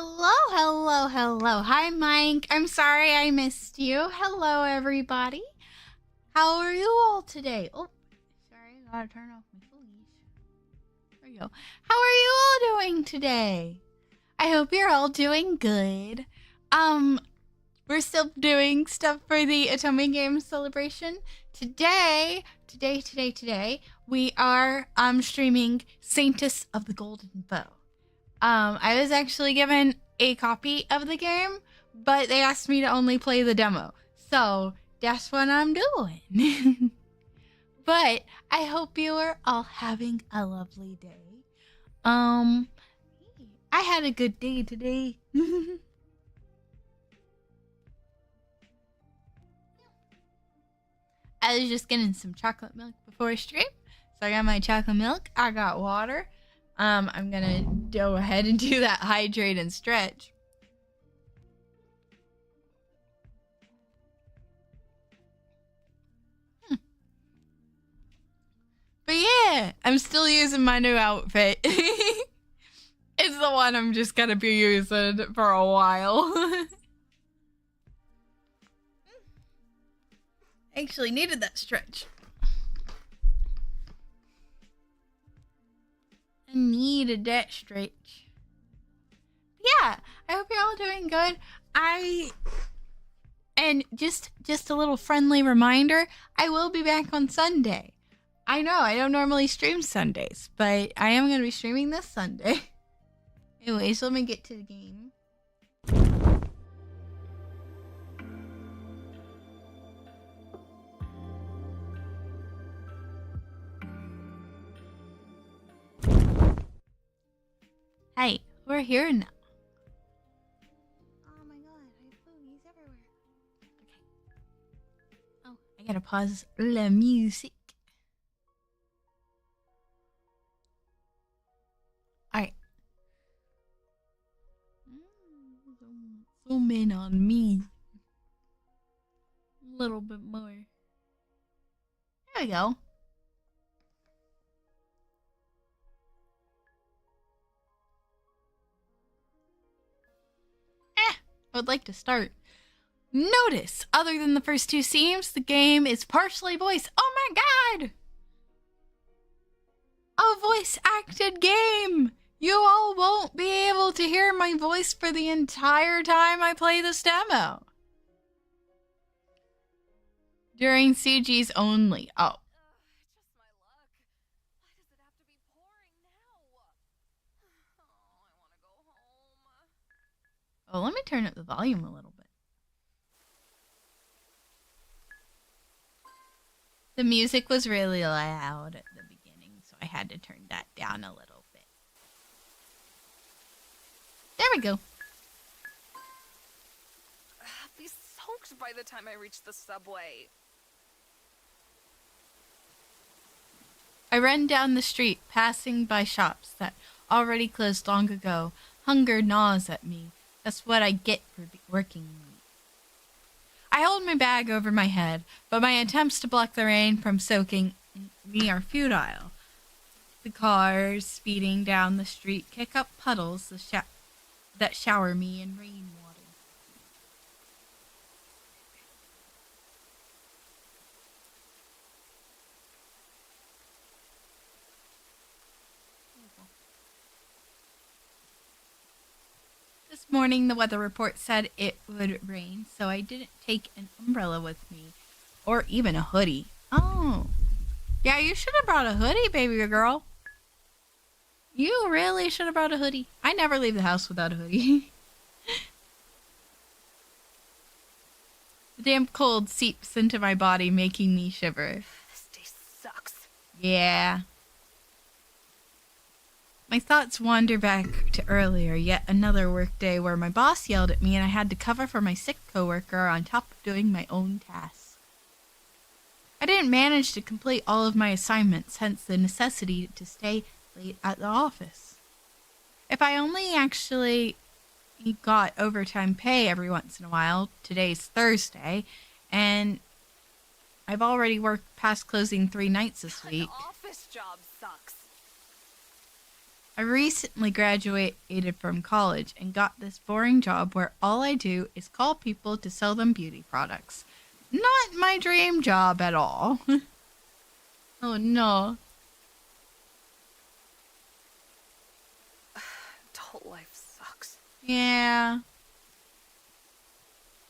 Hello, hello, hello. Hi, Mike. I'm sorry I missed you. Hello, everybody. How are you all today? Oh, sorry, I gotta turn off my leash. There you go. How are you all doing today? I hope you're all doing good. We're still doing stuff for the Otome Game celebration. Today, we are streaming Saintess of the Golden Bow. I was actually given a copy of the game, but they asked me to only play the demo. So that's what I'm doing. But I hope you are all having a lovely day. I had a good day today. I was just getting some chocolate milk before stream. So I got my chocolate milk. I got water. I'm gonna go ahead and do that hydrate and stretch. But yeah, I'm still using my new outfit. It's the one I'm just gonna be using for a while. Actually needed that stretch. I needed that stretch. Yeah, I hope you're all doing good. And just a little friendly reminder, I will be back on Sunday. I know, I don't normally stream Sundays, but I am going to be streaming this Sunday. Anyways, let me get to the game. Hey, we're here now. Oh my god, I have boobies everywhere. Okay. Oh, I gotta pause the music. Alright. Zoom in on me. A little bit more. There we go. I would like to start. Notice, other than the first two scenes, the game is partially voiced. Oh my god! A voice acted game! You all won't be able to hear my voice for the entire time I play this demo. During CGs only. Oh. Just my luck. Why does it have to be pouring now? Oh, I want to go home. Oh, let me turn up the volume a little bit. The music was really loud at the beginning, so I had to turn that down a little bit. There we go. I'll be soaked by the time I reach the subway. I run down the street, passing by shops that already closed long ago. Hunger gnaws at me. That's what I get for working late. I hold my bag over my head, but my attempts to block the rain from soaking me are futile. The cars speeding down the street kick up puddles that shower me in rainwater. This morning, the weather report said it would rain, so I didn't take an umbrella with me, or even a hoodie. Oh, yeah, you should have brought a hoodie, baby girl. You really should have brought a hoodie. I never leave the house without a hoodie. The damp cold seeps into my body, making me shiver. This day sucks. Yeah. My thoughts wander back to earlier, yet another workday where my boss yelled at me and I had to cover for my sick coworker on top of doing my own tasks. I didn't manage to complete all of my assignments, hence the necessity to stay late at the office. If I only actually got overtime pay every once in a while, today's Thursday, and I've already worked past closing 3 nights this week. An office job sucks. I I recently graduated from college and got this boring job where all I do is call people to sell them beauty products. Not my dream job at all. Oh no. Adult life sucks. Yeah.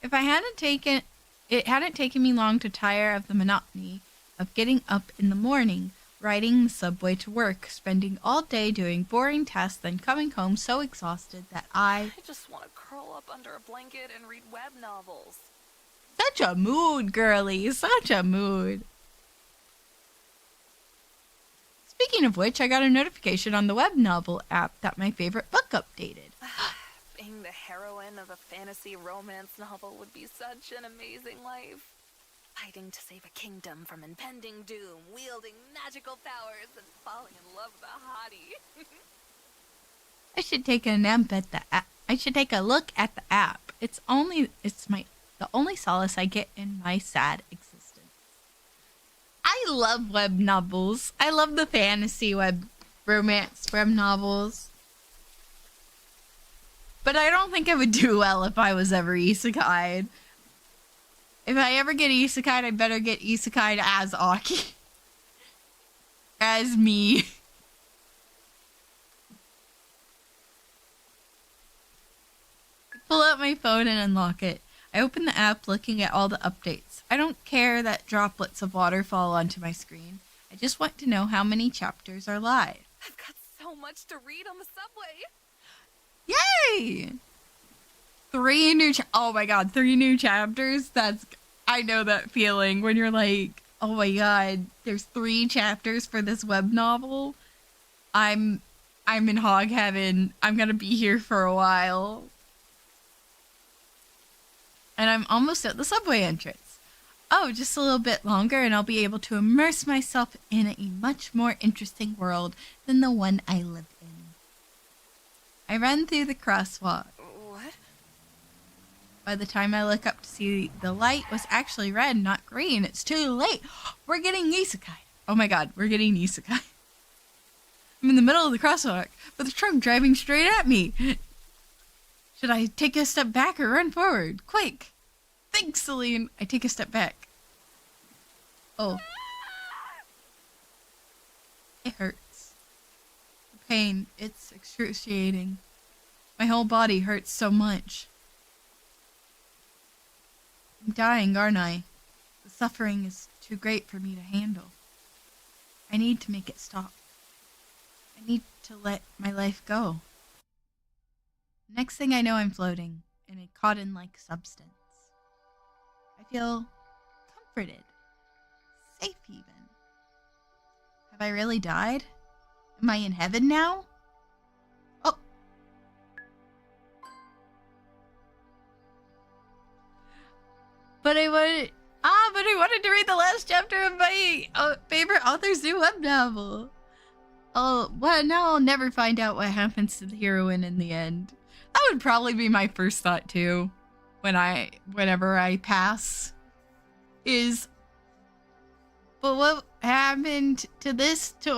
If I hadn't taken it hadn't taken me long to tire of the monotony of getting up in the morning, riding the subway to work, spending all day doing boring tasks, then coming home so exhausted that I just want to curl up under a blanket and read web novels. Such a mood, girlie. Such a mood. Speaking of which, I got a notification on the web novel app that my favorite book updated. Being the heroine of a fantasy romance novel would be such an amazing life. Fighting to save a kingdom from impending doom, wielding magical powers, and falling in love with a hottie. I should take a nap at the app. I should take a look at the app. It's the only solace I get in my sad existence. I love web novels. I love the fantasy romance web novels. But I don't think I would do well if I was ever isekai'd. If I ever get isekai'd, I better get isekai'd as Aki. As me. I pull out my phone and unlock it. I open the app looking at all the updates. I don't care that droplets of water fall onto my screen. I just want to know how many chapters are live. I've got so much to read on the subway. Yay! 3 new chapters. I know that feeling when you're like, oh my god, there's 3 chapters for this web novel. I'm in hog heaven. I'm gonna be here for a while. And I'm almost at the subway entrance. Oh, just a little bit longer and I'll be able to immerse myself in a much more interesting world than the one I live in. I run through the crosswalk. What? By the time I look up to see the light was actually red, not green. It's too late. We're getting isekai. Oh my god, we're getting isekai. I'm in the middle of the crosswalk with a truck driving straight at me. Should I take a step back or run forward? Quick! Thanks, Celine. I take a step back. Oh. It hurts. The pain, it's excruciating. My whole body hurts so much. I'm dying, aren't I? The suffering is too great for me to handle. I need to make it stop. I need to let my life go. Next thing I know, I'm floating in a cotton-like substance. I feel comforted, safe even. Have I really died? Am I in heaven now? Oh. But I wanted to read the last chapter of my favorite author's new web novel. Oh, well, now I'll never find out what happens to the heroine in the end. That would probably be my first thought too, whenever I pass, is, but what happened to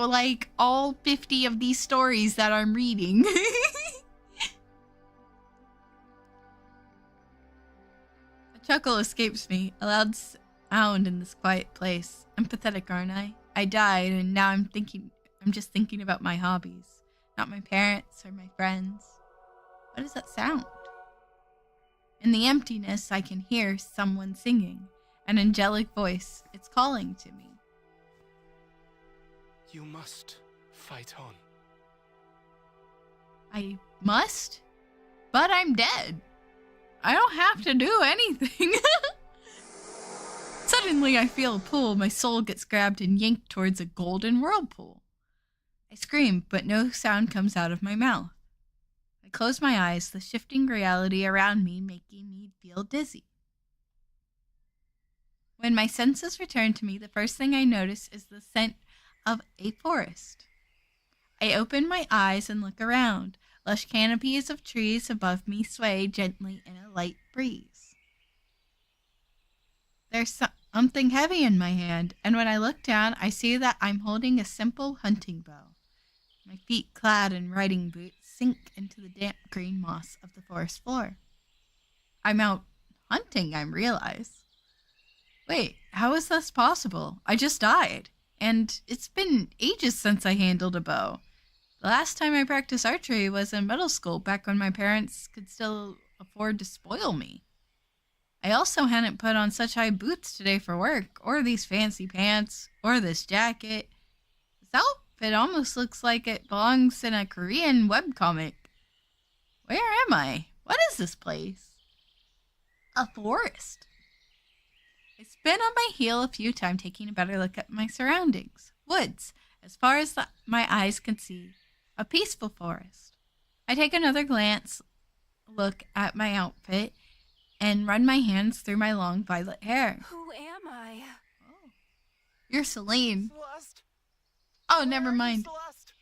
like all 50 of these stories that I'm reading? A chuckle escapes me, a loud sound in this quiet place. I'm pathetic, aren't I? I died, and now I'm just thinking about my hobbies, not my parents or my friends. What does that sound? In the emptiness, I can hear someone singing, an angelic voice. It's calling to me. You must fight on. I must? But I'm dead. I don't have to do anything. Suddenly, I feel a pull. My soul gets grabbed and yanked towards a golden whirlpool. I scream, but no sound comes out of my mouth. I close my eyes, the shifting reality around me making me feel dizzy. When my senses return to me, the first thing I notice is the scent of a forest. I open my eyes and look around. Lush canopies of trees above me sway gently in a light breeze. There's something heavy in my hand, and when I look down, I see that I'm holding a simple hunting bow. My feet clad in riding boots sink into the damp green moss of the forest floor. I'm out hunting, I realize. Wait, how is this possible? I just died. And it's been ages since I handled a bow. The last time I practiced archery was in middle school, back when my parents could still afford to spoil me. I also hadn't put on such high boots today for work, or these fancy pants, or this jacket. This outfit almost looks like it belongs in a Korean webcomic. Where am I? What is this place? A forest. I spin on my heel a few times, taking a better look at my surroundings. Woods, as far as my eyes can see. A peaceful forest. I take another look at my outfit, and run my hands through my long violet hair. Who am I? Oh. You're Celine. Celeste! Oh, never mind.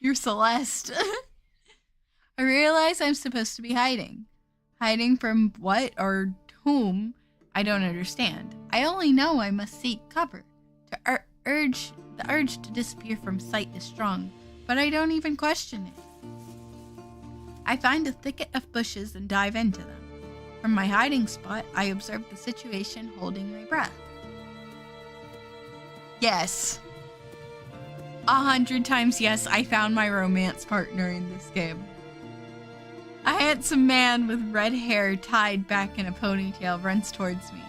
You're Celeste. I realize I'm supposed to be hiding. Hiding from what or whom, I don't understand. I only know I must seek cover. The urge to disappear from sight is strong, but I don't even question it. I find a thicket of bushes and dive into them. From my hiding spot, I observe the situation, holding my breath. Yes. 100 times yes, I found my romance partner in this game. A handsome man with red hair tied back in a ponytail runs towards me.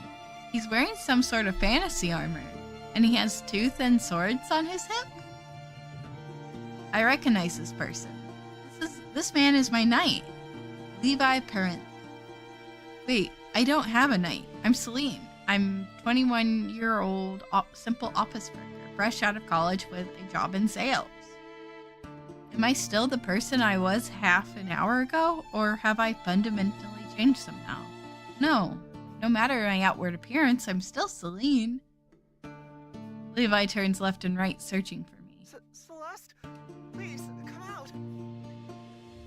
He's wearing some sort of fantasy armor, and he has two thin swords on his hip. I recognize this person. This man is my knight, Levi Parent. Wait, I don't have a knight. I'm Celine. I'm 21-year-old simple office worker, fresh out of college with a job in sales. Am I still the person I was half an hour ago, or have I fundamentally changed somehow? No matter my outward appearance, I'm still Celine. Levi turns left and right, searching for me. Celeste, please, come out.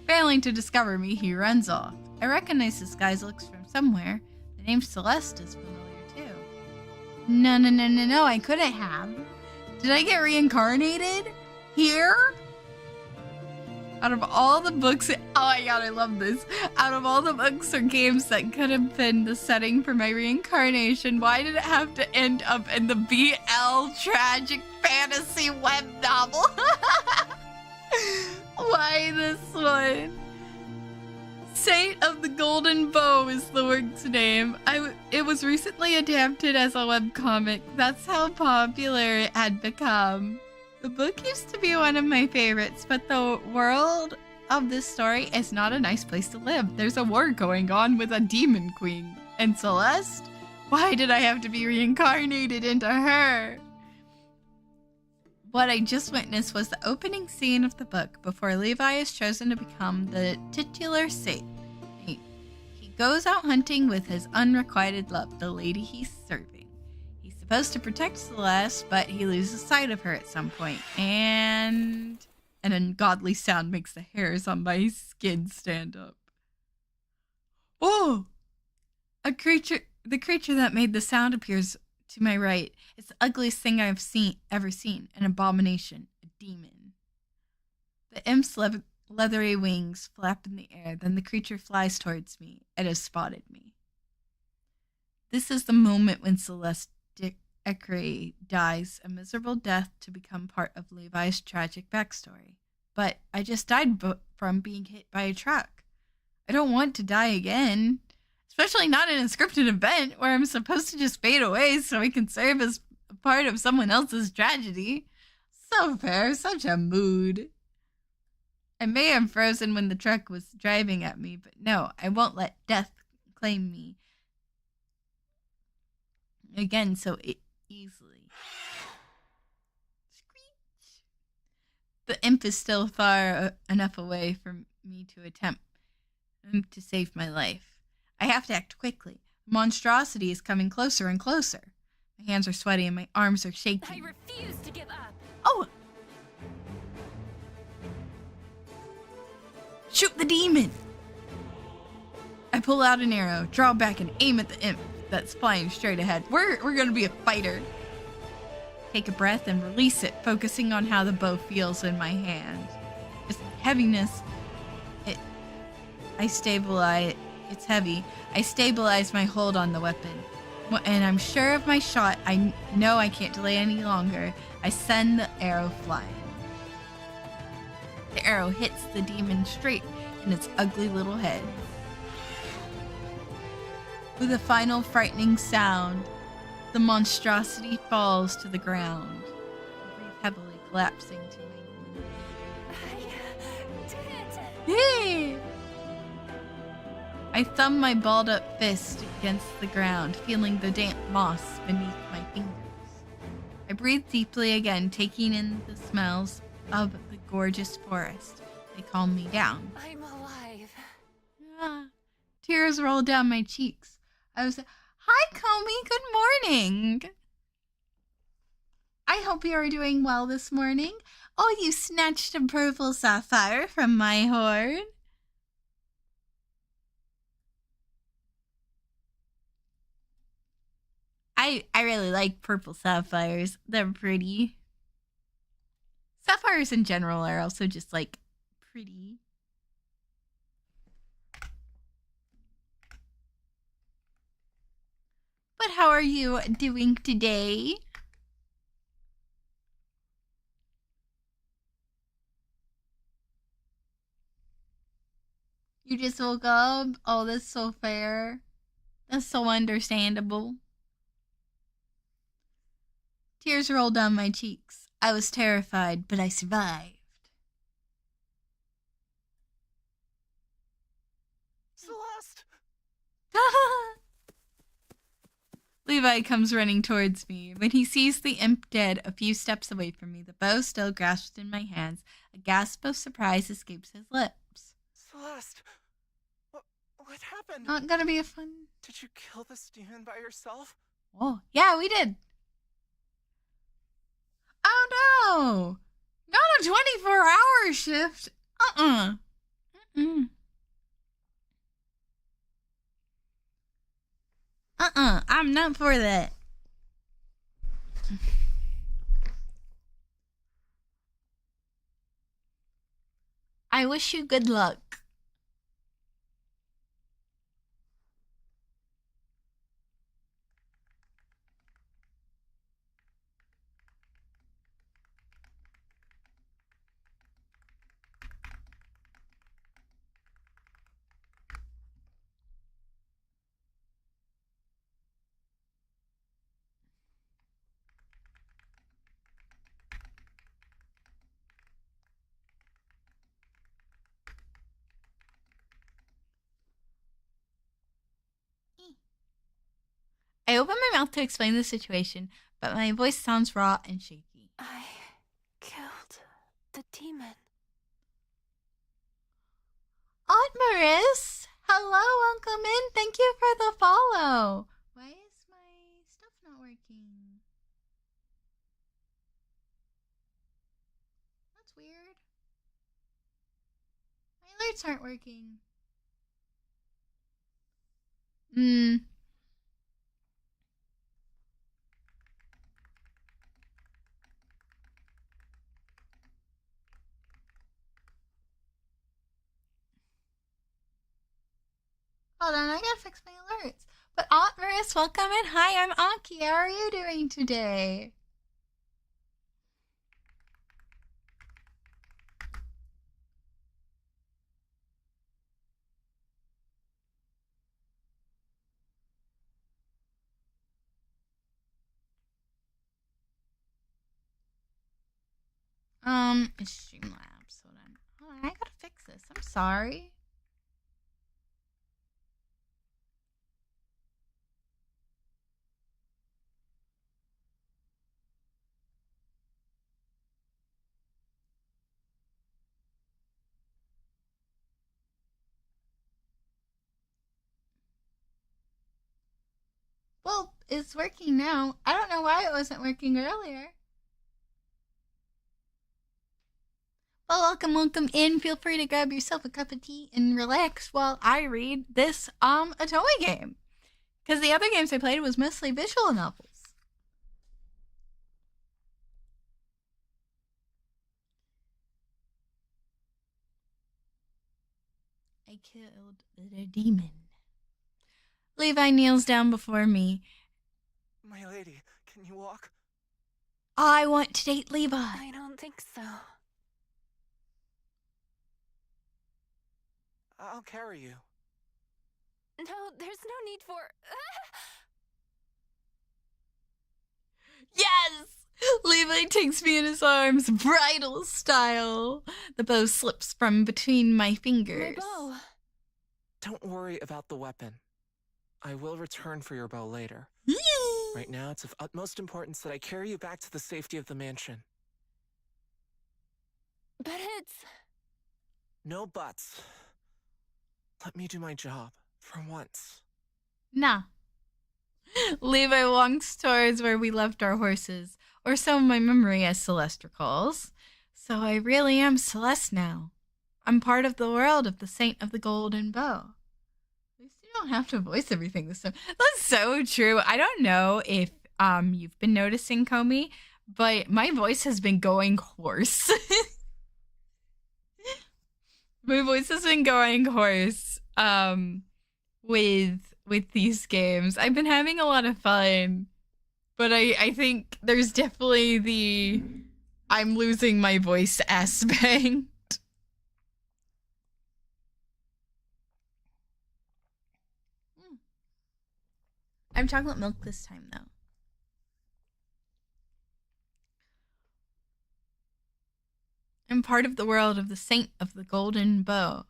Failing to discover me, he runs off. I recognize this guy's looks from somewhere. The name Celeste is familiar too. No, I couldn't have. Did I get reincarnated? Here? Out of all the books, oh my god, I love this. Out of all the books or games that could have been the setting for my reincarnation, why did it have to end up in the BL tragic fantasy web novel? Why this one? Saint of the Golden Bow is the work's name. It was recently adapted as a webcomic. That's how popular it had become. The book used to be one of my favorites, but the world of this story is not a nice place to live. There's a war going on with a demon queen. And Celeste? Why did I have to be reincarnated into her? What I just witnessed was the opening scene of the book before Levi is chosen to become the titular saint. He goes out hunting with his unrequited love, the lady he's serving. He's supposed to protect Celeste, but he loses sight of her at some point, and an ungodly sound makes the hairs on my skin stand up. Oh! The creature that made the sound appears to my right. It's the ugliest thing I've ever seen. An abomination. A demon. The imp's leathery wings flap in the air. Then the creature flies towards me. It has spotted me. This is the moment when Celeste Eckrey dies a miserable death to become part of Levi's tragic backstory. But I just died from being hit by a truck. I don't want to die again. Especially not in a scripted event where I'm supposed to just fade away so I can serve as a part of someone else's tragedy. So fair, such a mood. I may have frozen when the truck was driving at me, but no, I won't let death claim me again so easily. Screech. The imp is still far enough away for me to attempt to save my life. I have to act quickly. Monstrosity is coming closer and closer. My hands are sweaty and my arms are shaking. I refuse to give up. Oh! Shoot the demon! I pull out an arrow, draw back, and aim at the imp that's flying straight ahead. We're gonna be a fighter. Take a breath and release it, focusing on how the bow feels in my hand. It's heaviness, it's heavy. I stabilize my hold on the weapon. And I'm sure of my shot. I know I can't delay any longer. I send the arrow flying. The arrow hits the demon straight in its ugly little head. With a final frightening sound, the monstrosity falls to the ground. I breathe heavily, collapsing to my knees. I did it! Yay! I thumb my balled up fist against the ground, feeling the damp moss beneath my fingers. I breathe deeply again, taking in the smells of the gorgeous forest. They calm me down. I'm alive. Ah, tears roll down my cheeks. I was, hi, Comey, good morning. I hope you are doing well this morning. Oh, you snatched a purple sapphire from my hoard. I really like purple sapphires. They're pretty. Sapphires in general are also just like pretty. But how are you doing today? You just woke up? Oh, that's so fair. That's so understandable. Tears rolled down my cheeks. I was terrified, but I survived. Celeste! Levi comes running towards me. When he sees the imp dead a few steps away from me, the bow still grasped in my hands, a gasp of surprise escapes his lips. Celeste! What happened? Not gonna be a fun... Did you kill this demon by yourself? Oh, yeah, we did. Oh, no! Not a 24-hour shift! Mm-mm. I'm not for that. I wish you good luck. I open my mouth to explain the situation, but my voice sounds raw and shaky. I killed the demon. Aunt Maris! Hello, Uncle Min. Thank you for the follow. Why is my stuff not working? That's weird. My alerts aren't working. Hold on, I gotta fix my alerts. But Aunt Maris, welcome in. Hi, I'm Anki. How are you doing today? It's Streamlabs. Hold on, I gotta fix this. I'm sorry. Well, it's working now. I don't know why it wasn't working earlier. Well, welcome in. Feel free to grab yourself a cup of tea and relax while I read this Otome game. Because the other games I played was mostly visual novels. I killed the demon. Levi kneels down before me. My lady, can you walk? I want to date Levi. I don't think so. I'll carry you. No, there's no need for... Yes! Levi takes me in his arms, bridal style. The bow slips from between my fingers. My bow. Don't worry about the weapon. I will return for your bow later. Right now, it's of utmost importance that I carry you back to the safety of the mansion. But it's... No buts. Let me do my job, for once. Nah. Levi walks towards where we left our horses, or so my memory as Celeste recalls. So I really am Celeste now. I'm part of the world of the Saint of the Golden Bow. At least you don't have to voice everything this time. That's so true. I don't know if you've been noticing, Comey, but my voice has been going hoarse. My voice has been going hoarse with these games. I've been having a lot of fun, but I think there's definitely the I'm losing my voice aspect. I'm chocolate milk this time, though. I'm part of the world of the Saint of the Golden Bow,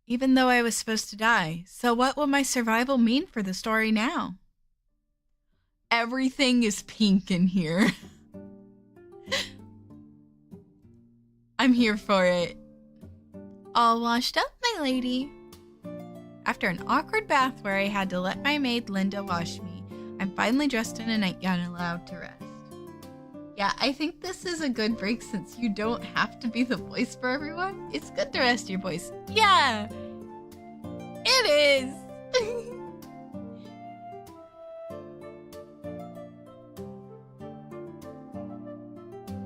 even though I was supposed to die. So what will my survival mean for the story now? Everything is pink in here. I'm here for it. All washed up, my lady. After an awkward bath where I had to let my maid Linda wash me, I'm finally dressed in a nightgown and allowed to rest. Yeah, I think this is a good break since you don't have to be the voice for everyone. It's good to rest your voice. Yeah, it is.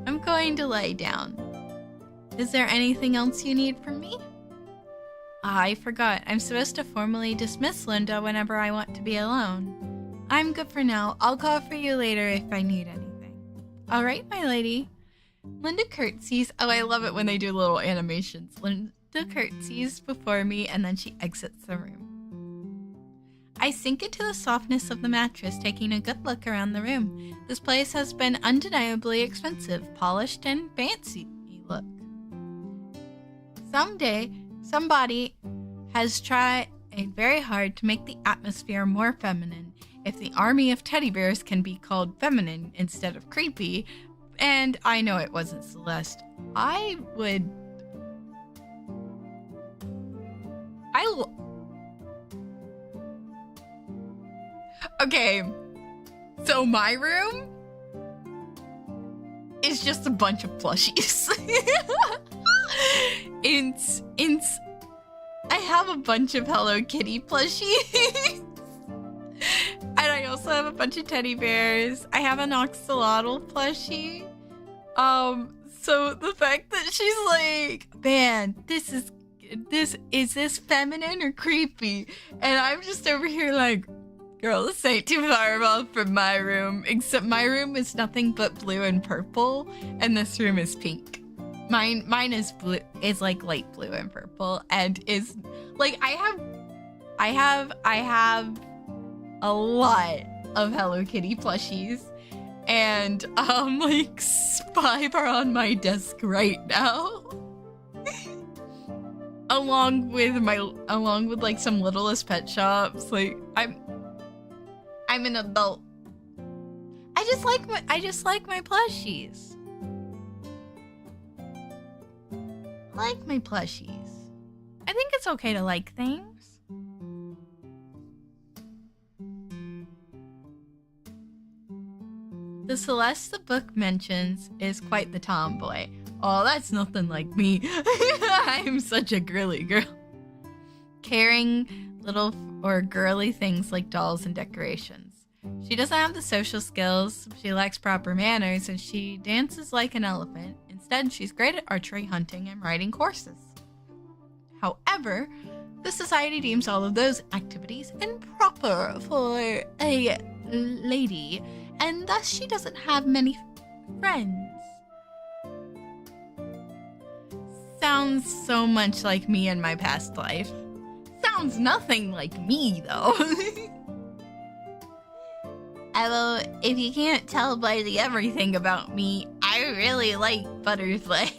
I'm going to lay down. Is there anything else you need from me? I forgot. I'm supposed to formally dismiss Linda whenever I want to be alone. I'm good for now. I'll call for you later if I need anything. All right, my lady. Linda curtsies. Oh, I love it when they do little animations. Linda curtsies before me and then she exits the room. I sink into the softness of the mattress, taking a good look around the room. This place has been undeniably expensive, polished, and fancy look. Someday, somebody has tried very hard to make the atmosphere more feminine. If the army of teddy bears can be called feminine instead of creepy, and I know it wasn't Celeste, Okay, so my room is just a bunch of plushies. I have a bunch of Hello Kitty plushies. And I also have a bunch of teddy bears. I have an axolotl plushie. So the fact that she's like, man, is this feminine or creepy? And I'm just over here like, girl, this ain't too far off from my room. Except my room is nothing but blue and purple, and this room is pink. Mine is blue, is like light blue and purple, and is like I have a lot of Hello Kitty plushies, and like 5 are on my desk right now. along with like some Littlest Pet Shops. Like I'm an adult. I just like my plushies. I like my plushies. I think it's okay to like things. The Celeste the book mentions is quite the tomboy. Oh, that's nothing like me. I'm such a girly girl. Caring little or girly things like dolls and decorations. She doesn't have the social skills, she lacks proper manners, and she dances like an elephant. Instead, she's great at archery, hunting, and riding horses. However, The society deems all of those activities improper for a lady, and thus she doesn't have many friends. Sounds so much like me in my past life. Sounds nothing like me, though. Although, if you can't tell by the everything about me, I really like butterflies.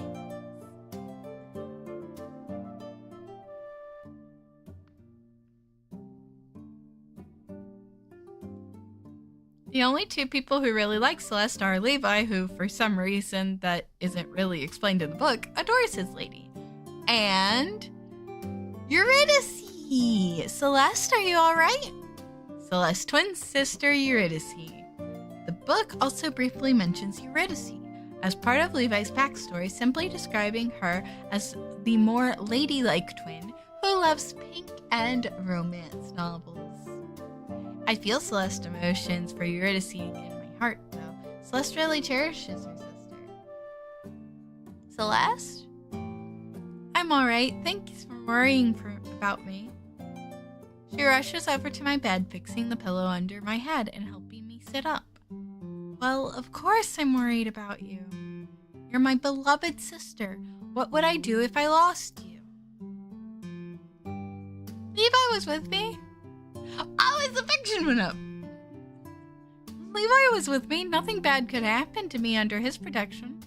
The only two people who really like Celeste are Levi, who, for some reason that isn't really explained in the book, adores his lady, and Eurydice. Celeste, are you alright? Celeste's twin sister, Eurydice. The book also briefly mentions Eurydice as part of Levi's backstory, simply describing her as the more ladylike twin who loves pink and romance novels. I feel Celeste's emotions for Eurydice in my heart, though. Celeste really cherishes her sister. Celeste? I'm alright. Thanks for worrying about me. She rushes over to my bed, fixing the pillow under my head and helping me sit up. Well, of course I'm worried about you. You're my beloved sister. What would I do if I lost you? Levi was with me. Oh, his affection went up. Levi was with me. Nothing bad could happen to me under his protection.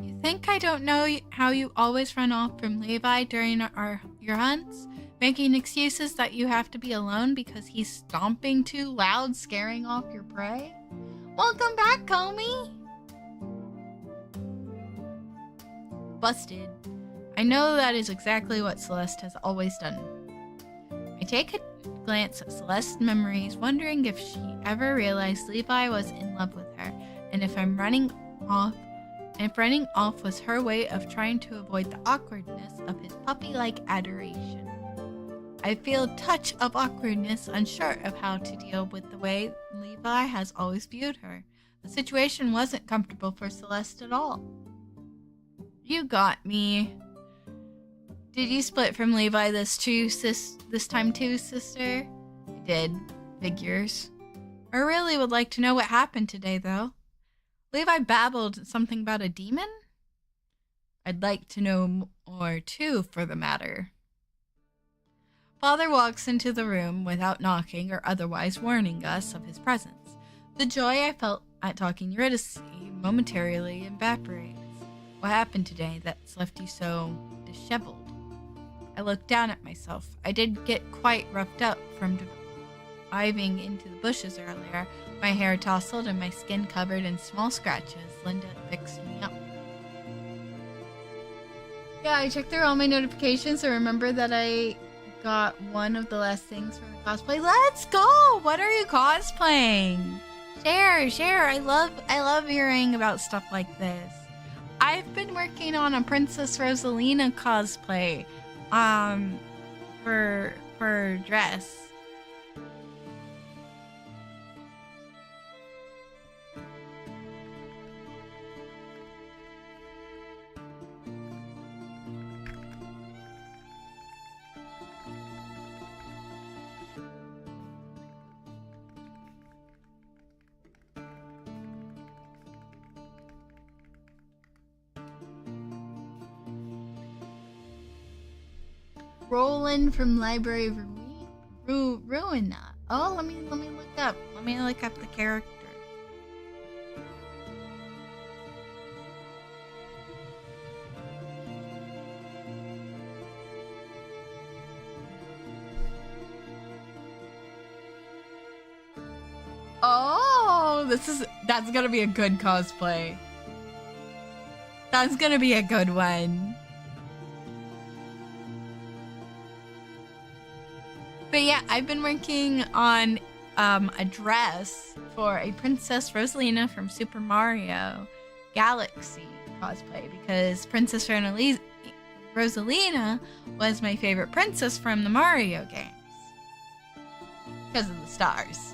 You think I don't know how you always run off from Levi during your hunts? Making excuses that you have to be alone because he's stomping too loud, scaring off your prey? Welcome back, Comey! Busted. I know that is exactly what Celeste has always done. I take a glance at Celeste's memories, wondering if she ever realized Levi was in love with her, and if running off was her way of trying to avoid the awkwardness of his puppy-like adoration. I feel a touch of awkwardness, unsure of how to deal with the way Levi has always viewed her. The situation wasn't comfortable for Celeste at all. You got me. Did you split from Levi this time too, sister? I did. Figures. I really would like to know what happened today, though. Levi babbled something about a demon? I'd like to know more, too, for the matter. Father walks into the room without knocking or otherwise warning us of his presence. The joy I felt at talking Eurydice momentarily evaporates. What happened today that's left you so disheveled? I looked down at myself. I did get quite roughed up from diving into the bushes earlier. My hair tousled and my skin covered in small scratches. Linda fixed me up. Yeah, I checked through all my notifications to remember that I got one of the last things from the cosplay. Let's go! What are you cosplaying? Share. I love hearing about stuff like this. I've been working on a Princess Rosalina cosplay. For dress. Roland from Library of Ruina. Oh, let me look up. Let me look up the character. Oh, that's gonna be a good cosplay. That's gonna be a good one. But yeah, I've been working on a dress for a Princess Rosalina from Super Mario Galaxy cosplay because Princess Rosalina was my favorite princess from the Mario games. Because of the stars.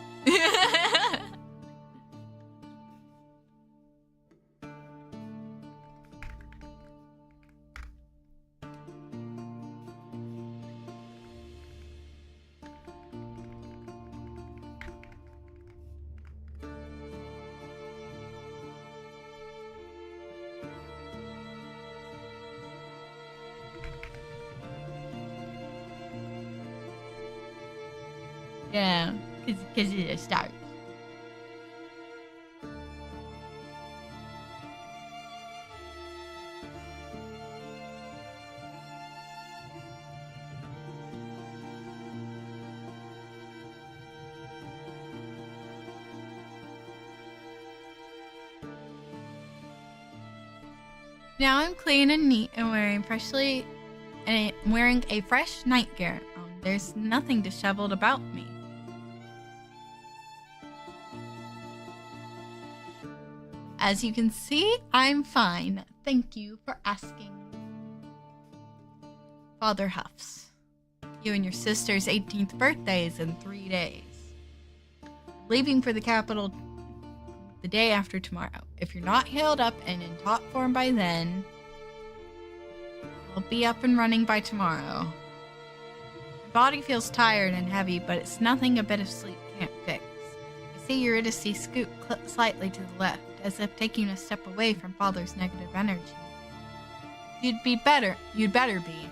Yeah, because it starts. Now I'm clean and neat and wearing a fresh nightgown. There's nothing disheveled about me. As you can see, I'm fine. Thank you for asking. Father huffs. You and your sister's 18th birthday is in 3 days. Leaving for the capital the day after tomorrow. If you're not healed up and in top form by then, I'll be up and running by tomorrow. My body feels tired and heavy, but it's nothing a bit of sleep can't fix. I see Eurydice scoot slightly to the left, as if taking a step away from Father's negative energy. You'd better be.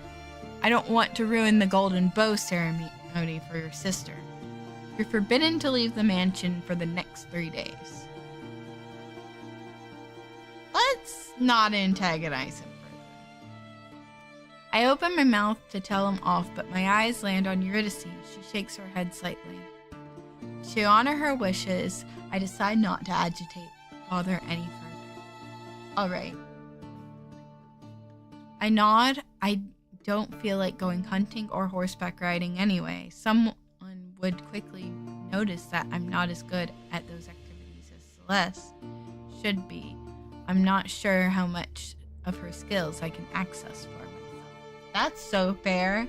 I don't want to ruin the golden bow ceremony for your sister. You're forbidden to leave the mansion for the next 3 days. Let's not antagonize him further. I open my mouth to tell him off, but my eyes land on Eurydice. She shakes her head slightly. To honor her wishes, I decide not to agitate Father any further. Alright. I nod. I don't feel like going hunting or horseback riding anyway. Someone would quickly notice that I'm not as good at those activities as Celeste should be. I'm not sure how much of her skills I can access for myself. That's so fair.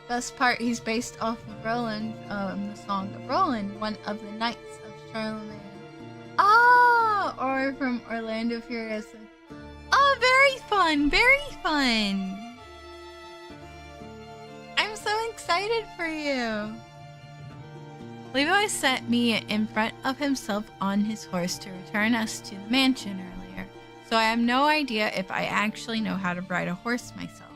Best part, he's based off of Roland, the song of Roland, one of the knights of Charlemagne. Oh, or from Orlando Furiosa. Oh, very fun, very fun. I'm so excited for you. Levi sent me in front of himself on his horse to return us to the mansion earlier, so I have no idea if I actually know how to ride a horse myself.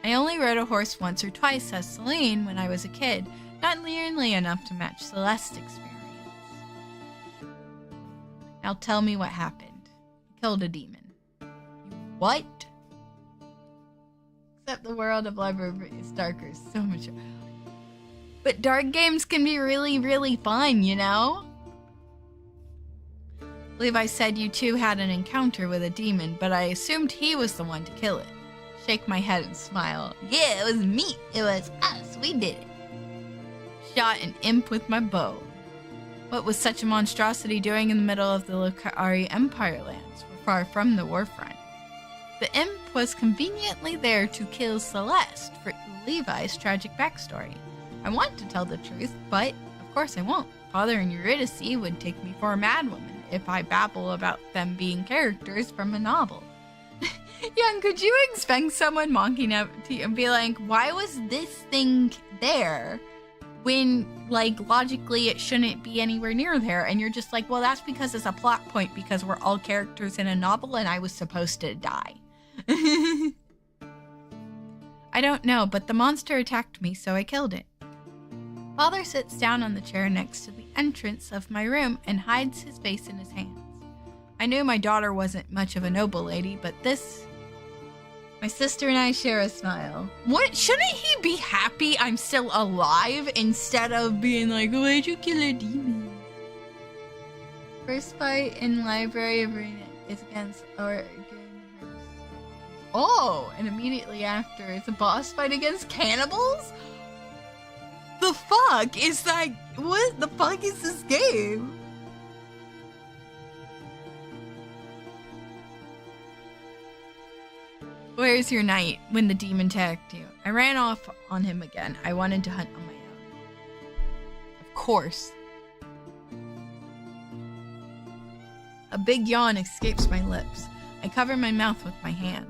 I only rode a horse once or twice as Celine when I was a kid, not nearly enough to match Celeste's experience. Now tell me what happened. You killed a demon. You what? Except the world of library is darker, so much. But dark games can be really, really fun, you know? Levi said you two had an encounter with a demon, but I assumed he was the one to kill it. Shake my head and smile. Yeah, it was me. It was us. We did it. Shot an imp with my bow. What was such a monstrosity doing in the middle of the Lokari Empire lands? We're far from the warfront. The imp was conveniently there to kill Celeste for Levi's tragic backstory. I want to tell the truth, but of course I won't. Father and Eurydice would take me for a madwoman if I babble about them being characters from a novel. Young, could you expect someone mocking up to you and be like, why was this thing there when, like, logically it shouldn't be anywhere near there? And you're just like, well, that's because it's a plot point because we're all characters in a novel and I was supposed to die. I don't know, but the monster attacked me, so I killed it. Father sits down on the chair next to the entrance of my room and hides his face in his hands. I knew my daughter wasn't much of a noble lady, but my sister and I share a smile. What? Shouldn't he be happy I'm still alive instead of being like, why'd you kill a demon? First fight in library arena is against Oh, and immediately after it's a boss fight against cannibals? The fuck is that? What the fuck is this game? Where's your knight when the demon attacked you? I ran off on him again. I wanted to hunt on my own. Of course. A big yawn escapes my lips. I cover my mouth with my hand.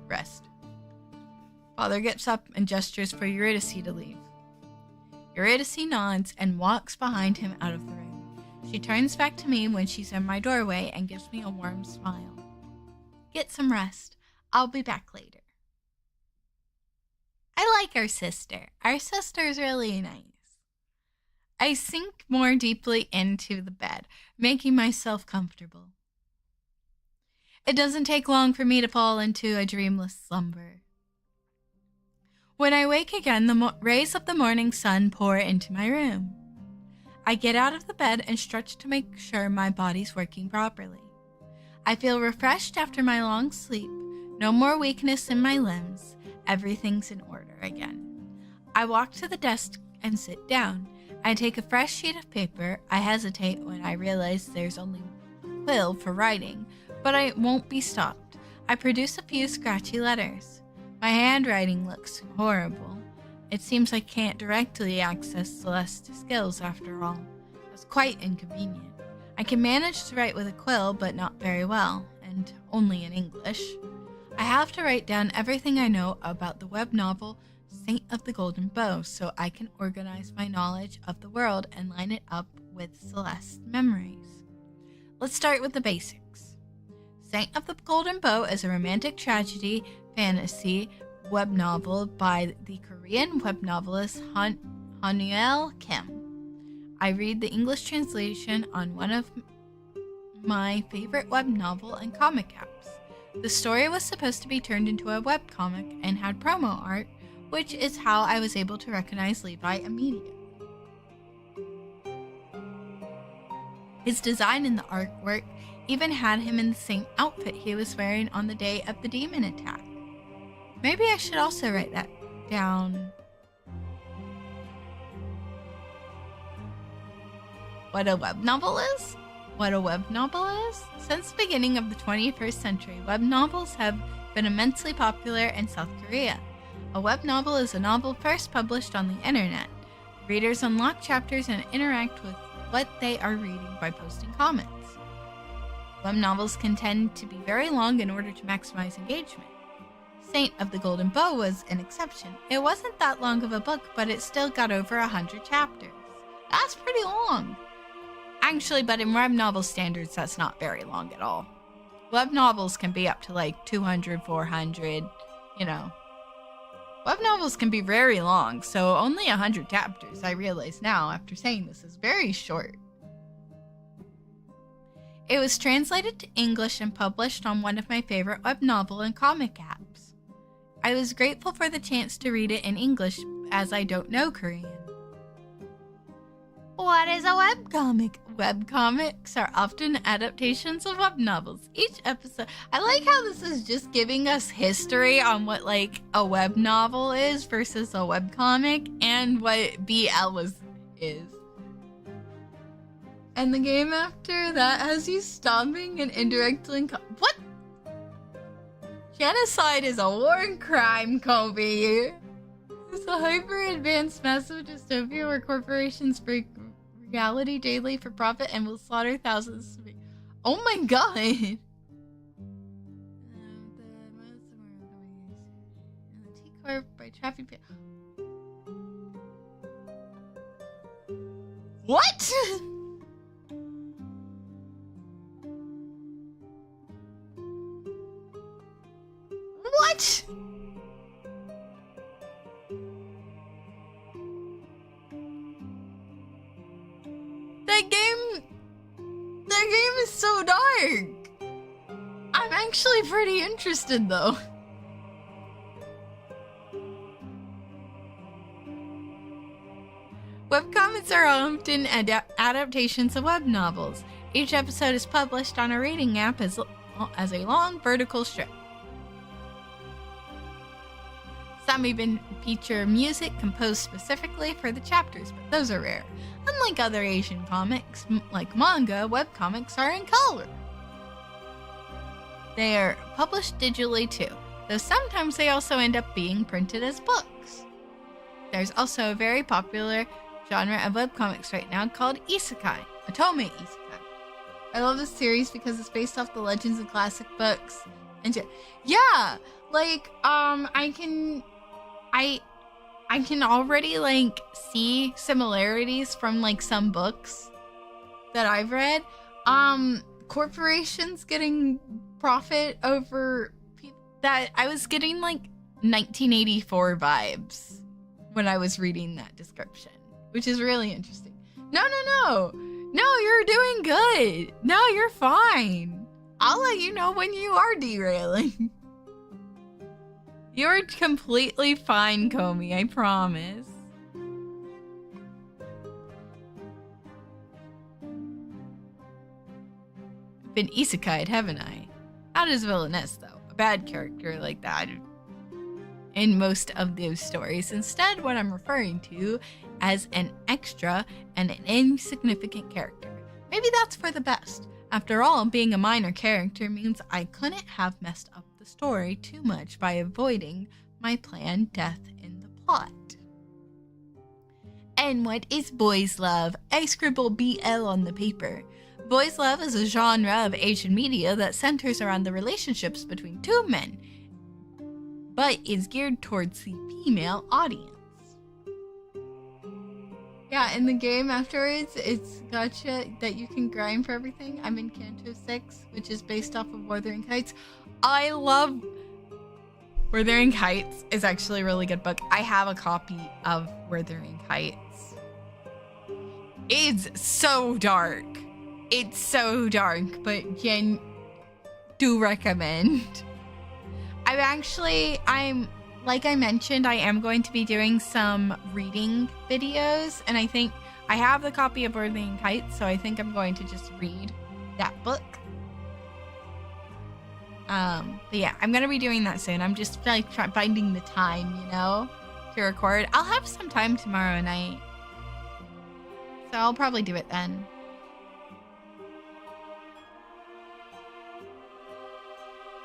Rest. Father gets up and gestures for Eurydice to leave. Eurydice nods and walks behind him out of the room. She turns back to me when she's in my doorway and gives me a warm smile. Get some rest. I'll be back later. I like our sister. Our sister's really nice. I sink more deeply into the bed, making myself comfortable. It doesn't take long for me to fall into a dreamless slumber. When I wake again, the rays of the morning sun pour into my room. I get out of the bed and stretch to make sure my body's working properly. I feel refreshed after my long sleep, no more weakness in my limbs, everything's in order again. I walk to the desk and sit down. I take a fresh sheet of paper. I hesitate when I realize there's only quill for writing, but I won't be stopped. I produce a few scratchy letters. My handwriting looks horrible. It seems I can't directly access Celeste's skills after all. It's quite inconvenient. I can manage to write with a quill, but not very well, and only in English. I have to write down everything I know about the web novel Saint of the Golden Bow so I can organize my knowledge of the world and line it up with Celeste's memories. Let's start with the basics. Saint of the Golden Bow is a romantic tragedy fantasy web novel by the Korean web novelist Hanuel Kim. I read the English translation on one of my favorite web novel and comic apps. The story was supposed to be turned into a webcomic and had promo art, which is how I was able to recognize Levi immediately. His design in the artwork even had him in the same outfit he was wearing on the day of the demon attack. Maybe I should also write that down. What a web novel is? What a web novel is? Since the beginning of the 21st century, web novels have been immensely popular in South Korea. A web novel is a novel first published on the internet. Readers unlock chapters and interact with what they are reading by posting comments. Web novels can tend to be very long in order to maximize engagement. Saint of the Golden Bow was an exception. It wasn't that long of a book, but it still got over 100 chapters. That's pretty long. Actually, but in web novel standards, that's not very long at all. Web novels can be up to like 200, 400, Web novels can be very long, so only 100 chapters, I realize now after saying this, is very short. It was translated to English and published on one of my favorite web novel and comic apps. I was grateful for the chance to read it in English as I don't know Korean. What is a webcomic? Webcomics are often adaptations of web novels. Each episode, I like how this is just giving us history on what like a web novel is versus a webcomic and what BL is. And the game after that has you stomping and indirectly what? Genocide is a war crime, Kobe. It's a hyper-advanced massive dystopia where corporations break reality daily for profit and will slaughter thousands. Oh my god! T-Corp by traffic. What? What? That game is so dark. I'm actually pretty interested though. Webcomics are often adaptations of web novels. Each episode is published on a reading app as a long vertical strip. Some even feature music composed specifically for the chapters, but those are rare. Unlike other Asian comics, like manga, webcomics are in color. They are published digitally too, though sometimes they also end up being printed as books. There's also a very popular genre of webcomics right now called isekai, Otome isekai. I love this series because it's based off the legends and classic books. And yeah, like I can already like see similarities from like some books that I've read. Corporations getting profit over that I was getting like 1984 vibes when I was reading that description, which is really interesting. No, you're doing good. No, you're fine. I'll let you know when you are derailing. You're completely fine, Komi, I promise. Been isekai'd, haven't I? Not as villainess, though. A bad character like that in most of those stories. Instead, what I'm referring to as an extra and an insignificant character. Maybe that's for the best. After all, being a minor character means I couldn't have messed up the story too much by avoiding my planned death in the plot. And what is boys' love? I scribble BL on the paper. Boys' love is a genre of Asian media that centers around the relationships between two men, but is geared towards the female audience. Yeah, in the game afterwards, it's gotcha that you can grind for everything. I'm in Kanto 6, which is based off of Wuthering Heights. I love Wuthering Heights. Is actually a really good book. I have a copy of Wuthering Heights. It's so dark. It's so dark, but Jen, do recommend. I'm like I mentioned, I am going to be doing some reading videos, and I think I have the copy of Wuthering Heights, so I think I'm going to just read that book. But yeah, I'm gonna be doing that soon. I'm just like finding the time, to record. I'll have some time tomorrow night, so I'll probably do it then.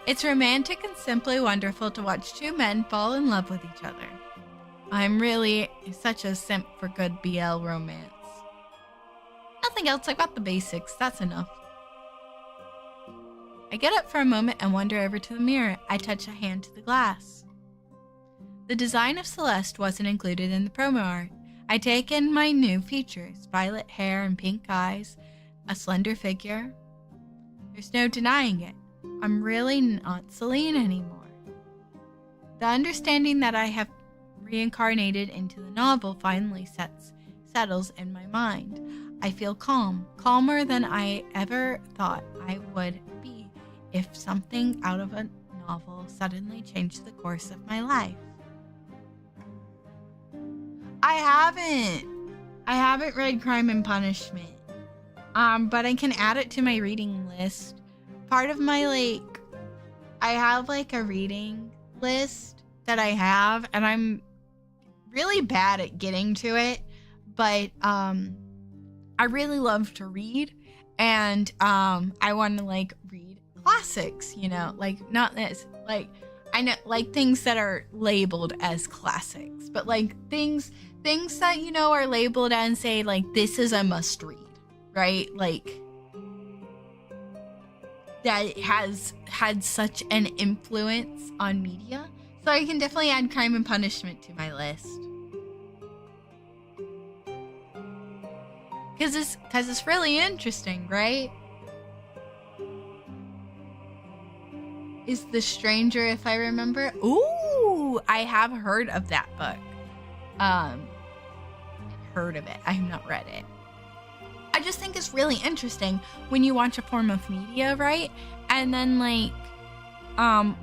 It's romantic and simply wonderful to watch two men fall in love with each other. I'm really such a simp for good BL romance. Nothing else, I got the basics, that's enough. I get up for a moment and wander over to the mirror. I touch a hand to the glass. The design of Celeste wasn't included in the promo art. I take in my new features, violet hair and pink eyes, a slender figure. There's no denying it. I'm really not Celine anymore. The understanding that I have reincarnated into the novel finally settles in my mind. I feel calm, calmer than I ever thought I would be if something out of a novel suddenly changed the course of my life. I haven't read Crime and Punishment, but I can add it to my reading list. Part of my, I have, a reading list that I have, and I'm really bad at getting to it, but, I really love to read, and, I want to, read classics, not this, I know, things that are labeled as classics, but, things that, are labeled and say, this is a must read, right? That has had such an influence on media. So I can definitely add Crime and Punishment to my list. Because it's really interesting, right? Is The Stranger, if I remember. Ooh, I have heard of that book. I've heard of it. I have not read it. I just think it's really interesting when you watch a form of media, right? And then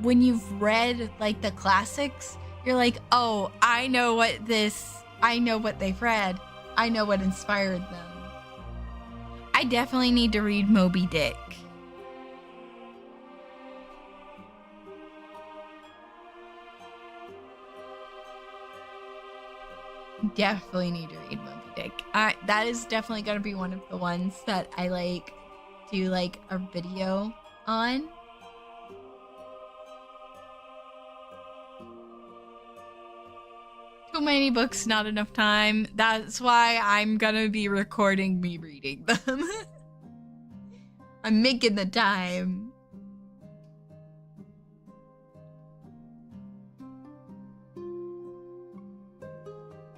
when you've read the classics, you're like, oh, I know what they've read. I know what inspired them. I definitely need to read Moby Dick. Definitely need to read Moby Dick. That is definitely going to be one of the ones that I do a video on. Too many books, not enough time. That's why I'm going to be recording me reading them. I'm making the time.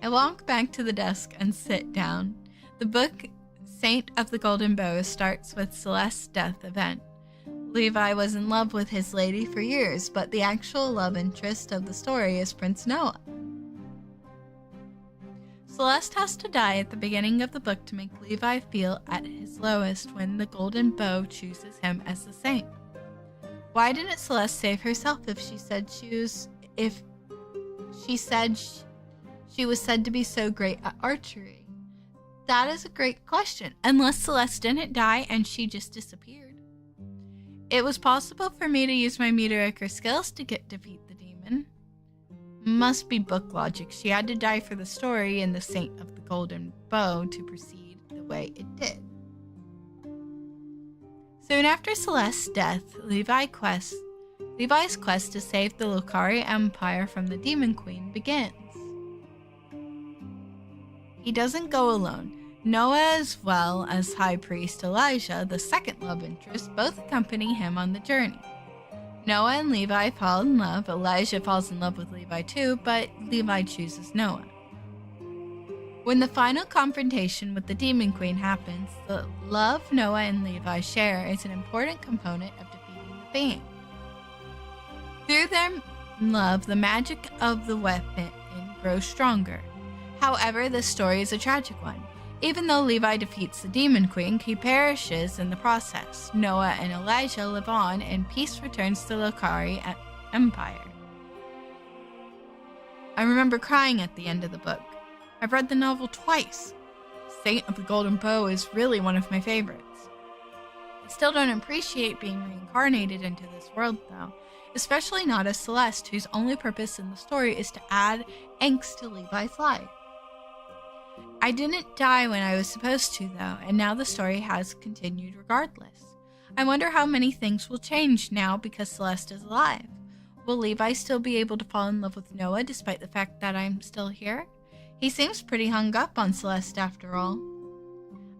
I walk back to the desk and sit down. The book, Saint of the Golden Bow, starts with Celeste's death event. Levi was in love with his lady for years, but the actual love interest of the story is Prince Noah. Celeste has to die at the beginning of the book to make Levi feel at his lowest when the golden bow chooses him as the saint. Why didn't Celeste save herself if she said she was said to be so great at archery? That is a great question, unless Celeste didn't die and she just disappeared. It was possible for me to use my meteoric skills to defeat the demon. Must be book logic. She had to die for the story and the Saint of the Golden Bow to proceed the way it did. Soon after Celeste's death, Levi's quest to save the Lokari Empire from the Demon Queen begins. He doesn't go alone. Noah, as well as High Priest Elijah, the second love interest, both accompany him on the journey. Noah and Levi fall in love. Elijah falls in love with Levi too, but Levi chooses Noah. When the final confrontation with the Demon Queen happens, the love Noah and Levi share is an important component of defeating the being. Through their love, the magic of the weapon grows stronger. However, this story is a tragic one. Even though Levi defeats the Demon Queen, he perishes in the process. Noah and Elijah live on, and peace returns to the Lokari Empire. I remember crying at the end of the book. I've read the novel twice. Saint of the Golden Bow is really one of my favorites. I still don't appreciate being reincarnated into this world, though, especially not as Celeste, whose only purpose in the story is to add angst to Levi's life. I didn't die when I was supposed to, though, and now the story has continued regardless. I wonder how many things will change now because Celeste is alive. Will Levi still be able to fall in love with Noah despite the fact that I'm still here? He seems pretty hung up on Celeste after all.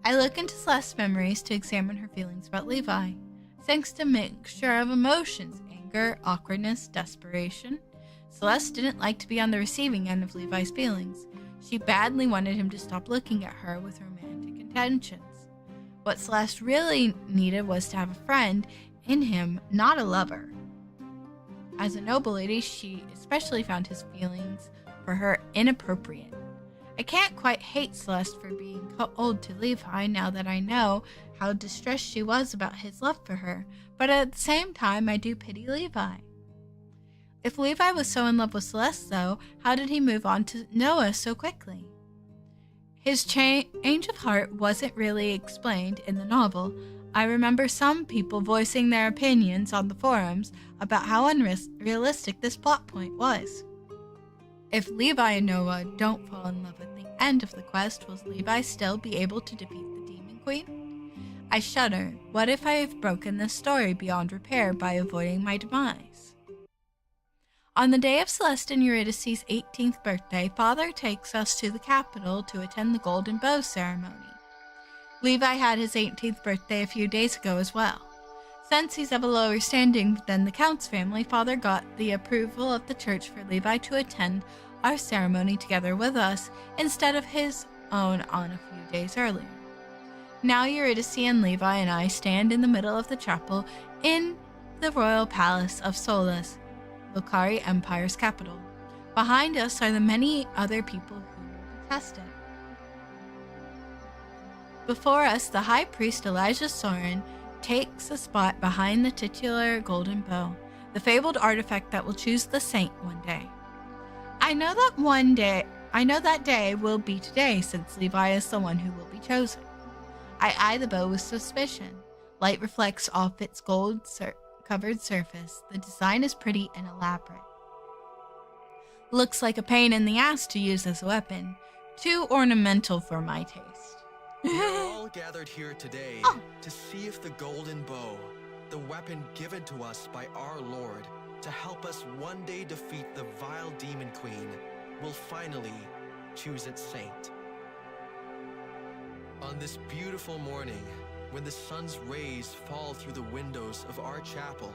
I look into Celeste's memories to examine her feelings about Levi. Thanks to a mixture of emotions, anger, awkwardness, desperation. Celeste didn't like to be on the receiving end of Levi's feelings. She badly wanted him to stop looking at her with romantic intentions. What Celeste really needed was to have a friend in him, not a lover. As a noble lady, she especially found his feelings for her inappropriate. I can't quite hate Celeste for being cold to Levi now that I know how distressed she was about his love for her, but at the same time I do pity Levi. If Levi was so in love with Celeste, though, how did he move on to Noah so quickly? His change of heart wasn't really explained in the novel. I remember some people voicing their opinions on the forums about how unrealistic this plot point was. If Levi and Noah don't fall in love at the end of the quest, will Levi still be able to defeat the Demon Queen? I shudder. What if I have broken this story beyond repair by avoiding my demise? On the day of Celeste and Eurydice's 18th birthday, Father takes us to the capital to attend the Golden Bow ceremony. Levi had his 18th birthday a few days ago as well. Since he's of a lower standing than the Count's family, Father got the approval of the church for Levi to attend our ceremony together with us instead of his own on a few days earlier. Now Eurydice and Levi and I stand in the middle of the chapel in the royal palace of Solus, Lokari Empire's capital. Behind us are the many other people who will test it. Before us, the High Priest Elijah Soren takes a spot behind the titular golden bow, the fabled artifact that will choose the saint one day. I know that day will be today, since Levi is the one who will be chosen. I eye the bow with suspicion. Light reflects off its gold-covered surface. The design is pretty and elaborate. Looks like a pain in the ass to use as a weapon. Too ornamental for my taste. We're all gathered here today to see if the golden bow, the weapon given to us by our Lord to help us one day defeat the vile demon queen, will finally choose its saint. On this beautiful morning, when the sun's rays fall through the windows of our chapel,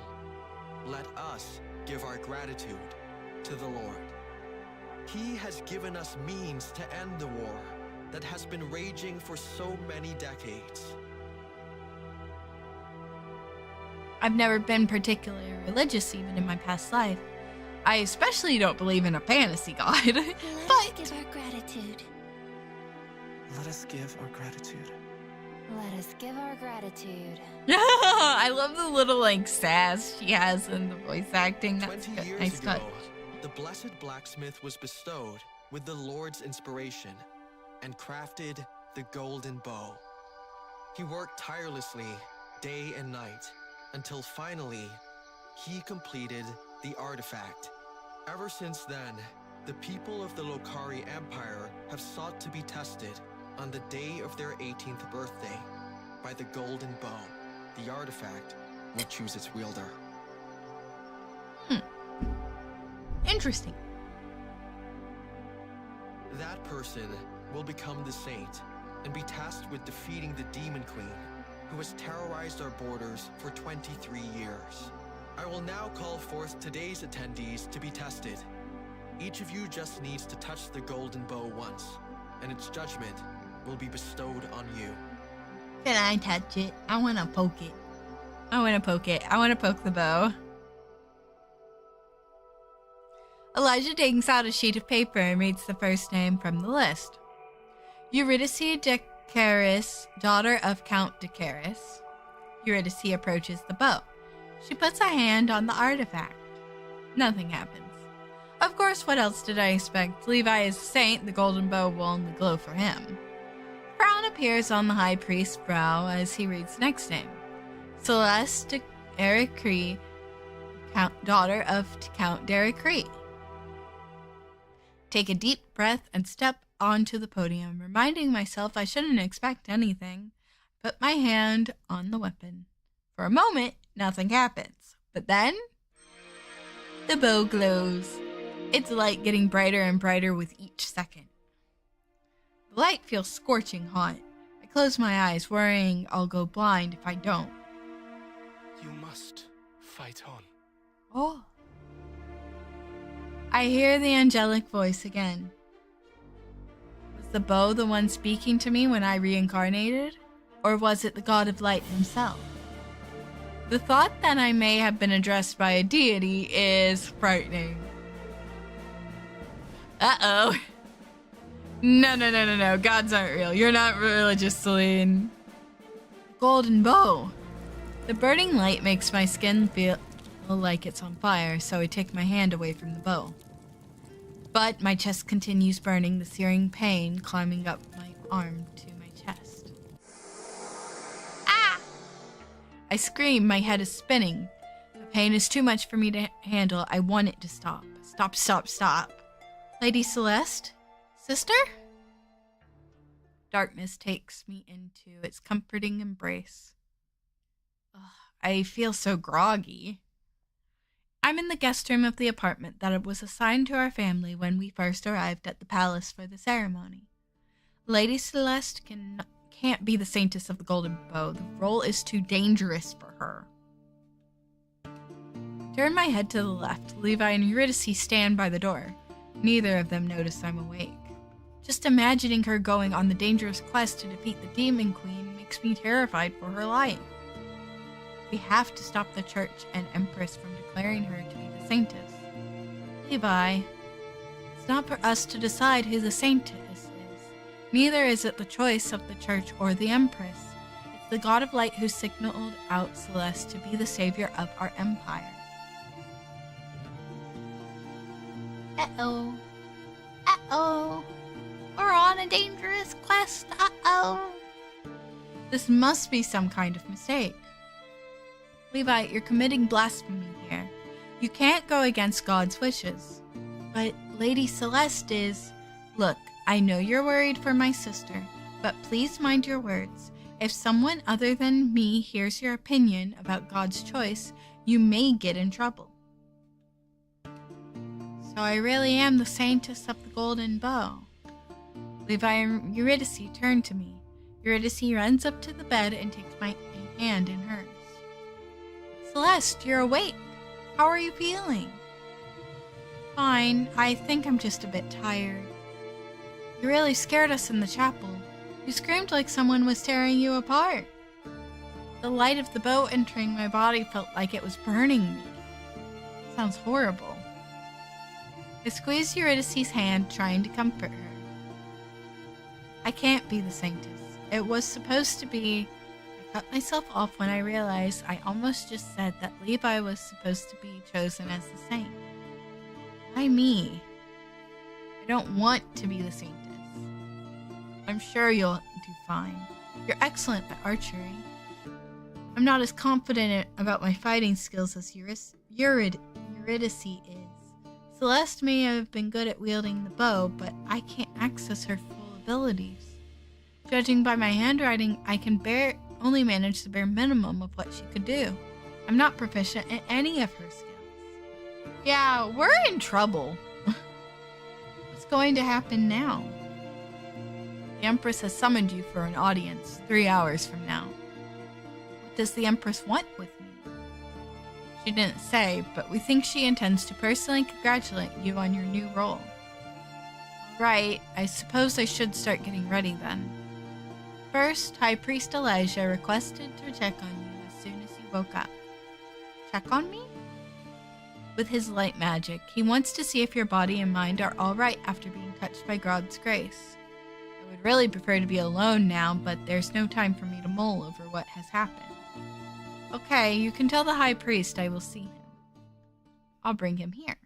let us give our gratitude to the Lord. He has given us means to end the war that has been raging for so many decades. I've never been particularly religious even in my past life. I especially don't believe in a fantasy god. Let us give our gratitude. Let us give our gratitude. Let us give our gratitude. I love the little like sass she has in the voice acting. That's 20 good. years Nice ago, touch. the blessed blacksmith was bestowed with the Lord's inspiration and crafted the golden bow. He worked tirelessly day and night until finally he completed the artifact. Ever since then, the people of the Lokari Empire have sought to be tested on the day of their 18th birthday by the golden bow. The artifact will choose its wielder. Interesting. That person will become the saint and be tasked with defeating the Demon Queen, who has terrorized our borders for 23 years. I will now call forth today's attendees to be tested. Each of you just needs to touch the golden bow once, and its judgment will be bestowed on you. Can I touch it? I want to poke it. I want to poke it. I want to poke the bow. Elijah takes out a sheet of paper and reads the first name from the list. Eurydice de Caris, daughter of Count de Caris. Eurydice approaches the bow. She puts a hand on the artifact. Nothing happens. Of course, what else did I expect? Levi is a saint, the golden bow will only glow for him. Frown appears on the high priest's brow as he reads the next name. Celeste de Ericree, daughter of Count d'Ericree. Take a deep breath and step onto the podium, reminding myself I shouldn't expect anything. Put my hand on the weapon. For a moment, nothing happens. But then, the bow glows. Its light getting brighter and brighter with each second. The light feels scorching hot. I close my eyes, worrying I'll go blind if I don't. You must fight on. Oh. I hear the angelic voice again. Was the bow the one speaking to me when I reincarnated? Or was it the god of light himself? The thought that I may have been addressed by a deity is frightening. Uh-oh. No. Gods aren't real. You're not religious, Celine. Golden bow. The burning light makes my skin feel like it's on fire, so I take my hand away from the bow. But my chest continues burning, the searing pain climbing up my arm to my chest. Ah! I scream, my head is spinning. The pain is too much for me to handle. I want it to stop. Stop. Lady Celeste? Sister? Darkness takes me into its comforting embrace. Ugh, I feel so groggy. I'm in the guest room of the apartment that was assigned to our family when we first arrived at the palace for the ceremony. Lady Celeste can't be the Saintess of the Golden Bow. The role is too dangerous for her. Turn my head to the left. Levi and Eurydice stand by the door. Neither of them notice I'm awake. Just imagining her going on the dangerous quest to defeat the Demon Queen makes me terrified for her life. We have to stop the church and Empress from declaring her to be the Saintess. Levi, it's not for us to decide who the Saintess is. Neither is it the choice of the church or the Empress. It's the God of Light who signaled out Celeste to be the savior of our empire. Uh-oh. We're on a dangerous quest. Uh-oh. This must be some kind of mistake. Levi, you're committing blasphemy here. You can't go against God's wishes. But Lady Celeste is... Look, I know you're worried for my sister, but please mind your words. If someone other than me hears your opinion about God's choice, you may get in trouble. So I really am the Saintess of the Golden Bow. Levi and Eurydice turn to me. Eurydice runs up to the bed and takes my hand in hers. Celeste, you're awake. How are you feeling? Fine. I think I'm just a bit tired. You really scared us in the chapel. You screamed like someone was tearing you apart. The light of the bow entering my body felt like it was burning me. Sounds horrible. I squeezed Eurydice's hand, trying to comfort her. I can't be the Saintess. It was supposed to be. I cut myself off when I realized I almost just said that Levi was supposed to be chosen as the saint. Why me? I don't want to be the Saintess. I'm sure you'll do fine. You're excellent at archery. I'm not as confident about my fighting skills as Eurydice is. Celeste may have been good at wielding the bow, but I can't access her full abilities. Judging by my handwriting, I can only manage the bare minimum of what she could do. I'm not proficient in any of her skills. Yeah, we're in trouble. What's going to happen now? The Empress has summoned you for an audience 3 hours from now. What does the Empress want with me? She didn't say, but we think she intends to personally congratulate you on your new role. Right, I suppose I should start getting ready then. First, High Priest Elijah requested to check on you as soon as you woke up. Check on me? With his light magic, he wants to see if your body and mind are alright after being touched by God's grace. I would really prefer to be alone now, but there's no time for me to mull over what has happened. Okay, you can tell the High Priest I will see him. I'll bring him here.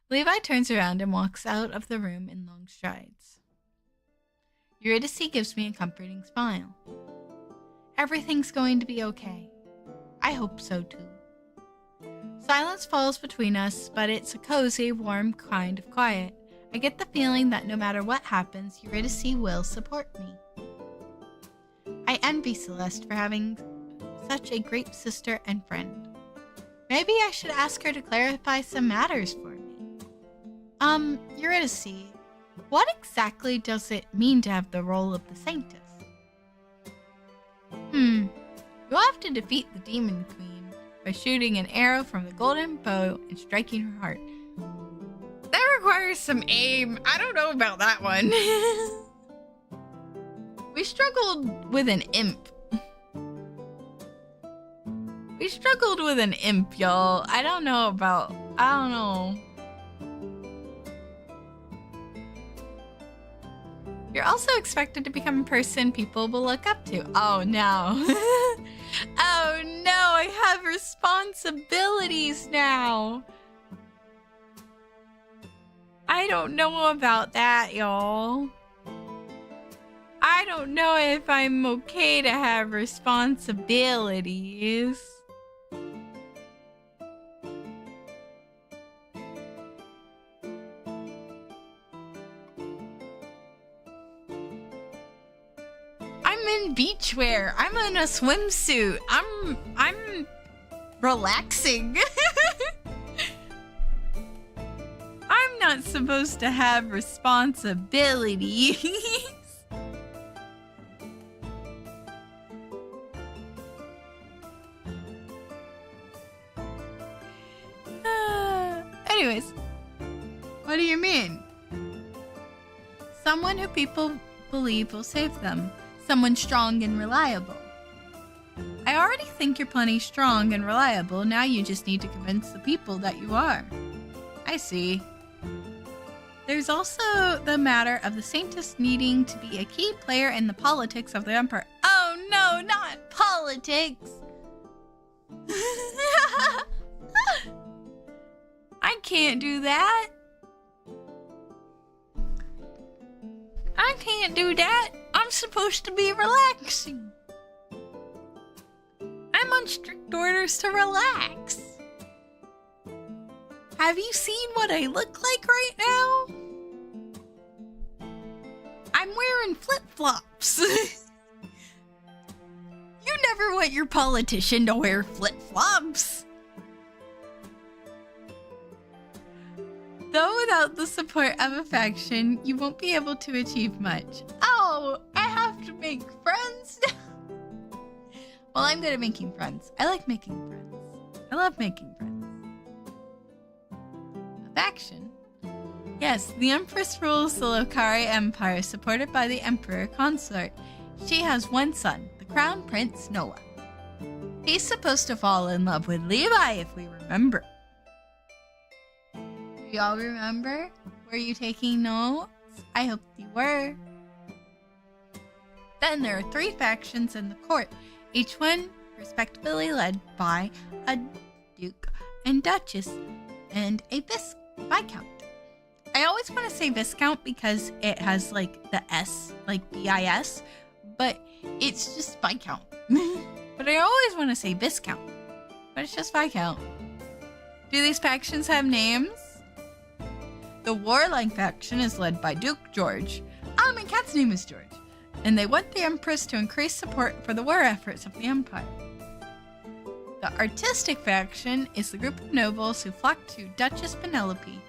Levi turns around and walks out of the room in long strides. Eurydice gives me a comforting smile. Everything's going to be okay. I hope so too. Silence falls between us, but it's a cozy, warm kind of quiet. I get the feeling that no matter what happens, Eurydice will support me. I envy Celeste for having such a great sister and friend. Maybe I should ask her to clarify some matters for me. Eurydice, what exactly does it mean to have the role of the Saintess? You'll have to defeat the Demon Queen by shooting an arrow from the golden bow and striking her heart. That requires some aim. I don't know about that one. We struggled with an imp. Y'all. I don't know. You're also expected to become a person people will look up to. Oh no. Oh no, I have responsibilities now. I don't know about that, y'all. I don't know if I'm okay to have responsibilities. I'm in beachwear. I'm in a swimsuit. I'm relaxing. I'm not supposed to have responsibilities. Anyways, what do you mean? Someone who people believe will save them. Someone strong and reliable. I already think you're plenty strong and reliable. Now you just need to convince the people that you are. I see. There's also the matter of the Saintess needing to be a key player in the politics of the Emperor. Oh no, not politics! I can't do that. I can't do that. I'm supposed to be relaxing. I'm on strict orders to relax. Have you seen what I look like right now? I'm wearing flip-flops. You never want your politician to wear flip-flops. Though without the support of affection, you won't be able to achieve much. Oh, I have to make friends now. Well, I'm good at making friends. I like making friends. I love making friends. Affection? Yes, the Empress rules the Lokari Empire, supported by the Emperor Consort. She has one son, the Crown Prince Noah. He's supposed to fall in love with Levi, if we remember. Y'all remember? Were you taking notes? I hope you were. Then there are 3 factions in the court, each one respectively led by a duke and duchess and a viscount. I always want to say viscount because it has like the S, like BIS, but it's just viscount. But I always want to say viscount, but it's just viscount. Do these factions have names? The warlike faction is led by Duke George. Oh, my cat's name is George. And they want the Empress to increase support for the war efforts of the Empire. The artistic faction is the group of nobles who flock to Duchess Penelope.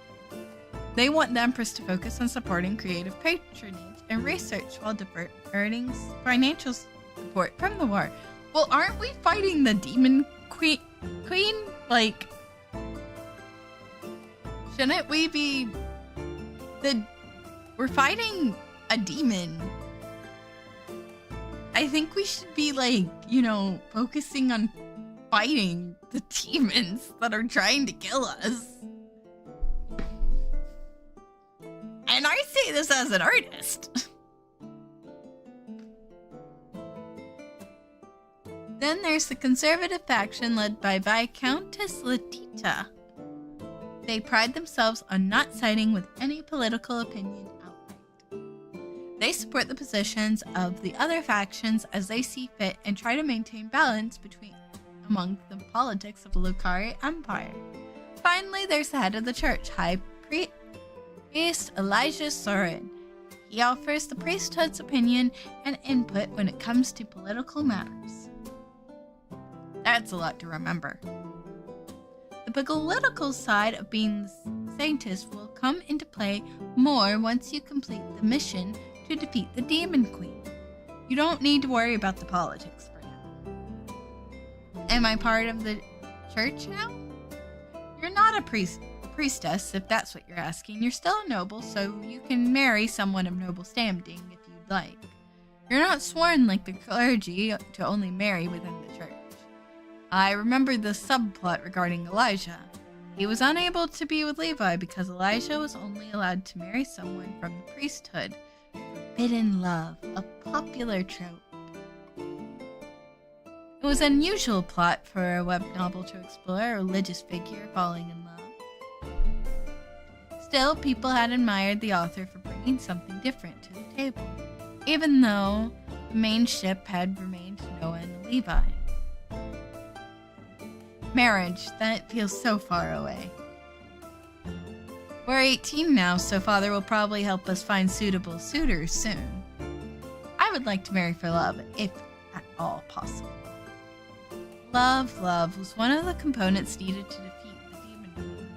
They want the Empress to focus on supporting creative patronage and research while diverting financial support from the war. Well, aren't we fighting the Demon Queen? Like, shouldn't we be we're fighting a demon. I think we should be like, focusing on fighting the demons that are trying to kill us. And I say this as an artist. Then there's the conservative faction led by Viscountess Letita. They pride themselves on not siding with any political opinion outright. They support the positions of the other factions as they see fit and try to maintain balance among the politics of the Lucari Empire. Finally, there's the head of the church, High Priest Elijah Sorin. He offers the priesthood's opinion and input when it comes to political matters. That's a lot to remember. The political side of being the Saintess will come into play more once you complete the mission to defeat the Demon Queen. You don't need to worry about the politics for now. Am I part of the church now? You're not a priestess, if that's what you're asking. You're still a noble, so you can marry someone of noble standing if you'd like. You're not sworn like the clergy to only marry within the church. I remember the subplot regarding Elijah. He was unable to be with Levi because Elijah was only allowed to marry someone from the priesthood. Forbidden love, a popular trope. It was an unusual plot for a web novel to explore a religious figure falling in love. Still, people had admired the author for bringing something different to the table, even though the main ship had remained Noah and Levi. Marriage, that feels so far away. We're 18 now, so father will probably help us find suitable suitors soon. I would like to marry for love, if at all possible. Love was one of the components needed to defeat the Demon Queen.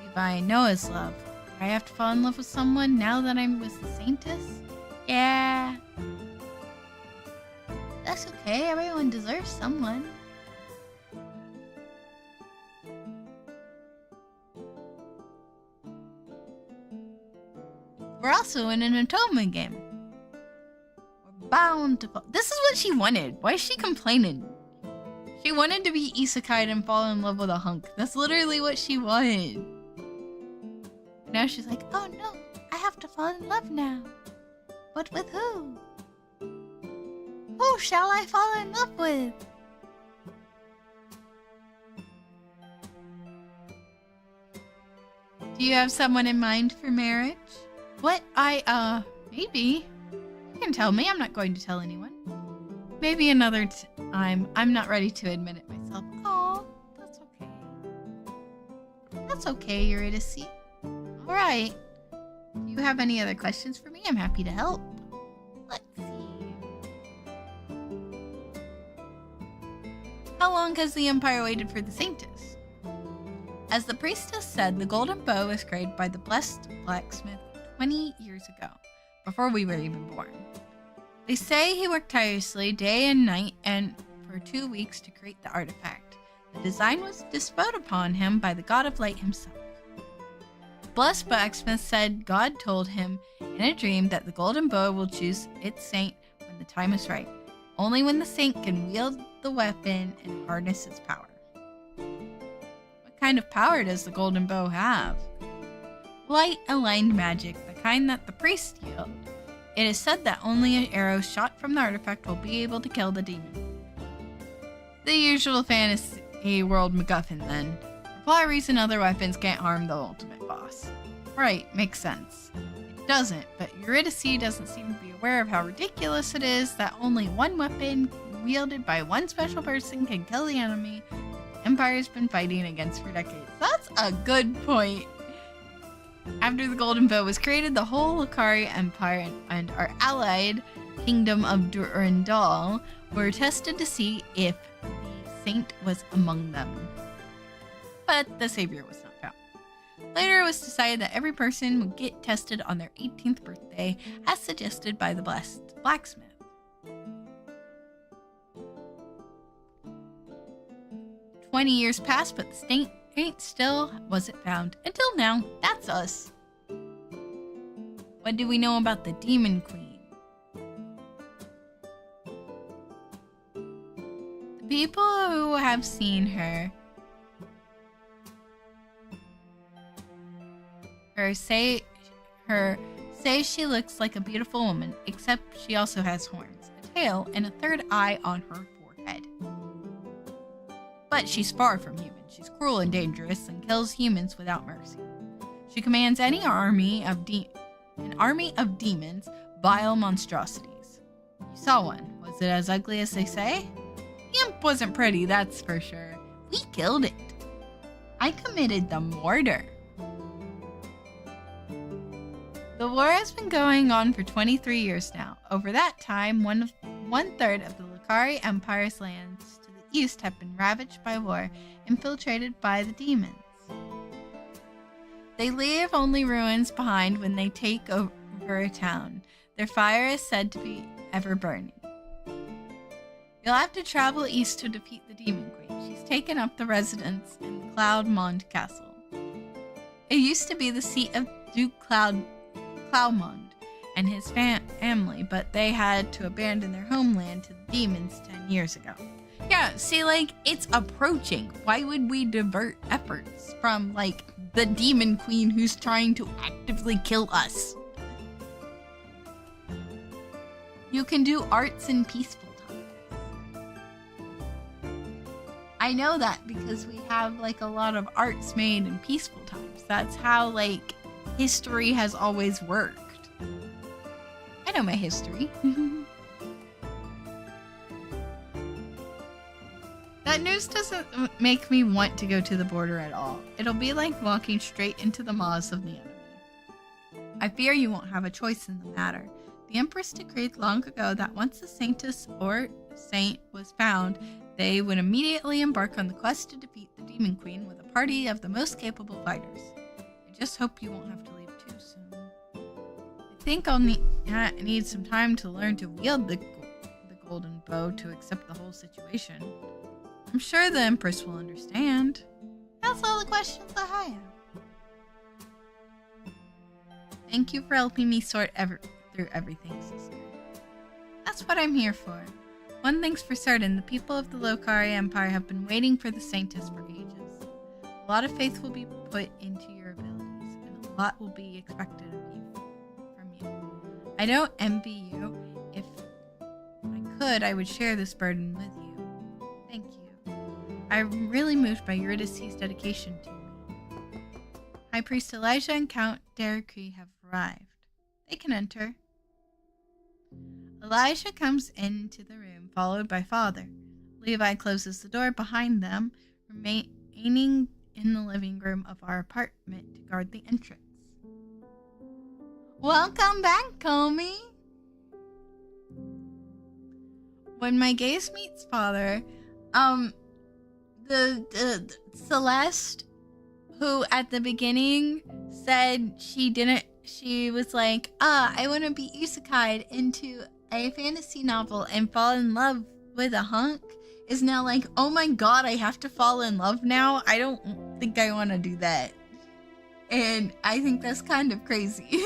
Levi and Noah's love. Do I have to fall in love with someone now that I'm with the Saintess? Yeah. That's okay, everyone deserves someone. We're also in an Otome game. We're bound to fall. This is what she wanted. Why is she complaining? She wanted to be isekai and fall in love with a hunk. That's literally what she wanted. Now she's like, oh no, I have to fall in love now. But with who? Who shall I fall in love with? Do you have someone in mind for marriage? What? Maybe. You can tell me. I'm not going to tell anyone. Maybe another time. I'm not ready to admit it myself. Oh, that's okay. That's okay, Eurydice. Alright. Do you have any other questions for me? I'm happy to help. Let's see. How long has the Empire waited for the Saintess? As the priestess said, the golden bow was created by the blessed blacksmith 20 years ago, before we were even born. They say he worked tirelessly day and night and for 2 weeks to create the artifact. The design was bestowed upon him by the god of light himself. The blessed blacksmith said God told him in a dream that the golden bow will choose its saint when the time is right. Only when the saint can wield the weapon and harness its power. What kind of power does the golden bow have? Light-aligned magic, the kind that the priests yield. It is said that only an arrow shot from the artifact will be able to kill the demon. The usual fantasy world MacGuffin, then. For why reason other weapons can't harm the ultimate boss. Right, makes sense. It doesn't, but Eurydice doesn't seem to be aware of how ridiculous it is that only one weapon wielded by one special person can kill the enemy the Empire's been fighting against for decades. That's a good point. After the Golden Bow was created, the whole Lucari Empire and our allied Kingdom of Durandal were tested to see if the saint was among them. But the savior was not found. Later, it was decided that every person would get tested on their 18th birthday, as suggested by the blessed blacksmith. "20 years passed, but the saint still wasn't found. Until now, that's us. What do we know about the Demon Queen? The people who have seen her say she looks like a beautiful woman, except she also has horns, a tail, and a third eye on her forehead. But she's far from human. She's cruel and dangerous and kills humans without mercy. She commands an army of demons, vile monstrosities. You saw one. Was it as ugly as they say? The imp wasn't pretty, that's for sure. We killed it. I committed the murder. The war has been going on for 23 years now. Over that time, one-third of the Lucari Empire's lands to the east have been ravaged by war, infiltrated by the demons. They leave only ruins behind when they take over a town. Their fire is said to be ever burning. You'll have to travel east to defeat the Demon Queen. She's taken up the residence in Cloudmond Castle. It used to be the seat of Duke Cloudmond and his family, but they had to abandon their homeland to the demons 10 years ago. Yeah, see, like, it's approaching. Why would we divert efforts from, like, the Demon Queen who's trying to actively kill us? You can do arts in peaceful times. I know that because we have, like, a lot of arts made in peaceful times. That's how, like, history has always worked. I know my history. That news doesn't make me want to go to the border at all. It'll be like walking straight into the maws of the enemy. I fear you won't have a choice in the matter. The Empress decreed long ago that once the Saintess or Saint was found, they would immediately embark on the quest to defeat the Demon Queen with a party of the most capable fighters. I just hope you won't have to leave too soon. I think I'll need some time to learn to wield the golden bow to accept the whole situation. I'm sure the Empress will understand. That's all the questions I have. Thank you for helping me sort through everything, sister. That's what I'm here for. One thing's for certain, the people of the Lucari Empire have been waiting for the Saintess for ages. A lot of faith will be put into your abilities, and a lot will be expected from you. I don't envy you. If I could, I would share this burden with you. Thank you. I'm really moved by Eurydice's dedication to me. High Priest Elijah and Count Derek have arrived. They can enter. Elijah comes into the room, followed by Father. Levi closes the door behind them, remaining in the living room of our apartment to guard the entrance. Welcome back, Comey! When my gaze meets Father, the Celeste, who at the beginning said she was like, I want to be isekai'd into a fantasy novel and fall in love with a hunk, is now like, oh my god, I have to fall in love now? I don't think I want to do that. And I think that's kind of crazy.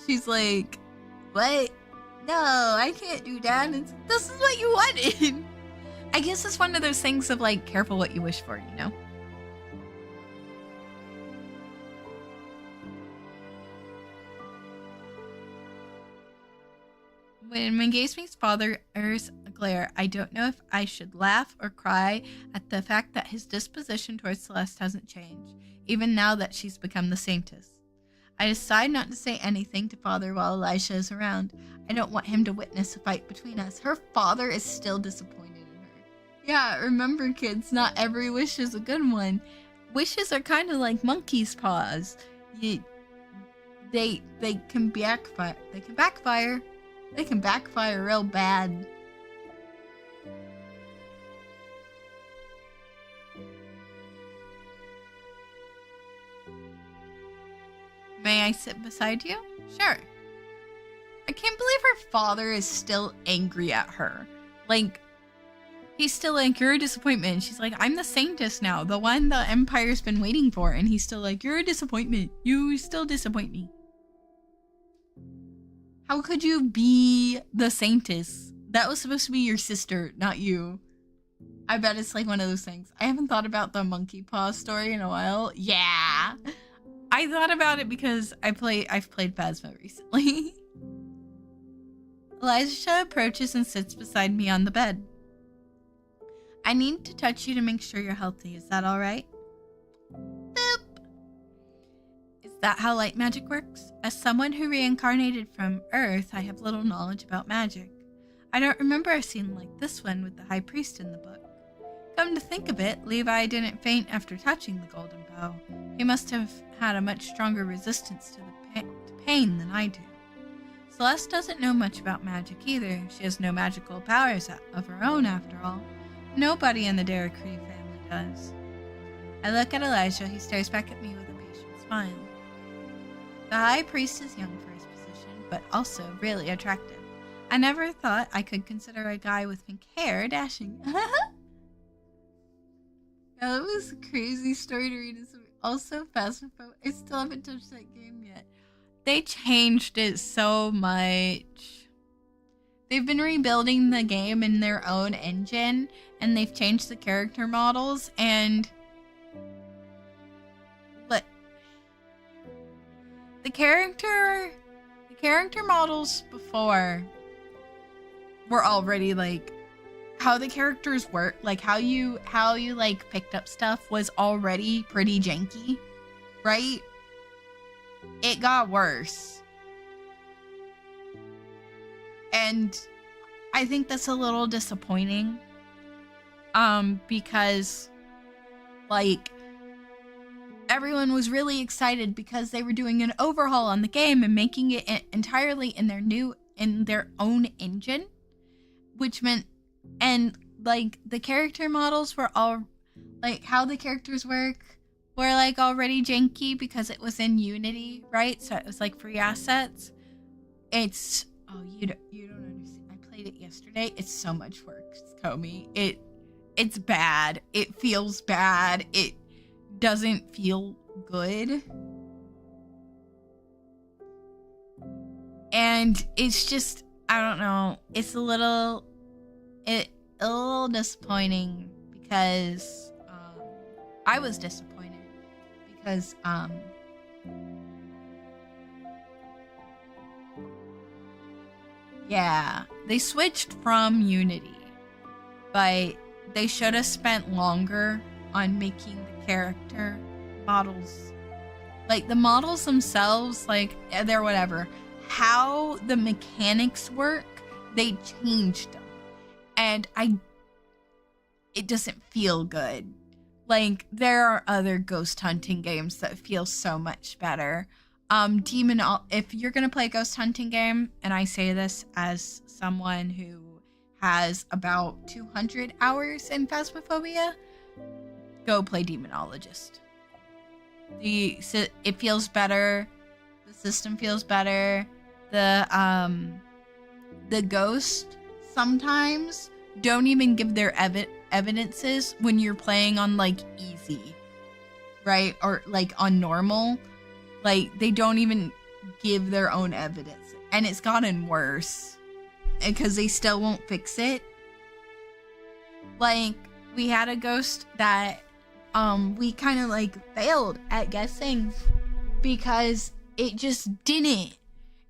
She's like, what? No, I can't do that. This is what you wanted. I guess it's one of those things of like, careful what you wish for, you know? When Gaze meets father's glare, I don't know if I should laugh or cry at the fact that his disposition towards Celeste hasn't changed, even now that she's become the Saintess. I decide not to say anything to Father while Elijah is around. I don't want him to witness a fight between us. Her father is still disappointed in her. Yeah, remember kids, not every wish is a good one. Wishes are kind of like monkey's paws. They can backfire. They can backfire. They can backfire real bad. May I sit beside you? Sure. I can't believe her father is still angry at her. Like, he's still like, you're a disappointment. She's like, I'm the Saintess now, the one the Empire's been waiting for. And he's still like, you're a disappointment. You still disappoint me. How could you be the Saintess? That was supposed to be your sister, not you. I bet it's like one of those things. I haven't thought about the monkey paw story in a while. Yeah. I thought about it because I've played Phasma recently. Elijah approaches and sits beside me on the bed. I need to touch you to make sure you're healthy. Is that all right? Boop. Is that how light magic works? As someone who reincarnated from Earth, I have little knowledge about magic. I don't remember a scene like this one with the High Priest in the book. Come to think of it, Levi didn't faint after touching the golden bow. He must have had a much stronger resistance to the pain than I do. Celeste doesn't know much about magic either. She has no magical powers of her own, after all. Nobody in the Derricree family does. I look at Elijah. He stares back at me with a patient smile. The High Priest is young for his position, but also really attractive. I never thought I could consider a guy with pink hair dashing. Yeah, that was a crazy story to read. It's also Phasmophobia. I still haven't touched that game yet. They changed it so much. They've been rebuilding the game in their own engine, and they've changed the character models, and the character models before were already like how the characters work, like how you like picked up stuff was already pretty janky, right? It got worse. And I think that's a little disappointing. Because like everyone was really excited because they were doing an overhaul on the game and making it entirely in their own engine, which meant, and like the character models were all like how the characters work were like already janky because it was in Unity, right? So it was like free assets. It's you don't understand. I played it yesterday. It's so much work, Comey. It's bad. It feels bad. It doesn't feel good. And it's just, I don't know. It's a little disappointing because I was disappointed because yeah, they switched from Unity, but they should have spent longer on making the character models, like the models themselves, like they're whatever. How the mechanics work, they changed them, and it doesn't feel good. Like there are other ghost hunting games that feel so much better. If you're gonna play a ghost hunting game, and I say this as someone who has about 200 hours in Phasmophobia, go play Demonologist. It feels better. The system feels better. The ghosts sometimes don't even give their evidences when you're playing on like easy, right? Or like on normal. Like they don't even give their own evidence. And it's gotten worse. Because they still won't fix it. Like, we had a ghost that we kind of like failed at guessing. Because it just didn't.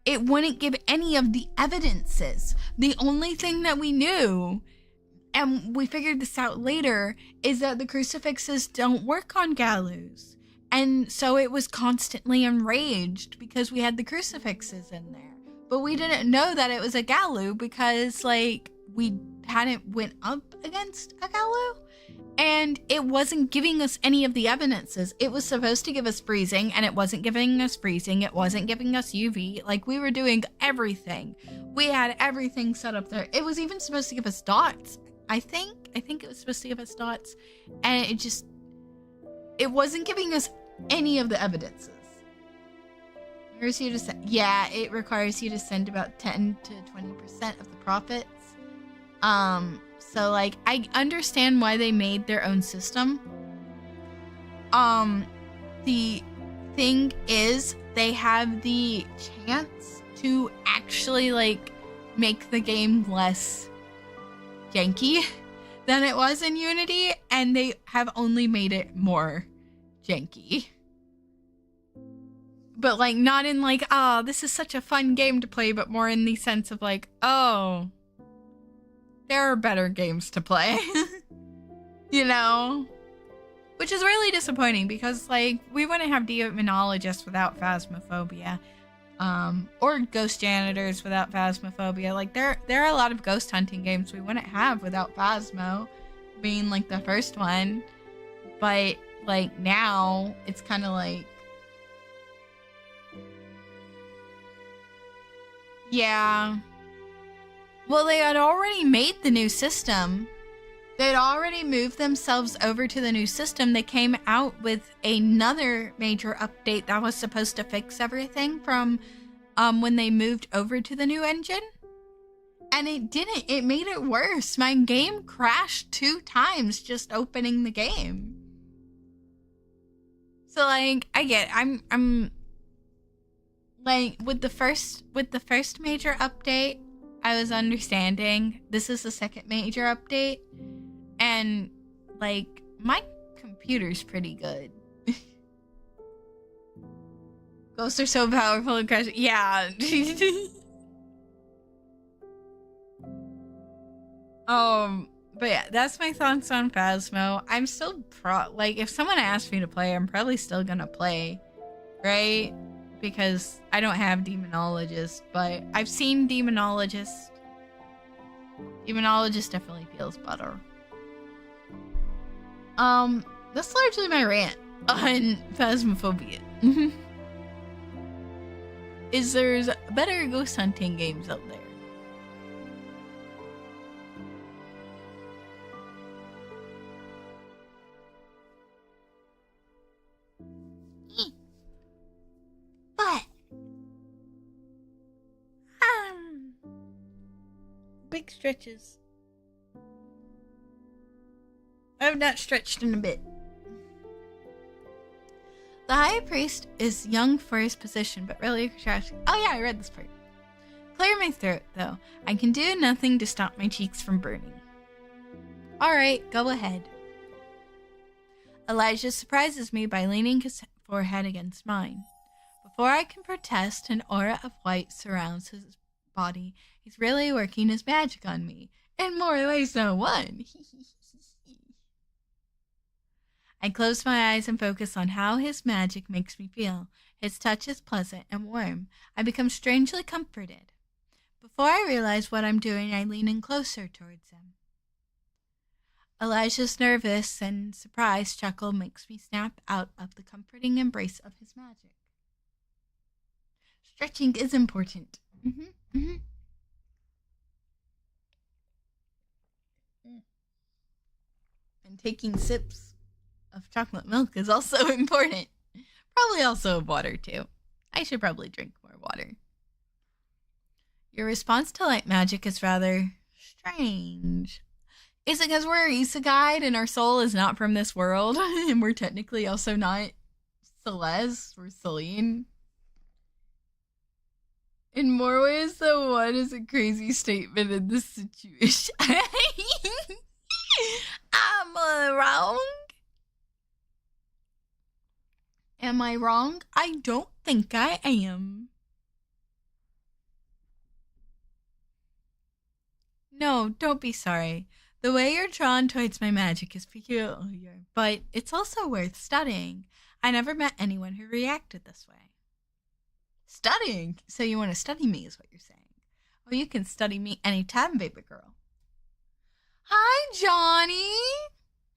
It wouldn't give any of the evidences. The only thing that we knew, and we figured this out later, is that the crucifixes don't work on gallows. And so it was constantly enraged because we had the crucifixes in there. But we didn't know that it was a gallows because, like, we hadn't went up against a gallows. And it wasn't giving us any of the evidences. It was supposed to give us freezing, and it wasn't giving us freezing. It wasn't giving us UV. Like, we were doing everything. We had everything set up there. It was even supposed to give us dots. I think it was supposed to give us dots. And it wasn't giving us any of the evidences. Requires you to send, yeah, it requires you to send about 10 to 20% of the profits. So, like, I understand why they made their own system. The thing is, they have the chance to actually, like, make the game less janky than it was in Unity, and they have only made it more janky. But, like, not in, like, oh, this is such a fun game to play, but more in the sense of, like, oh, there are better games to play. You know? Which is really disappointing because, like, we wouldn't have demonologists without Phasmophobia. Or ghost janitors without Phasmophobia. Like, there are a lot of ghost hunting games we wouldn't have without Phasmo being, like, the first one. But, like, now, it's kind of like, yeah. Well, they had already made the new system. They'd already moved themselves over to the new system. They came out with another major update that was supposed to fix everything from when they moved over to the new engine. And it didn't. It made it worse. My game crashed 2 times just opening the game. So, like, I get it. I'm like, with the first major update, I was understanding. This is the second major update. And, like, my computer's pretty good. Ghosts are so powerful and crash. Yeah. But yeah, that's my thoughts on Phasmo. I'm still like, if someone asked me to play, I'm probably still gonna play, right? Because I don't have Demonologist, but I've seen Demonologist. Demonologist definitely feels better. That's largely my rant on Phasmophobia. Is there's better ghost hunting games out there? But big stretches. I've not stretched in a bit. The high priest is young for his position, but really trash. Oh yeah, I read this part. Clear my throat, though. I can do nothing to stop my cheeks from burning. Alright, go ahead. Elijah surprises me by leaning his forehead against mine. Before I can protest, an aura of white surrounds his body. He's really working his magic on me. In more ways than one. I close my eyes and focus on how his magic makes me feel. His touch is pleasant and warm. I become strangely comforted. Before I realize what I'm doing, I lean in closer towards him. Elijah's nervous and surprised chuckle makes me snap out of the comforting embrace of his magic. Stretching is important. And taking sips of chocolate milk is also important. Probably also of water, too. I should probably drink more water. Your response to light magic is rather strange. Is it because we're isekai and our soul is not from this world? And we're technically also not Celeste or Celine? In more ways than one is a crazy statement in this situation. Am I wrong? Am I wrong? I don't think I am. No, don't be sorry. The way you're drawn towards my magic is peculiar, but it's also worth studying. I never met anyone who reacted this way. Studying? So you want to study me is what you're saying. Well, you can study me anytime, baby girl. Hi, Johnny.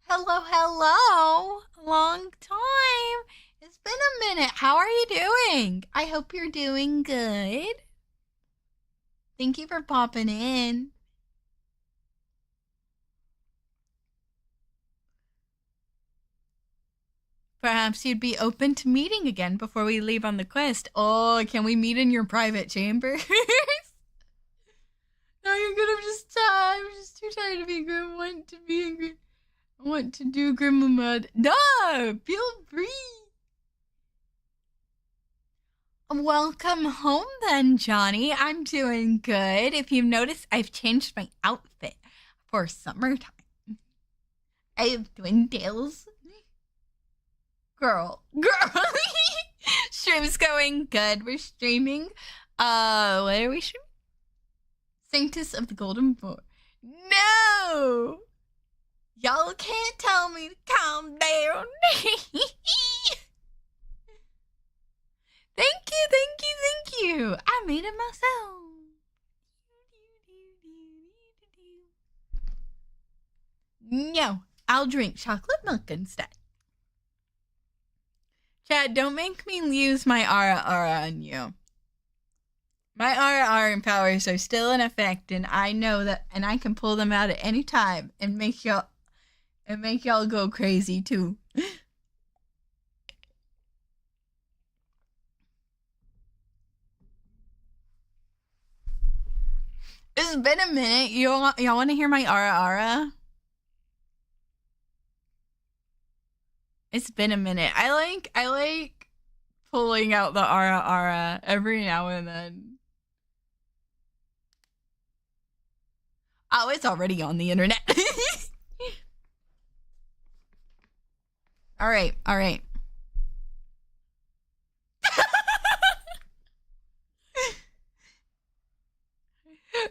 Hello, hello. Long time. It's been a minute. How are you doing? I hope you're doing good. Thank you for popping in. Perhaps you'd be open to meeting again before we leave on the quest. Oh, can we meet in your private chambers? No, you're gonna just die. I'm just too tired to be grim. Want to do grim mud. No, feel free. Welcome home then, Johnny. I'm doing good. If you've noticed, I've changed my outfit for summertime. I have twin tails. Girl. Stream's going good. We're streaming. What are we streaming? Saintess of the Golden Boar. No! Y'all can't tell me to calm down. Thank you. I made it myself. No, I'll drink chocolate milk instead. Chad, don't make me use my aura on you. My aura powers are still in effect, and I know that, and I can pull them out at any time and make y'all go crazy too. It's been a minute. Y'all want to hear my aura? It's been a minute. I like pulling out the aura every now and then. Oh, it's already on the internet. All right.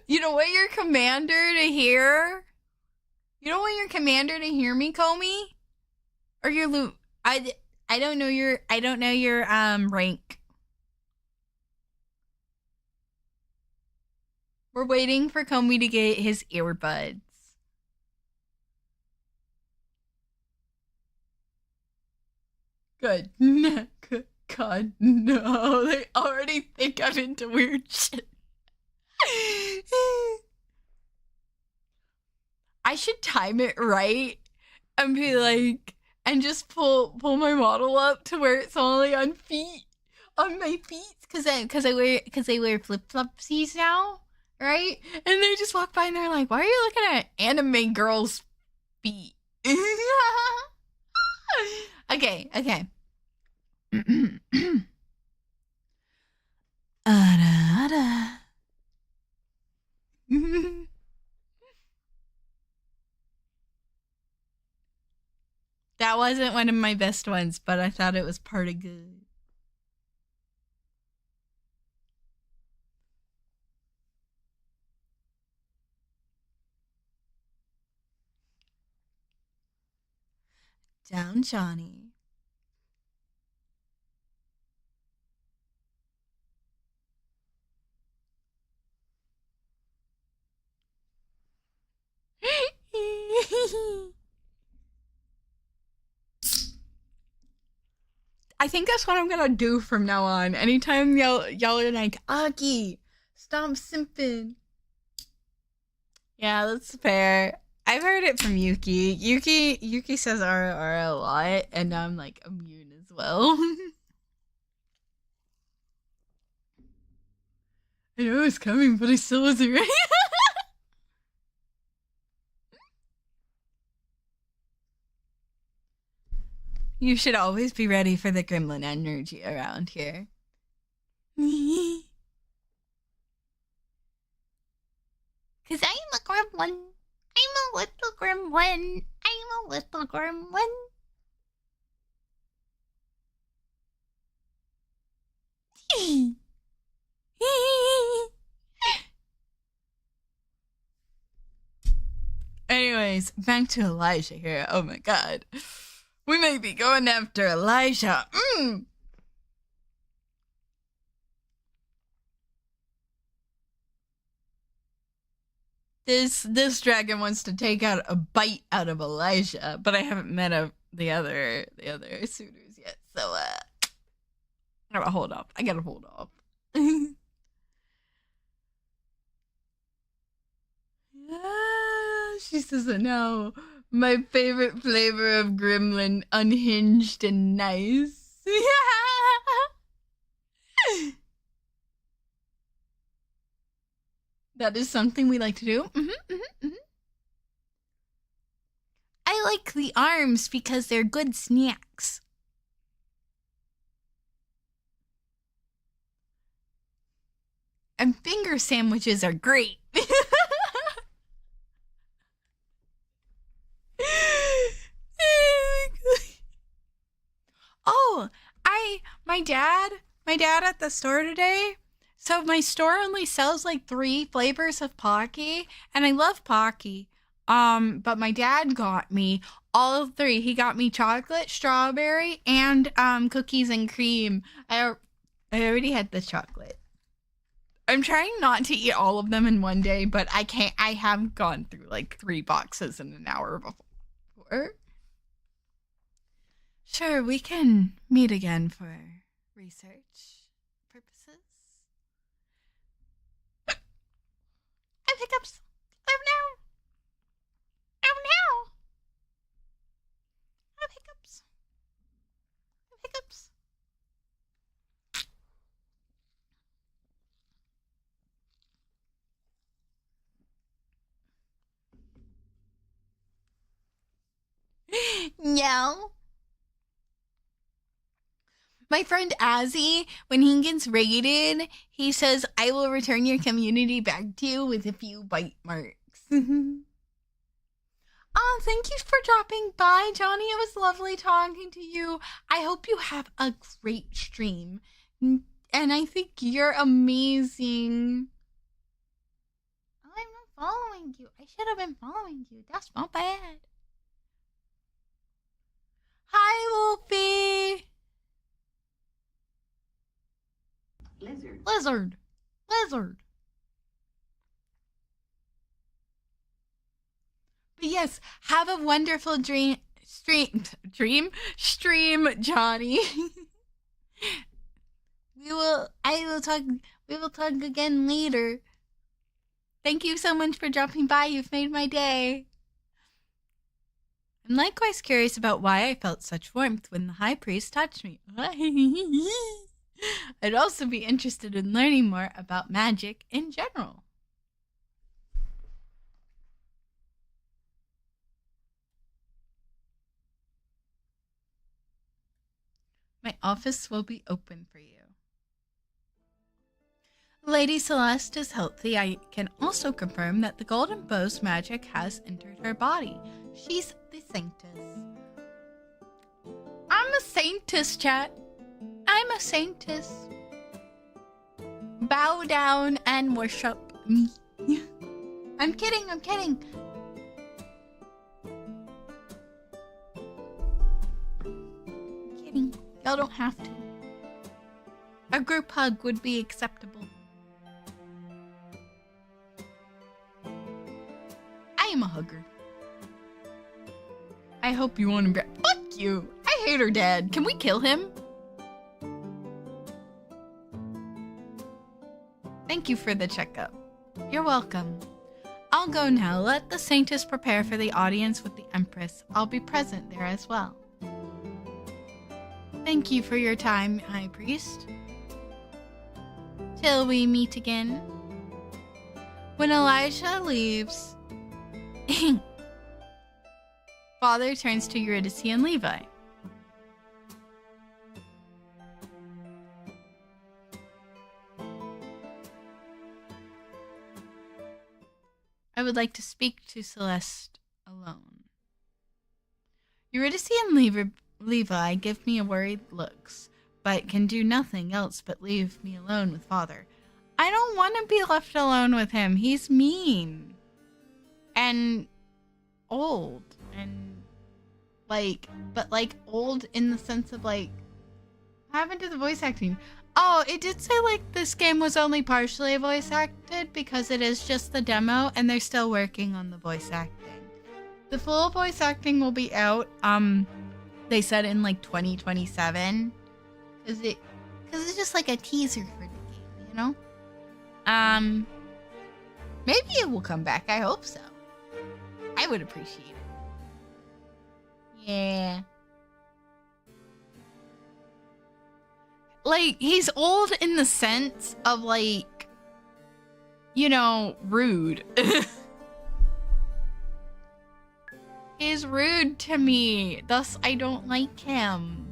You don't want your commander to hear? You don't want your commander to hear me, Comey? Or your loot? I don't know your rank. We're waiting for Comey to get his earbuds. Good. God, no. They already think I'm into weird shit. I should time it right and be like, and just pull my model up to where it's only on my feet, because I wear flip flopsies now, right? And they just walk by and they're like, "Why are you looking at anime girls' feet?" Okay. That wasn't one of my best ones, but I thought it was pretty good. Down, Johnny. I think that's what I'm gonna do from now on. Anytime y'all are like, Aki, stop simping. Yeah, that's fair. I've heard it from Yuki. Yuki says R a lot, and I'm like immune as well. I know it was coming, but I still wasn't ready. You should always be ready for the gremlin energy around here. 'Cause I'm a gremlin. I'm a little gremlin. I'm a little gremlin. Anyways, back to Elijah here. Oh my god. We may be going after Elijah. This dragon wants to take out a bite out of Elijah, but I haven't met the other suitors yet, so I gotta hold off. She says no. My favorite flavor of gremlin, unhinged and nice. That is something we like to do. I like the arms because they're good snacks. And finger sandwiches are great. Oh, my dad at the store today. So my store only sells like 3 flavors of Pocky, and I love Pocky. But my dad got me all 3. He got me chocolate, strawberry, and cookies and cream. I already had the chocolate. I'm trying not to eat all of them in one day, but I can't. I have gone through like 3 boxes in an hour before. Sure, we can meet again for research purposes. I have hiccups. Oh no. Oh no. I have hiccups. I have hiccups. No. My friend Azzy, when he gets raided, he says, I will return your community back to you with a few bite marks. Oh, thank you for dropping by, Johnny. It was lovely talking to you. I hope you have a great stream. And I think you're amazing. Oh, I'm not following you. I should have been following you. That's not bad. Hi, Wolfie. Lizard. But yes, have a wonderful stream, Johnny. We will talk again later. Thank you so much for dropping by. You've made my day. I'm likewise curious about why I felt such warmth when the high priest touched me. I'd also be interested in learning more about magic in general. My office will be open for you. Lady Celeste is healthy. I can also confirm that the golden bow's magic has entered her body. She's the Saintess. I'm a Saintess, chat. I'm a Saintess. Bow down and worship me. I'm kidding. Y'all don't have to. A group hug would be acceptable. I am a hugger. I hope you want to be. Fuck you! I hate her dad. Can we kill him? Thank you for the checkup. You're welcome. I'll go now. Let the Saintess prepare for the audience with the Empress. I'll be present there as well. Thank you for your time, High Priest. Till we meet again. When Elijah leaves, Father turns to Eurydice and Levi. I would like to speak to Celeste alone. Eurydice and Levi give me a worried looks, but can do nothing else but leave me alone with Father. I don't want to be left alone with him. He's mean. And old. And, like, but, like, old in the sense of, like, what happened to the voice acting? Oh, it did say, like, this game was only partially voice acted because it is just the demo, and they're still working on the voice acting. The full voice acting will be out, they said in, like, 2027. Because it's just, like, a teaser for the game, you know? Maybe it will come back. I hope so. I would appreciate it. Yeah. Like, he's old in the sense of, like, you know, rude. He's rude to me. Thus, I don't like him.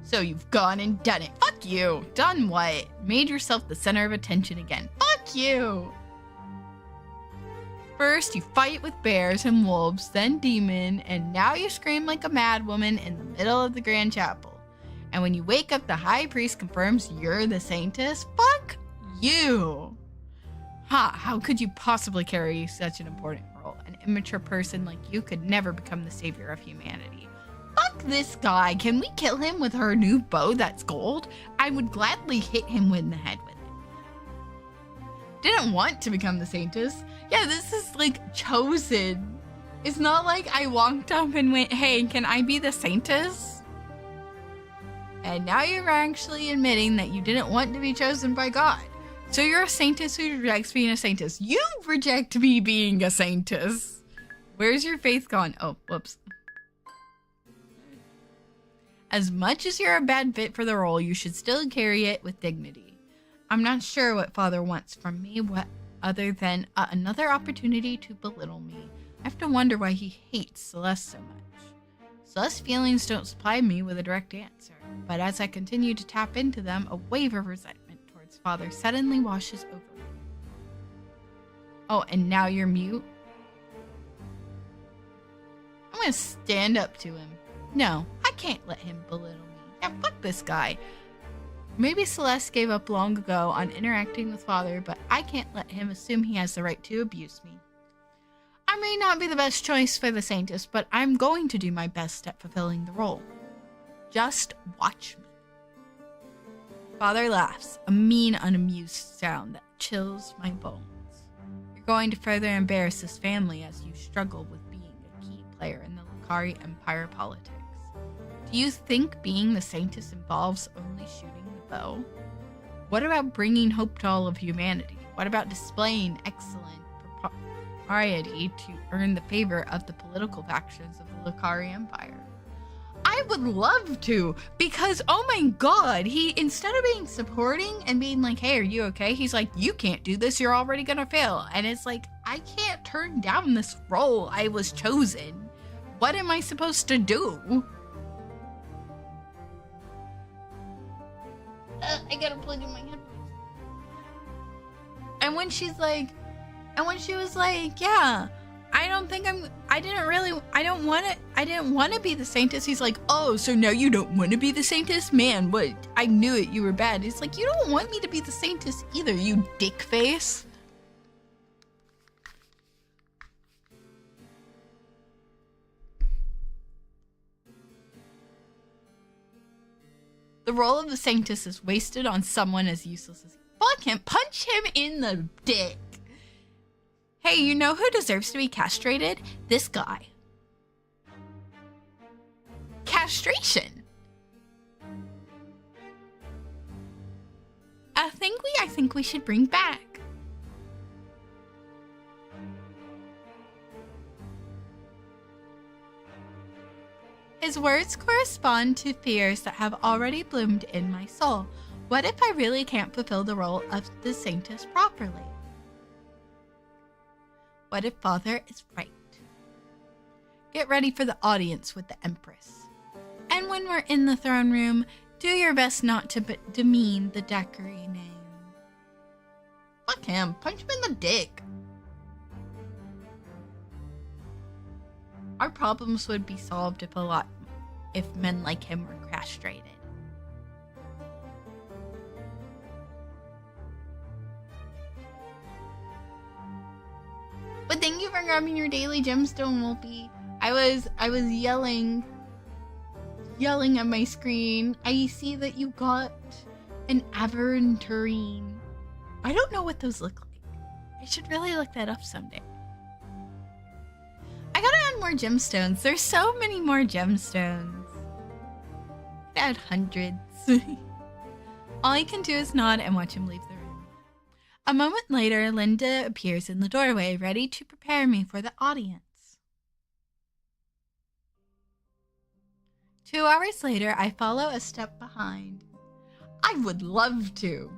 So you've gone and done it. Fuck you. Done what? Made yourself the center of attention again. Fuck you. First, you fight with bears and wolves, then demon, and now you scream like a madwoman in the middle of the Grand Chapel. And when you wake up, the High Priest confirms you're the Saintess? Fuck you. How could you possibly carry such an important role? An immature person like you could never become the savior of humanity. Fuck this guy. Can we kill him with her new bow that's gold? I would gladly hit him in the head with it. Didn't want to become the Saintess. Yeah, this is like chosen. It's not like I walked up and went, hey, can I be the Saintess? And now you're actually admitting that you didn't want to be chosen by God. So you're a Saintess who rejects being a Saintess. You reject me being a Saintess. Where's your faith gone? Oh, whoops. As much as you're a bad fit for the role, you should still carry it with dignity. I'm not sure what Father wants from me, other than another opportunity to belittle me. I have to wonder why he hates Celeste so much. Celeste's feelings don't supply me with a direct answer, but as I continue to tap into them, a wave of resentment towards Father suddenly washes over me. Oh, and now you're mute? I'm gonna stand up to him. No, I can't let him belittle me. Yeah, fuck this guy. Maybe Celeste gave up long ago on interacting with Father, but I can't let him assume he has the right to abuse me. I may not be the best choice for the Saintess, but I'm going to do my best at fulfilling the role. Just watch me. Father laughs, a mean, unamused sound that chills my bones. You're going to further embarrass this family as you struggle with being a key player in the Lucari Empire politics. Do you think being the Saintess involves only shooting the bow? What about bringing hope to all of humanity? What about displaying excellent propriety to earn the favor of the political factions of the Lucari Empire? I would love to, because oh my god, he, instead of being supporting and being like, hey, are you okay? He's like, you can't do this, you're already gonna fail. And it's like, I can't turn down this role. I was chosen. What am I supposed to do? I gotta plug in my headphones. And when she was like, yeah, I didn't want to be the Saintess. He's like, oh, so now you don't want to be the Saintess? Man, what? I knew it, you were bad. It's like, you don't want me to be the Saintess either, you dick face. The role of the Saintess is wasted on someone as useless as... Fuck him! Punch him in the dick! Hey, you know who deserves to be castrated? This guy. Castration! I think we should bring back. His words correspond to fears that have already bloomed in my soul. What if I really can't fulfill the role of the Saintess properly? What if Father is right? Get ready for the audience with the Empress. And when we're in the throne room, Do your best not to demean the Decory name. Fuck him. Punch him in the dick. Our problems would be solved if men like him were castrated. But thank you for grabbing your daily gemstone, Wolfie. I was yelling at my screen. I see that you got an aventurine. I don't know what those look like. I should really look that up someday. I gotta add more gemstones. There's so many more gemstones. Add hundreds. All I can do is nod and watch him leave the room. A moment later, Linda appears in the doorway, ready to prepare me for the audience. 2 hours later, I follow a step behind. I would love to.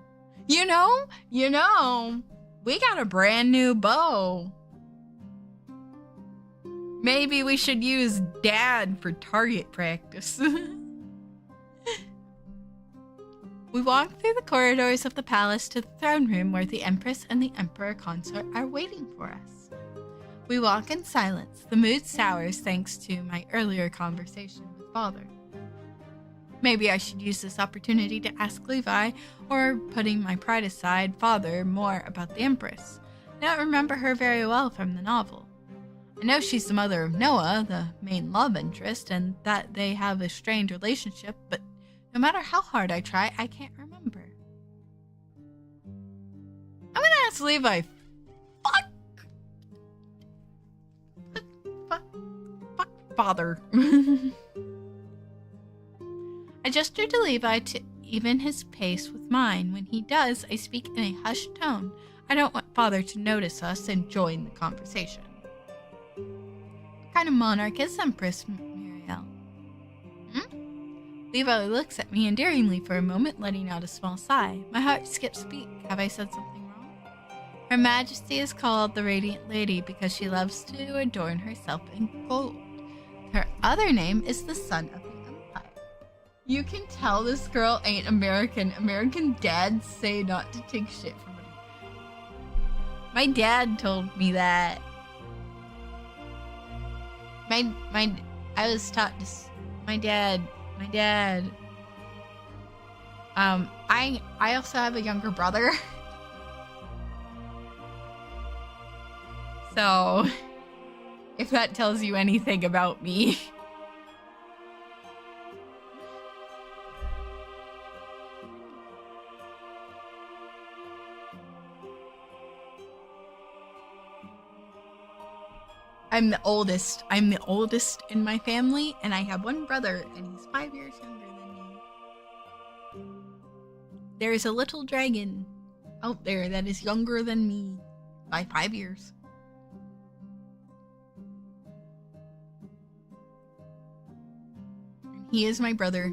You know, we got a brand new bow. Maybe we should use Dad for target practice. We walk through the corridors of the palace to the throne room where the Empress and the Emperor consort are waiting for us. We walk in silence. The mood sours thanks to my earlier conversation with Father. Maybe I should use this opportunity to ask Levi, or putting my pride aside, Father, more about the Empress. I don't remember her very well from the novel. I know she's the mother of Noah, the main love interest, and that they have a strained relationship, but no matter how hard I try, I can't remember. I'm gonna ask Levi. Fuck, Father. I gesture to Levi to even his pace with mine. When he does, I speak in a hushed tone. I don't want Father to notice us and join the conversation. What kind of monarch is Empress Muriel? Levi looks at me endearingly for a moment, letting out a small sigh. My heart skips a beat. Have I said something wrong? Her Majesty is called the Radiant Lady because she loves to adorn herself in gold. Her other name is the Sun of the Empire. You can tell this girl ain't American. American dads say not to take shit from her. My dad told me that. I was taught to. My dad. I also have a younger brother. So, if that tells you anything about me. I'm the oldest. I'm the oldest in my family, and I have one brother, and he's 5 years younger than me. There is a little dragon out there that is younger than me by 5 years. And he is my brother.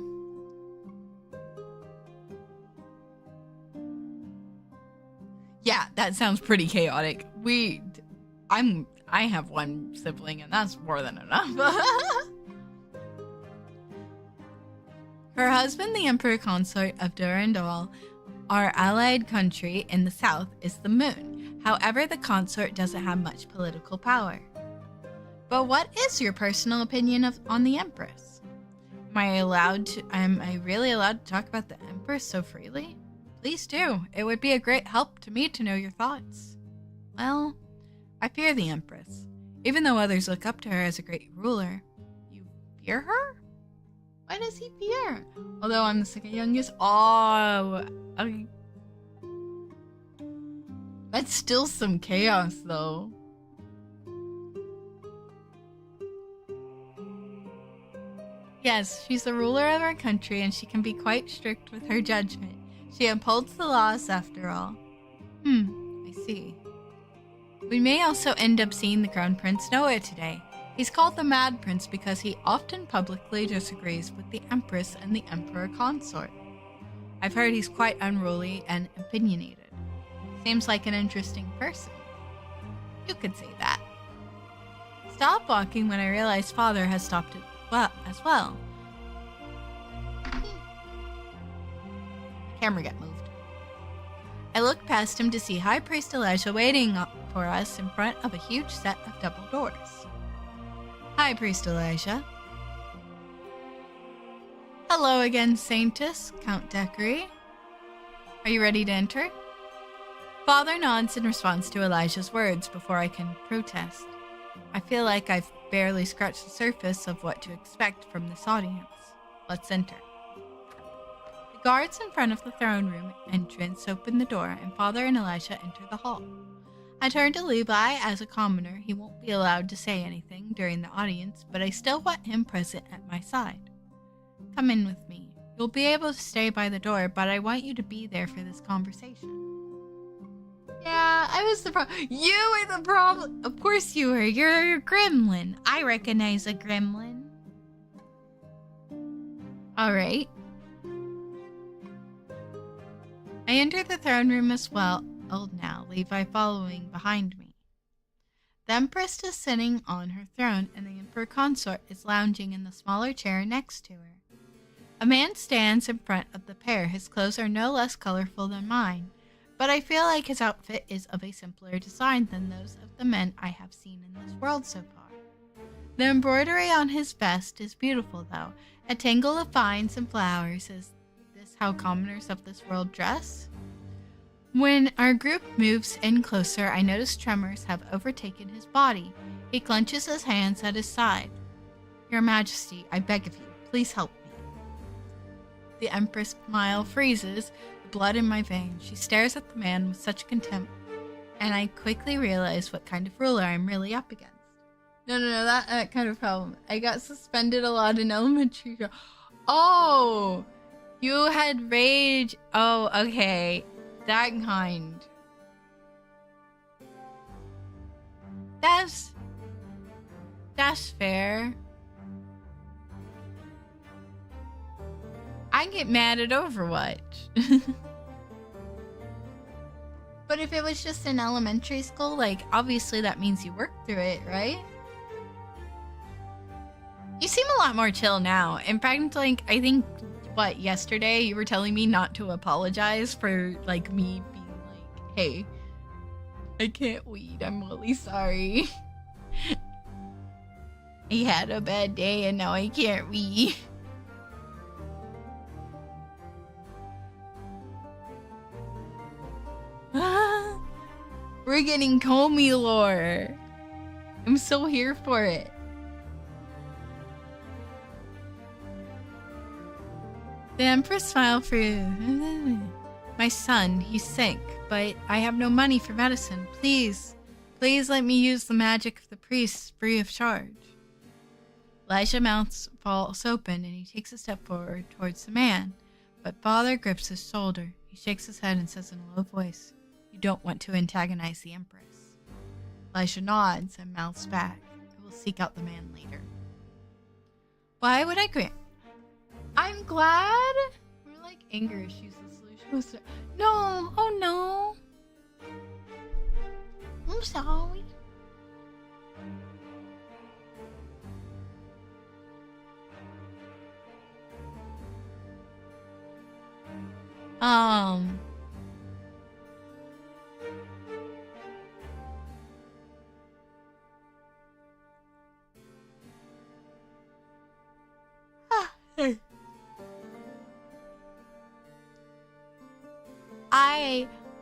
Yeah, that sounds pretty chaotic. I have one sibling, and that's more than enough. Her husband, the Emperor Consort of Durandal, our allied country in the south, is the moon. However, the consort doesn't have much political power. But what is your personal opinion on the Empress? Am I really allowed to talk about the Empress so freely? Please do. It would be a great help to me to know your thoughts. Well, I fear the Empress. Even though others look up to her as a great ruler. You fear her? Why does he fear her? Although I'm the second youngest. Oh, okay. That's still some chaos, though. Yes, she's the ruler of our country, and she can be quite strict with her judgment. She upholds the laws, after all. I see. We may also end up seeing the Crown Prince Noah today. He's called the Mad Prince because he often publicly disagrees with the Empress and the Emperor Consort. I've heard he's quite unruly and opinionated. Seems like an interesting person. You could say that. Stop walking when I realize Father has stopped it as well. camera get moved. I look past him to see High Priest Elijah waiting for us in front of a huge set of double doors. High Priest Elijah. Hello again, Saintess, Count Decory. Are you ready to enter? Father nods in response to Elijah's words before I can protest. I feel like I've barely scratched the surface of what to expect from this audience. Let's enter. The guards in front of the throne room entrance open the door, and Father and Elijah enter the hall. I turn to Levi. As a commoner, he won't be allowed to say anything during the audience, but I still want him present at my side. Come in with me. You'll be able to stay by the door, but I want you to be there for this conversation. Yeah, I was the problem. You were the problem. Of course you were. You're a gremlin. I recognize a gremlin. Alright. I enter the throne room as well now, Levi following behind me. The Empress is sitting on her throne, and the Emperor Consort is lounging in the smaller chair next to her. A man stands in front of the pair. His clothes are no less colorful than mine, but I feel like his outfit is of a simpler design than those of the men I have seen in this world so far. The embroidery on his vest is beautiful, though, a tangle of vines and flowers. Is this how commoners of this world dress? When our group moves in closer, I notice tremors have overtaken his body. He clenches his hands at his side. Your Majesty, I beg of you, please help me. The Empress' smile freezes, the blood in my veins. She stares at the man with such contempt, and I quickly realize what kind of ruler I'm really up against. No, that kind of problem. I got suspended a lot in elementary. Oh, you had rage. Oh, okay. That kind. That's fair. I get mad at Overwatch. But if it was just in elementary school, like, obviously that means you worked through it, right? You seem a lot more chill now. In fact, like, I think, yesterday you were telling me not to apologize for, like, me being like, hey, I can't weed, I'm really sorry. I had a bad day and now I can't weed. We're getting Comey lore. I'm so here for it. The Empress smiled for you. My son, he's sick, but I have no money for medicine. Please let me use the magic of the priests free of charge. Elijah's mouth falls open and he takes a step forward towards the man, but Father grips his shoulder. He shakes his head and says in a low voice, "You don't want to antagonize the Empress." Elijah nods and mouths back. I will seek out the man later. Why would I grant? I'm glad. We're like anger issues. The solution. No. Oh no. I'm sorry.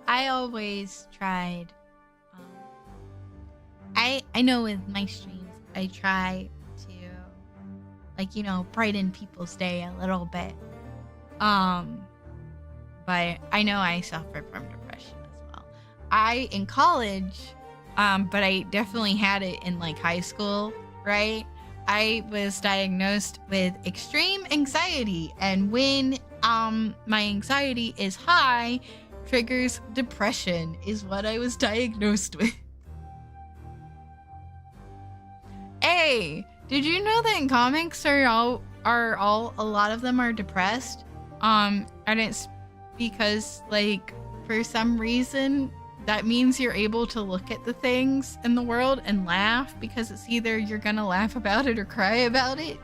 I always tried. I know with my streams I try to, like, you know, brighten people's day a little bit. But I know I suffer from depression as well. In college, but I definitely had it in like high school, right? I was diagnosed with extreme anxiety, and when my anxiety is high, triggers depression is what I was diagnosed with. Hey, did you know that in comics a lot of them are depressed? And it's because, like, for some reason that means you're able to look at the things in the world and laugh, because it's either you're gonna laugh about it or cry about it.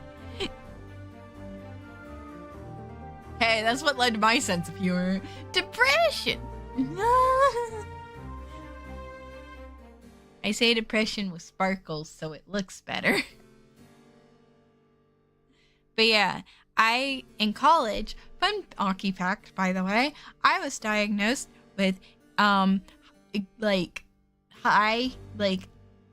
Hey, that's what led to my sense of humor. Depression. I say depression with sparkles so it looks better. But yeah, in college, fun Aki fact, by the way, I was diagnosed with,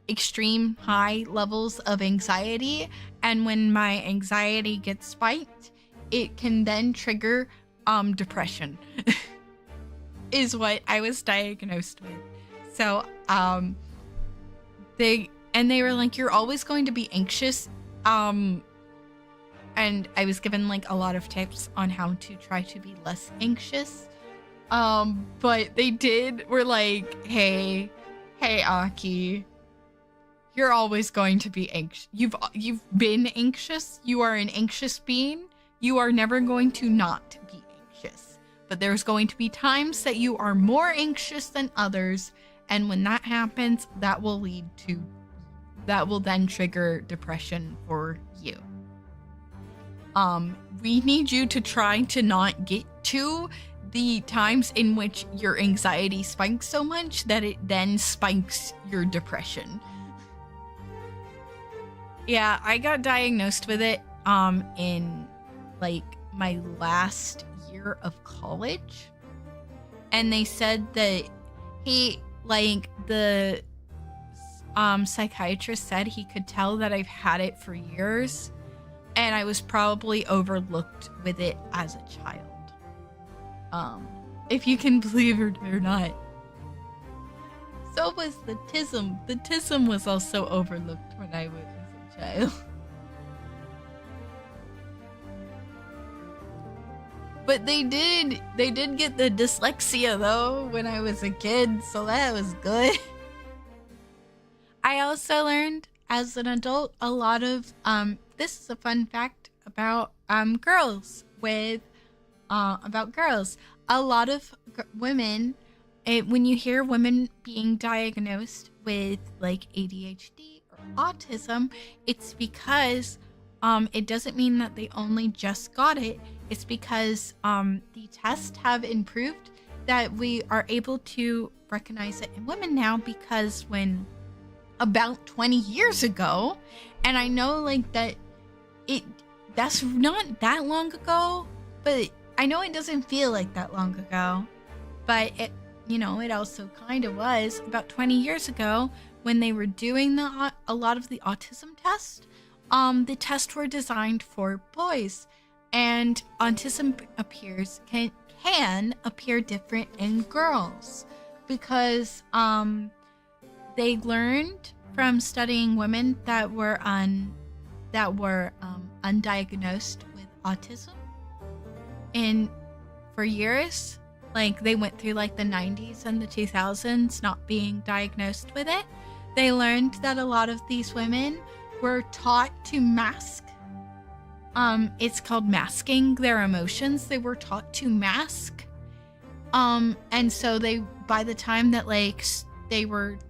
extreme high levels of anxiety. And when my anxiety gets spiked, it can then trigger, depression. Is what I was diagnosed with. So, they were like, you're always going to be anxious, and I was given like a lot of tips on how to try to be less anxious. But were like, hey, Aki, you're always going to be anxious. You've been anxious. You are an anxious being. You are never going to not be anxious. But there's going to be times that you are more anxious than others. And when that happens, that will then trigger depression for you. We need you to try to not get to the times in which your anxiety spikes so much that it then spikes your depression. Yeah, I got diagnosed with it in like my last year of college. And they said that the psychiatrist said he could tell that I've had it for years, and I was probably overlooked with it as a child. If you can believe it or not. So was the tism. The tism was also overlooked when I was a child. But they did get the dyslexia though when I was a kid, so that was good. I also learned as an adult a lot of this is a fun fact about girls with about girls. A lot of women, when you hear women being diagnosed with like ADHD or autism, it's because it doesn't mean that they only just got it. It's because the tests have improved that we are able to recognize it in women now, because when about 20 years ago, and I know like that's not that long ago, but I know it doesn't feel like that long ago, but it also kind of was about 20 years ago when they were doing a lot of the autism test. The tests were designed for boys, and autism can appear different in girls because they learned from studying women that were undiagnosed with autism, and for years, like they went through like the 90s and the 2000s not being diagnosed with it. They learned that a lot of these women were taught to mask. It's called masking their emotions. They were taught to mask. And so by the time that like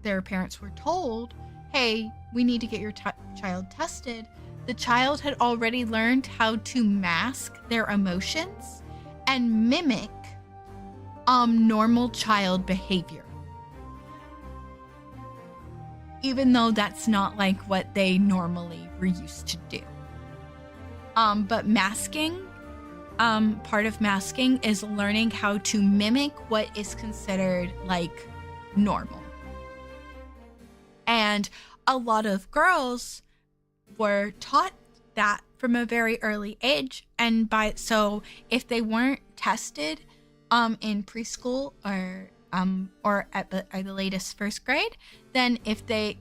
their parents were told, hey, we need to get your child tested, the child had already learned how to mask their emotions and mimic normal child behavior. Even though that's not like what they normally were used to do. But masking, part of masking is learning how to mimic what is considered like normal. And a lot of girls were taught that from a very early age, and so if they weren't tested in preschool or at the latest first grade, then if they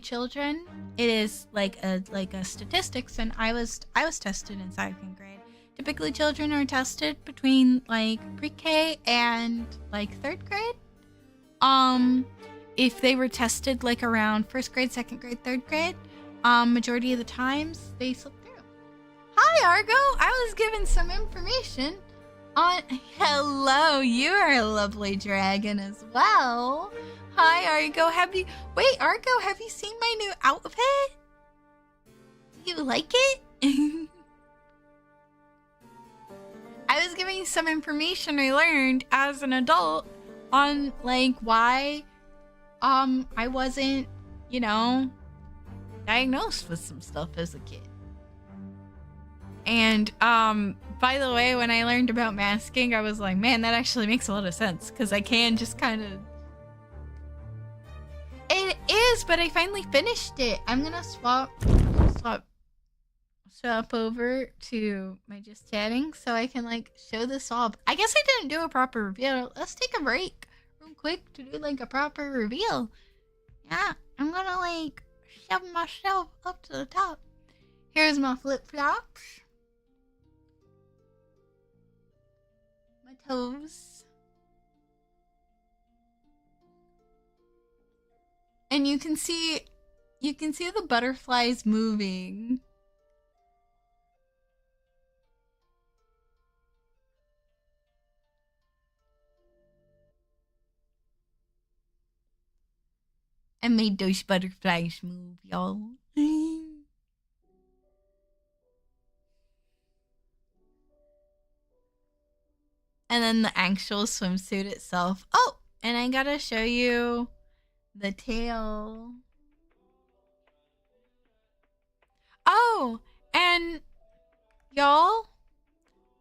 children, it is like a statistics, and I was tested in second grade. Typically children are tested between like pre-K and like third grade. If they were tested like around first grade, second grade, third grade, majority of the times they slip through. Hi Argo, I was given some information on. Hello, you are a lovely dragon as well. Hi Argo, Argo, have you seen my new outfit? Do you like it? I was giving some information I learned as an adult on like why I wasn't, you know, diagnosed with some stuff as a kid. And by the way, when I learned about masking, I was like, man, that actually makes a lot of sense because I can just kind of. It is, but I finally finished it. I'm gonna swap over to my just chatting so I can like show the swab. I guess I didn't do a proper reveal. Let's take a break real quick to do like a proper reveal. Yeah, I'm gonna like shove myself up to the top. Here's my flip-flops. My toes. And you can see the butterflies moving. I made those butterflies move, y'all. And then the actual swimsuit itself. Oh, and I gotta show you the tail. Oh, and y'all,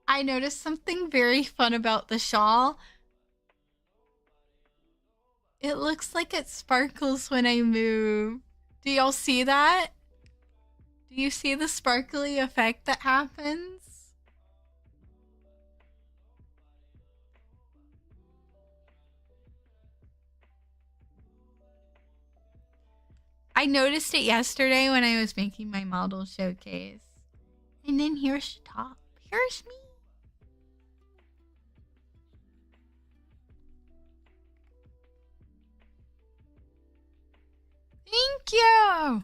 I noticed something very fun about the shawl. It looks like it sparkles when I move. Do y'all see that? Do you see the sparkly effect that happens? I noticed it yesterday when I was making my model showcase. And then here's the top. Here's me. Thank you.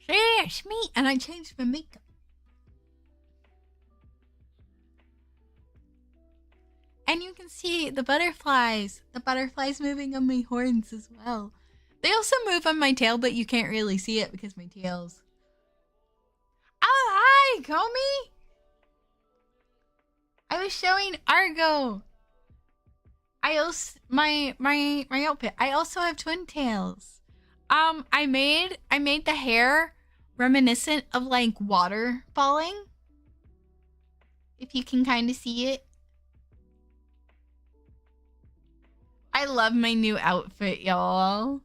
There's me. And I changed my makeup. And you can see the butterflies. The butterflies moving on my horns as well. They also move on my tail, but you can't really see it because my tail's... Oh, hi, Comey! I was showing Argo. I also... My outfit. I also have twin tails. I made the hair reminiscent of like water falling. If you can kind of see it. I love my new outfit, y'all.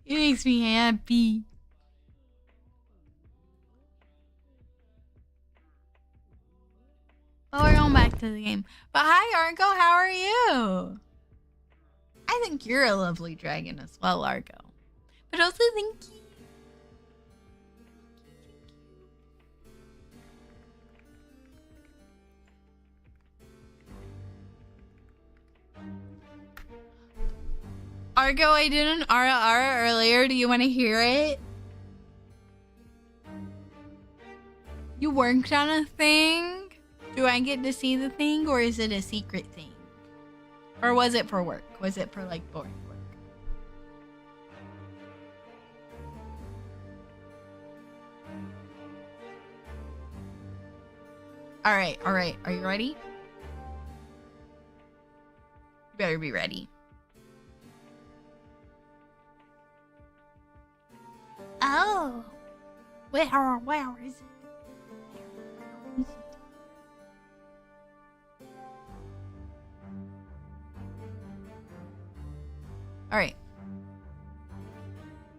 It makes me happy. But we're going back to the game. But hi, Argo. How are you? I think you're a lovely dragon as well, Argo. But also thank you. Argo, I did an ara earlier. Do you want to hear it? You worked on a thing? Do I get to see the thing, or is it a secret thing? Or was it for work? Was it for like boring work? Alright. Are you ready? You better be ready. Oh. Where is it? Alright.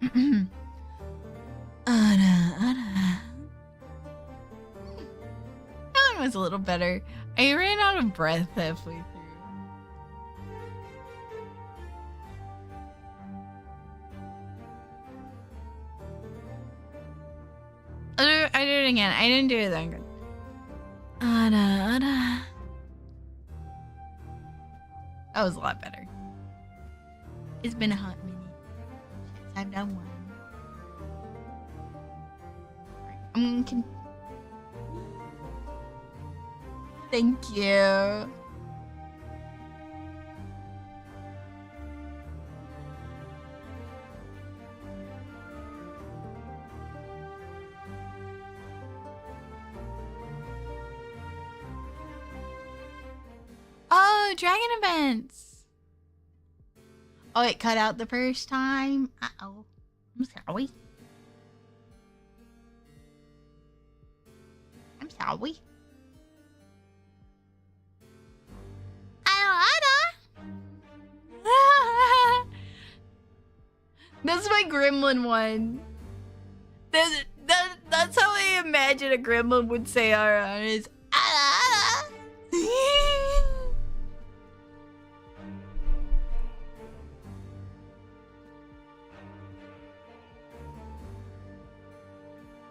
That one was a little better. I ran out of breath halfway through. I did it again. I didn't do it that good. That was a lot better. It's been a hot minute since I've done one. Right, I'm gonna Thank you. dragon events. Oh, it cut out the first time. Uh-oh. I'm sorry. I'm sorry. That's my gremlin one. That's how I imagine a gremlin would say around is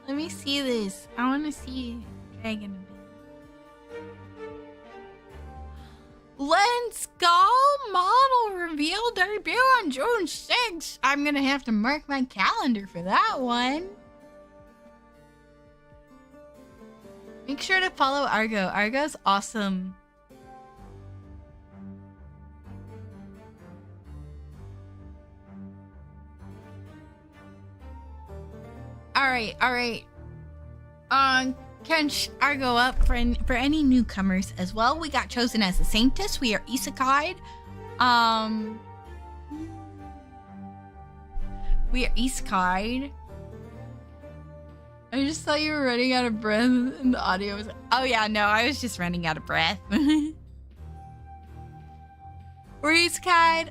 Let me see this. I want to see dragon event. Let's go! Model reveal debut on June 6th. I'm gonna have to mark my calendar for that one. Make sure to follow Argo. Argo's awesome. Alright. Can Argo up for any newcomers as well. We got chosen as a Saintess. We are isekai'd. We are isekai'd. I just thought you were running out of breath and the audio was... Oh yeah, no, I was just running out of breath. We're isekai'd.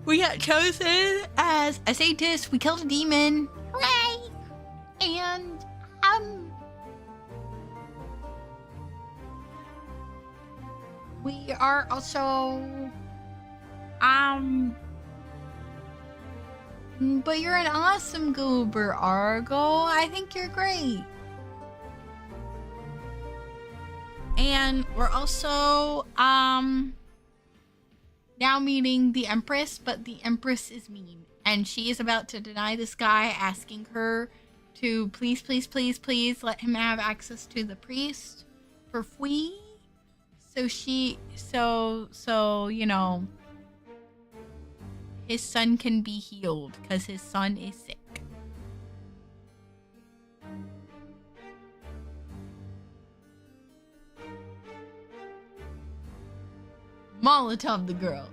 We got chosen as a Saintess. We killed a demon. Hooray! And, we are also, but you're an awesome goober, Argo. I think you're great. And we're also, now meeting the Empress, but the Empress is mean. And she is about to deny this guy, asking her to please let him have access to the priest for free. So you know, his son can be healed because his son is sick. Molotov the girl.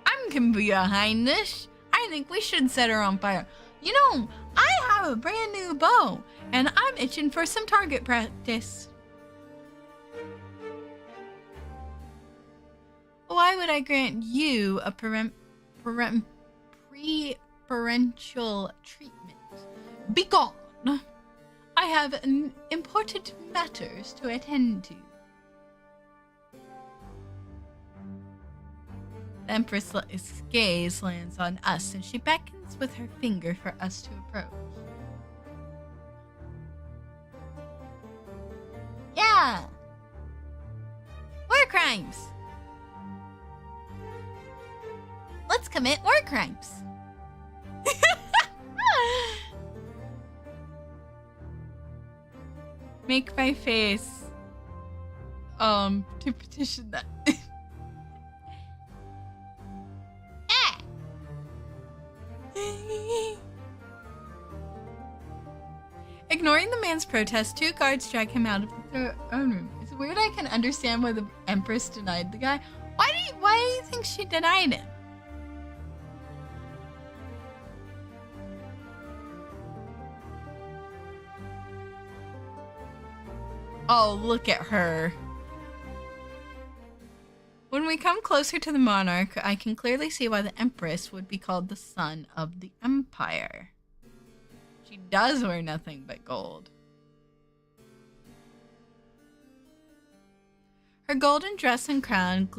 I'm gonna be behind this. I think we should set her on fire. You know, I have a brand new bow, and I'm itching for some target practice. Why would I grant you a preferential treatment? Begone! I have important matters to attend to. The Empress's gaze lands on us, and she beckons with her finger for us to approach. Yeah! War crimes! Let's commit war crimes! Make my face, to petition that. Ignoring the man's protest, two guards drag him out of the throne room. It's weird I can understand why the Empress denied the guy. Why do you think she denied him? Oh, look at her. When we come closer to the monarch, I can clearly see why the Empress would be called the Sun of the Empire. She does wear nothing but gold. Her golden dress and crown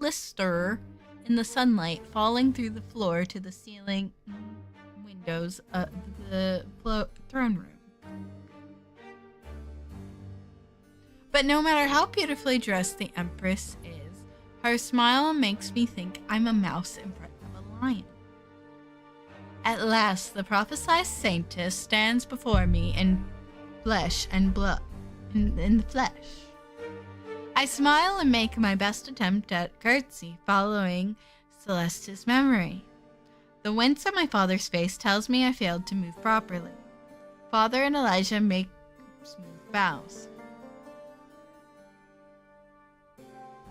glister in the sunlight, falling through the floor to the ceiling windows of the throne room. But no matter how beautifully dressed the Empress is, her smile makes me think I'm a mouse in front of a lion. At last, the prophesied Saintess stands before me in flesh and blood, in the flesh. I smile and make my best attempt at curtsy, following Celeste's memory. The wince on my father's face tells me I failed to move properly. Father and Elijah make smooth bows.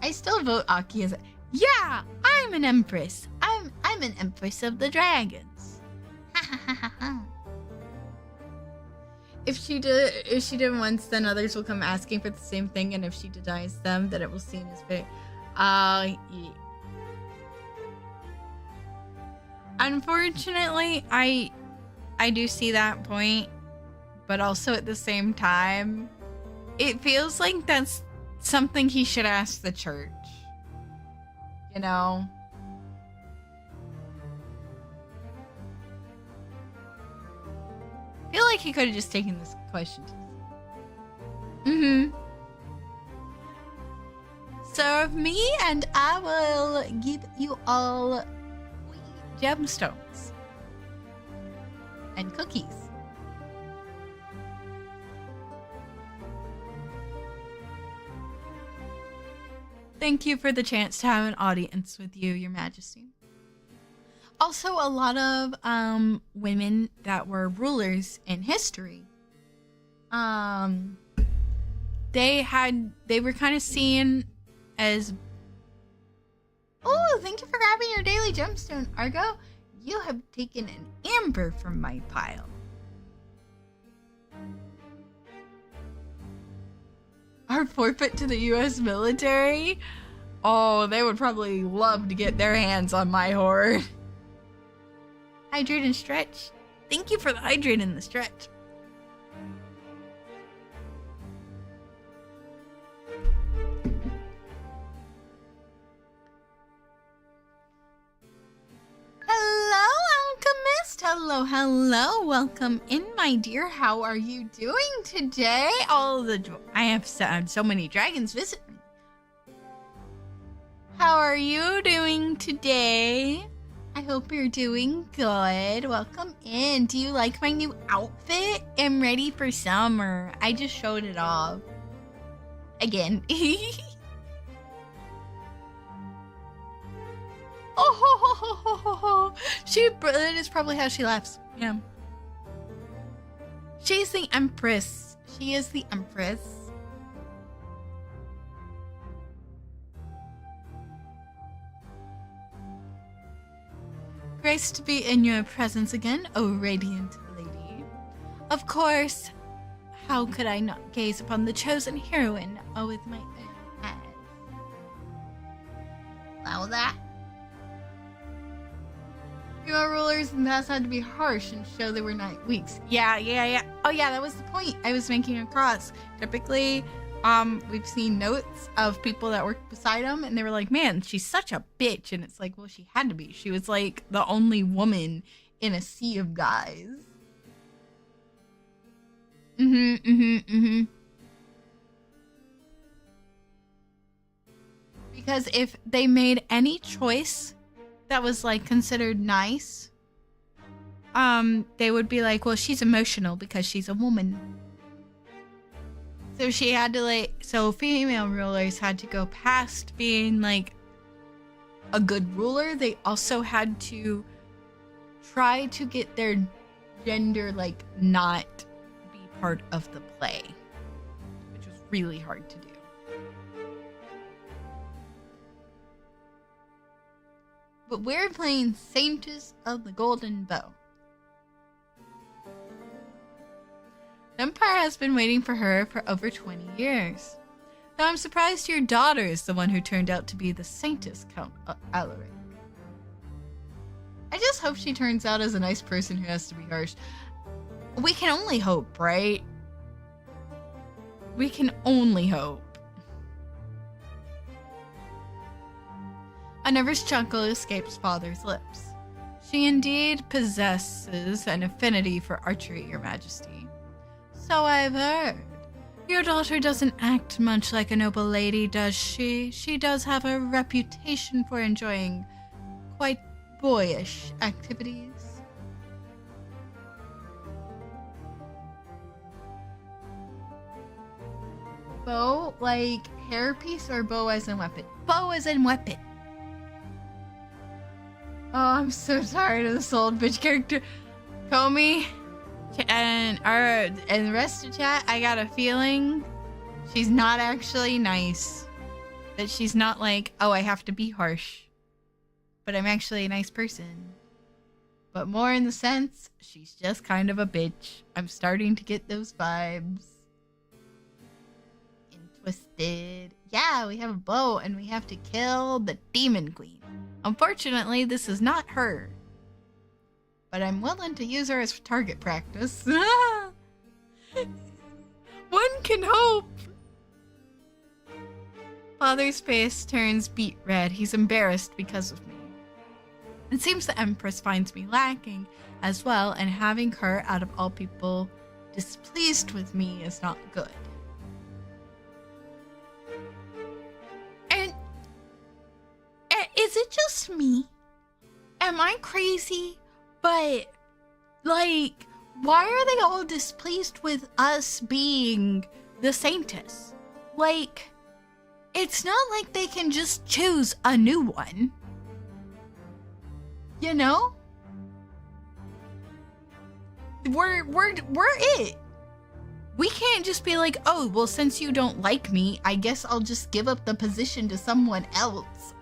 I still vote Aki as yeah, I'm an empress. I'm an empress of the dragons. If she did once, then others will come asking for the same thing, and if she denies them, then it will seem as big. Yeah. Unfortunately, I do see that point, but also at the same time, it feels like that's something he should ask the church. You know? I feel like he could have just taken this question. Serve me and I will give you all gemstones and cookies. Thank you for the chance to have an audience with you, Your Majesty. Also, a lot of women that were rulers in history, they were kind of seen as, oh, thank you for grabbing your daily gemstone, Argo. You have taken an amber from my pile. Our forfeit to the U.S. military? Oh, they would probably love to get their hands on my hoard. Hydrate and stretch. Thank you for the hydrate and the stretch. Hello, Alchemist. Hello, hello. Welcome in, my dear. How are you doing today? I have so many dragons visit me. How are you doing today? I hope you're doing good. Welcome in. Do you like my new outfit? I'm ready for summer. I just showed it off. Again. Oh, that is probably how she laughs. Yeah. She's the Empress. She is the Empress. Grace to be in your presence again, O radiant lady. Of course, how could I not gaze upon the chosen heroine with my own eyes? Allow that. Female rulers in the past had to be harsh and show they were not weaks. Yeah. Oh yeah, that was the point I was making across. Typically, we've seen notes of people that worked beside them, and they were like, man, she's such a bitch. And it's like, well, she had to be. She was like the only woman in a sea of guys. Because if they made any choice that was like considered nice, they would be like, well, she's emotional because she's a woman. So she had to so female rulers had to go past being like a good ruler. They also had to try to get their gender not be part of the play, which was really hard to do. But we're playing Saintess of the Golden Bow. The Empire has been waiting for her for over 20 years. Though I'm surprised your daughter is the one who turned out to be the Saintess, Count Alaric. I just hope she turns out as a nice person who has to be harsh. We can only hope, right? We can only hope. A nervous chuckle escapes father's lips. She indeed possesses an affinity for archery, Your Majesty. So I've heard. Your daughter doesn't act much like a noble lady, does she? She does have a reputation for enjoying quite boyish activities. Bow like hairpiece or bow as in weapon? Bow as in weapon. Oh, I'm so tired of this old bitch character. Comey and the rest of chat, I got a feeling she's not actually nice. That she's not like, oh, I have to be harsh, but I'm actually a nice person. But more in the sense, she's just kind of a bitch. I'm starting to get those vibes. And twisted. Yeah, we have a bow and we have to kill the demon queen. Unfortunately, this is not her. But I'm willing to use her as target practice. One can hope. Father's face turns beet red. He's embarrassed because of me. It seems the Empress finds me lacking as well, and having her, out of all people, displeased with me is not good. And is it just me? Am I crazy? But, like, why are they all displeased with us being the Saintess? Like, it's not like they can just choose a new one. You know? We're it. We can't just be like, oh, well, since you don't like me, I guess I'll just give up the position to someone else.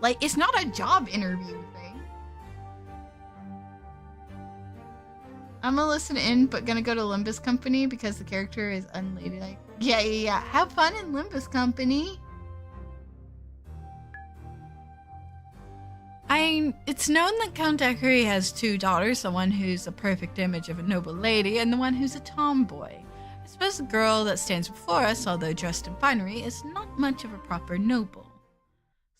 Like, it's not a job interview thing. I'm gonna listen in, but gonna go to Limbus Company because the character is unladylike. Yeah. Have fun in Limbus Company. It's known that Count Daiquiri has two daughters, the one who's a perfect image of a noble lady, and the one who's a tomboy. I suppose the girl that stands before us, although dressed in finery, is not much of a proper noble.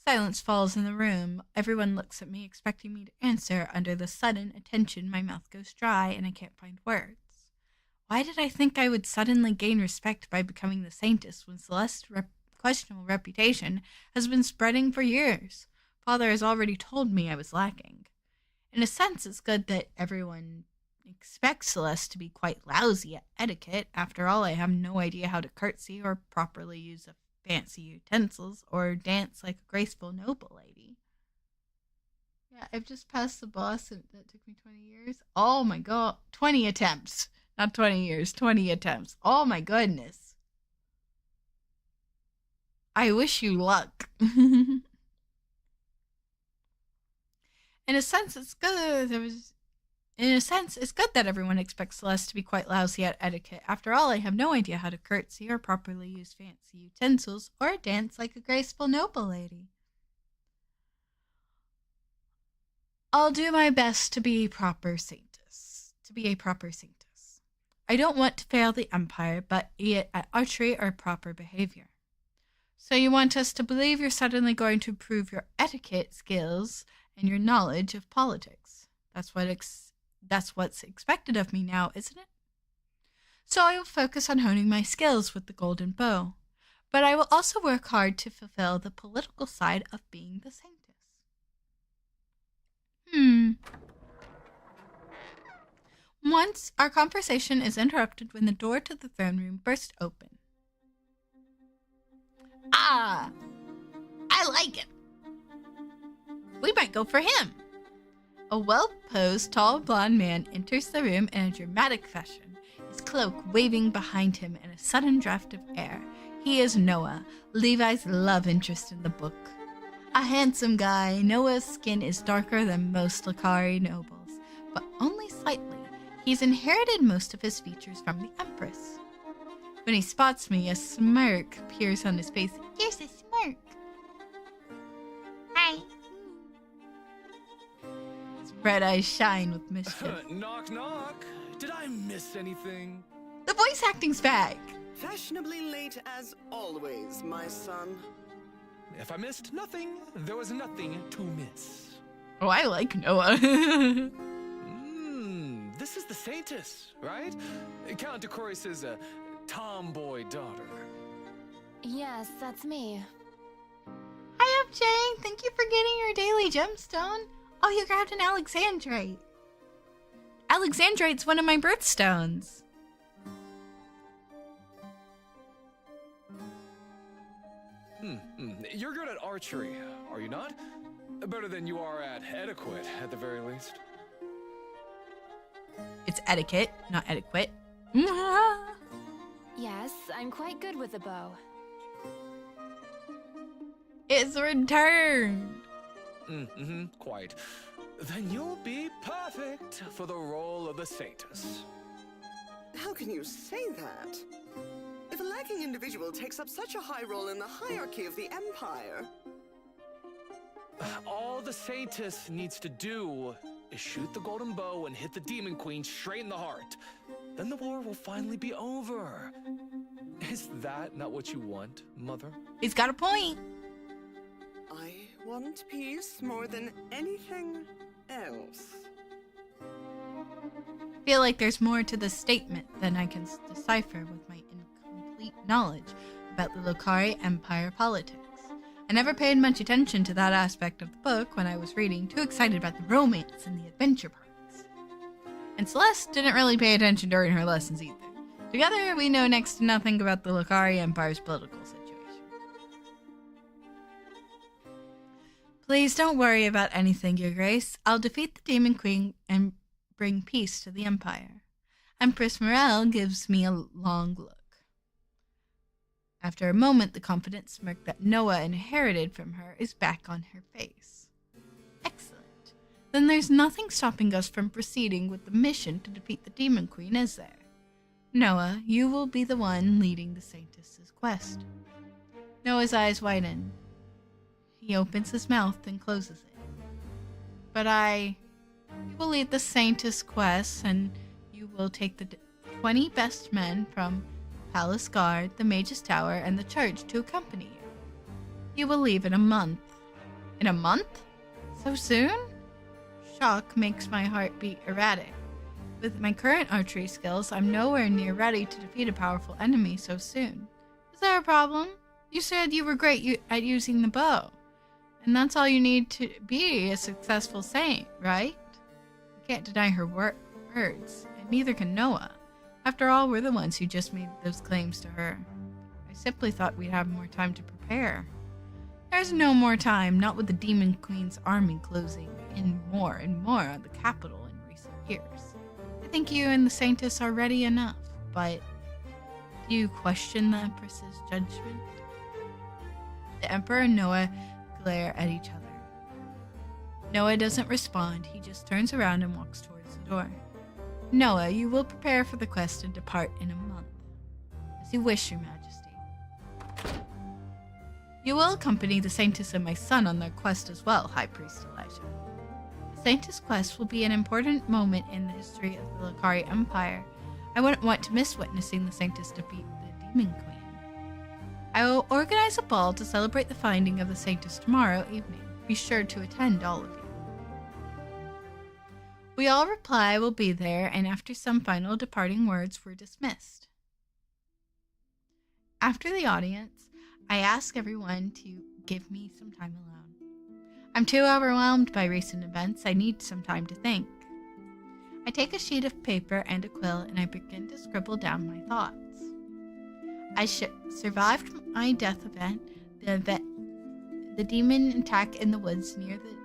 Silence falls in the room. Everyone looks at me, expecting me to answer. Under the sudden attention, my mouth goes dry, and I can't find words. Why did I think I would suddenly gain respect by becoming the Saintess when Celeste's questionable reputation has been spreading for years? Father has already told me I was lacking. In a sense, it's good that everyone expects Celeste to be quite lousy at etiquette. After all, I have no idea how to curtsy or properly use a fancy utensils or dance like a graceful noble lady. Yeah, I've just passed the boss and that took me 20 years. Oh my god. 20 attempts. Not 20 years, 20 attempts. Oh my goodness. I wish you luck. In a sense, it's good that everyone expects Celeste to be quite lousy at etiquette. After all, I have no idea how to curtsy or properly use fancy utensils or dance like a graceful noble lady. I'll do my best to be a proper Saintess. I don't want to fail the Empire, but yet at archery or proper behavior. So you want us to believe you're suddenly going to improve your etiquette skills and your knowledge of politics. That's what's expected of me now, isn't it? So I will focus on honing my skills with the golden bow, but I will also work hard to fulfill the political side of being the Saintess. Once, our conversation is interrupted when the door to the throne room bursts open. Ah! I like it! We might go for him! A well-posed, tall, blonde man enters the room in a dramatic fashion, his cloak waving behind him in a sudden draft of air. He is Noah, Levi's love interest in the book. A handsome guy, Noah's skin is darker than most Lakari nobles, but only slightly. He's inherited most of his features from the Empress. When he spots me, a smirk appears on his face. Here's a smirk. Hi. His red eyes shine with mischief. Knock, knock. Did I miss anything? The voice acting's back. Fashionably late as always, my son. If I missed nothing, there was nothing to miss. Oh, I like Noah. This is the Saintess, right? Count Decoris' tomboy daughter. Yes, that's me. Hi, Jane. Thank you for getting your daily gemstone. Oh, you grabbed an Alexandrite. Alexandrite's one of my birthstones. You're good at archery, are you not? Better than you are at etiquette, at the very least. It's etiquette, not etiquette. Yes, I'm quite good with the bow. is returned. Quite. Then you'll be perfect for the role of the Saintess. How can you say that? If a lacking individual takes up such a high role in the hierarchy of the Empire... All the Saintess needs to do is shoot the golden bow and hit the Demon Queen straight in the heart. Then the war will finally be over. Is that not what you want, Mother? He's got a point. I want peace more than anything else. I feel like there's more to this statement than I can decipher with my incomplete knowledge about the Lokari Empire politics. I never paid much attention to that aspect of the book when I was reading, too excited about the romance and the adventure parts. And Celeste didn't really pay attention during her lessons either. Together, we know next to nothing about the Lokari Empire's political situation. Please don't worry about anything, Your Grace. I'll defeat the Demon Queen and bring peace to the Empire. Empress Morel gives me a long look. After a moment, the confident smirk that Noah inherited from her is back on her face. Excellent. Then there's nothing stopping us from proceeding with the mission to defeat the Demon Queen, is there? Noah, you will be the one leading the Saintess's quest. Noah's eyes widen. He opens his mouth and closes it. But you will lead the Saintess quest, and you will take the 20 best men from Palace Guard, the Mage's Tower, and the Church to accompany you. You will leave in a month. In a month? So soon? Shock makes my heart beat erratic. With my current archery skills, I'm nowhere near ready to defeat a powerful enemy so soon. Is there a problem? You said you were great at using the bow. And that's all you need to be a successful saint, right? I can't deny her words, and neither can Noah. After all, we're the ones who just made those claims to her. I simply thought we'd have more time to prepare. There's no more time, not with the Demon Queen's army closing in more and more on the capital in recent years. I think you and the Saintess are ready enough, but do you question the Empress's judgment? The Emperor and Noah glare at each other. Noah doesn't respond, he just turns around and walks towards the door. Noah, you will prepare for the quest and depart in a month. As you wish, Your Majesty. You will accompany the Saintess and my son on their quest as well, High Priest Elijah. The Saintess quest will be an important moment in the history of the Lokari Empire. I wouldn't want to miss witnessing the Saintess defeat the Demon Queen. I will organize a ball to celebrate the finding of the Saintess tomorrow evening. Be sure to attend, all of you. We all reply we'll be there, and after some final departing words, we're dismissed. After the audience, I ask everyone to give me some time alone. I'm too overwhelmed by recent events. I need some time to think. I take a sheet of paper and a quill, and I begin to scribble down my thoughts. I survived my death event, the demon attack in the woods near the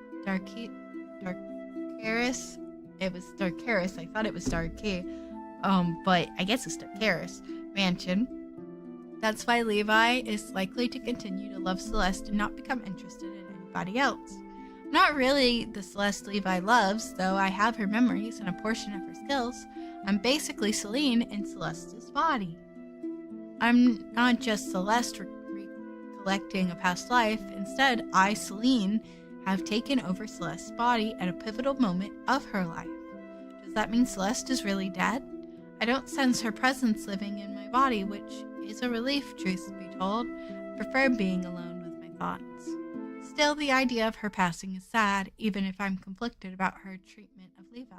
Darkaris. It was Darkaris. I thought it was Darkey. But I guess it's Darkaris mansion. That's why Levi is likely to continue to love Celeste and not become interested in anybody else. I'm not really the Celeste Levi loves, though I have her memories and a portion of her skills. I'm basically Celine in Celeste's body. I'm not just Celeste recollecting a past life. Instead, I, Celine, have taken over Celeste's body at a pivotal moment of her life. Does that mean Celeste is really dead? I don't sense her presence living in my body, which is a relief, truth be told. I prefer being alone with my thoughts. Still, the idea of her passing is sad, even if I'm conflicted about her treatment of Levi.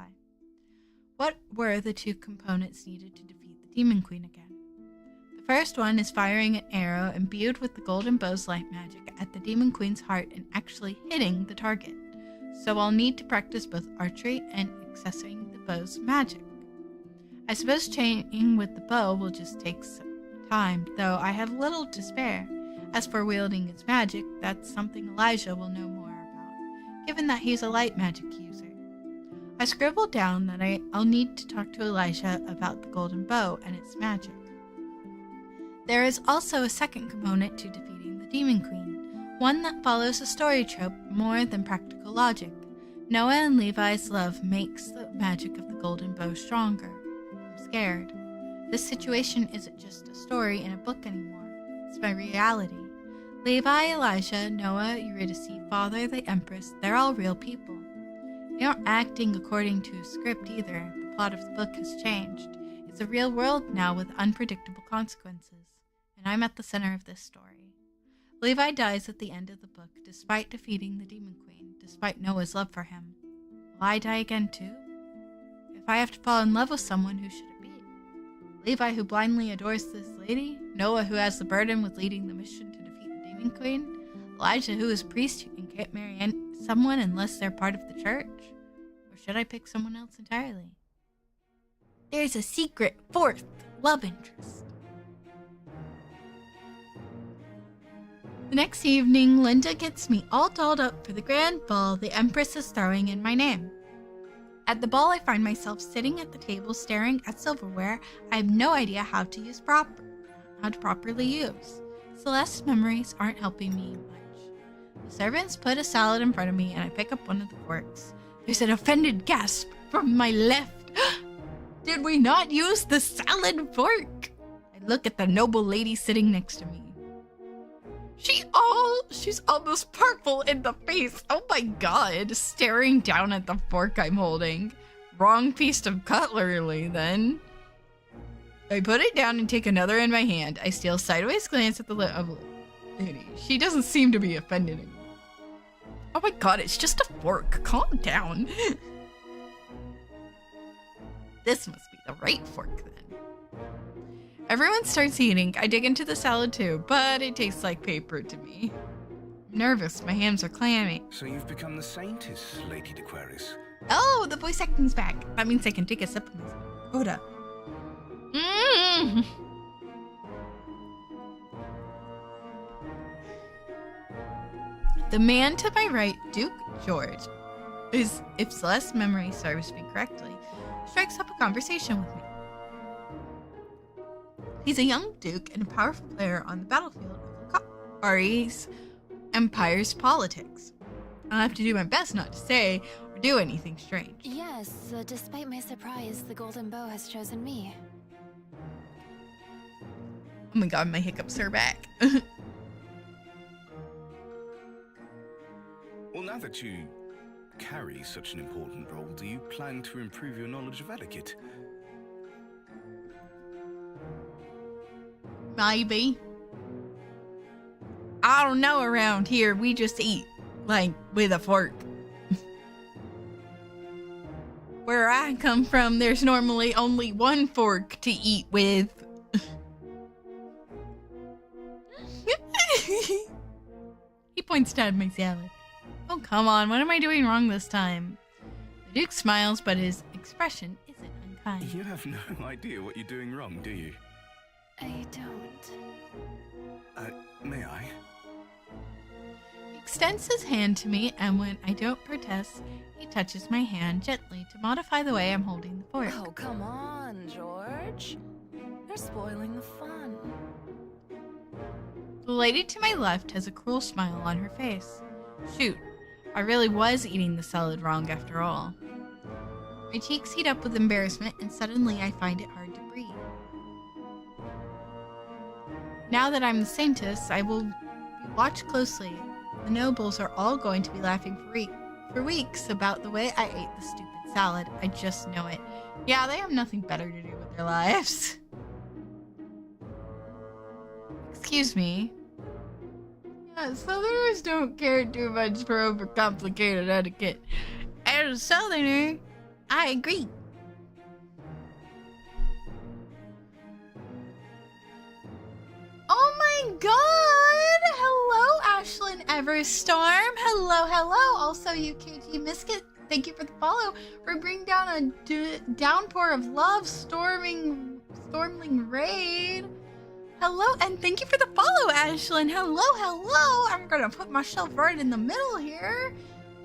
What were the two components needed to defeat the Demon Queen again? The first one is firing an arrow imbued with the golden bow's light magic at the Demon Queen's heart and actually hitting the target. So I'll need to practice both archery and accessing the bow's magic. I suppose chaining with the bow will just take some time, though I have little to spare. As for wielding its magic, that's something Elijah will know more about, given that he's a light magic user. I scribbled down that I'll need to talk to Elijah about the golden bow and its magic. There is also a second component to defeating the Demon Queen. one that follows a story trope more than practical logic. Noah and Levi's love makes the magic of the golden bow stronger. I'm scared. This situation isn't just a story in a book anymore. It's my reality. Levi, Elijah, Noah, Eurydice, Father, the Empress, they're all real people. They aren't acting according to a script either. The plot of the book has changed. It's a real world now with unpredictable consequences. And I'm at the center of this story. Levi dies at the end of the book, despite defeating the Demon Queen, despite Noah's love for him. Will I die again too? If I have to fall in love with someone, who should it be? Levi, who blindly adores this lady? Noah, who has the burden with leading the mission to defeat the Demon Queen? Elijah, who is a priest and can't marry someone unless they're part of the church? Or should I pick someone else entirely? There's a secret fourth love interest. The next evening, Linda gets me all dolled up for the grand ball the Empress is throwing in my name. At the ball, I find myself sitting at the table staring at silverware I have no idea how to properly use. Celeste's memories aren't helping me much. The servants put a salad in front of me and I pick up one of the forks. There's an offended gasp from my left. Did we not use the salad fork? I look at the noble lady sitting next to me. She's almost purple in the face. Oh my god, staring down at the fork I'm holding. Wrong piece of cutlery then. I put it down and take another in my hand. I steal a sideways glance at the lady. She doesn't seem to be offended anymore. Oh my god, it's just a fork. Calm down. This must be the right fork then. Everyone starts eating. I dig into the salad too, but it tastes like paper to me. I'm nervous. My hands are clammy. So you've become the Saintess, Lady D'Aquarius. Oh, the voice acting's back. That means I can take a sip of my soda. The man to my right, Duke George, is, if Celeste's memory serves me correctly, strikes up a conversation with me. He's a young duke and a powerful player on the battlefield of Ari's empire's politics. I'll have to do my best not to say or do anything strange. Yes, despite my surprise, the golden bow has chosen me. Oh my god, my hiccups are back. Well, now that you carry such an important role, do you plan to improve your knowledge of etiquette? Maybe. I don't know, around here we just eat, like, with a fork. Where I come from, there's normally only one fork to eat with. He points down at my salad. Oh, come on, what am I doing wrong this time? The Duke smiles, but his expression isn't unkind. You have no idea what you're doing wrong, do you? I don't. May I? He extends his hand to me, and when I don't protest, he touches my hand gently to modify the way I'm holding the fork. Oh, come on, George. You're spoiling the fun. The lady to my left has a cruel smile on her face. Shoot, I really was eating the salad wrong after all. My cheeks heat up with embarrassment, and suddenly I find it hard to breathe. Now that I'm the Saintess, I will watch closely. The nobles are all going to be laughing for weeks about the way I ate the stupid salad. I just know it. Yeah, they have nothing better to do with their lives. Excuse me. Yeah, Southerners don't care too much for overcomplicated etiquette. As a Southerner, I agree. Oh my god! Hello, Ashlyn Everstorm. Hello, hello. Also, UKG Misket, thank you for the follow. We're bringing down a downpour of love, storming raid. Hello, and thank you for the follow, Ashlyn. Hello, hello. I'm gonna put myself right in the middle here.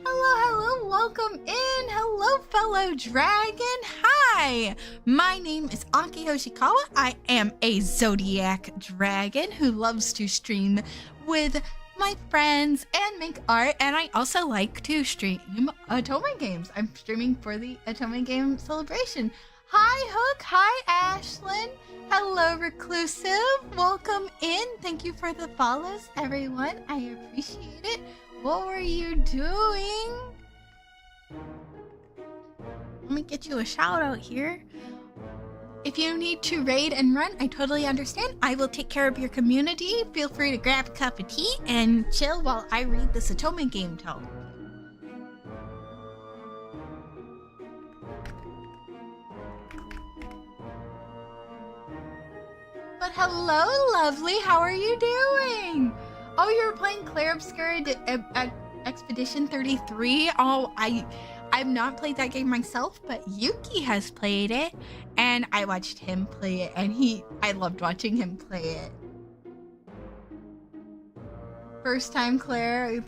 Hello, welcome in. Hello, fellow dragon. Hi, my name is Aki Hoshikawa. I am a zodiac dragon who loves to stream with my friends and make art, and I also like to stream Otome games. I'm streaming for the Otome game celebration. Hi, Hook. Hi, Ashlyn. Hello, Reclusive. Welcome in. Thank you for the follows, everyone. I appreciate it. What were you doing? Let me get you a shout out here. If you need to raid and run, I totally understand. I will take care of your community. Feel free to grab a cup of tea and chill while I read this Otome game tome. But hello, lovely. How are you doing? Oh, you're playing Claire Obscura Expedition 33? Oh, I've not played that game myself, but Yuki has played it, and I watched him play it, and I loved watching him play it. First time, Claire.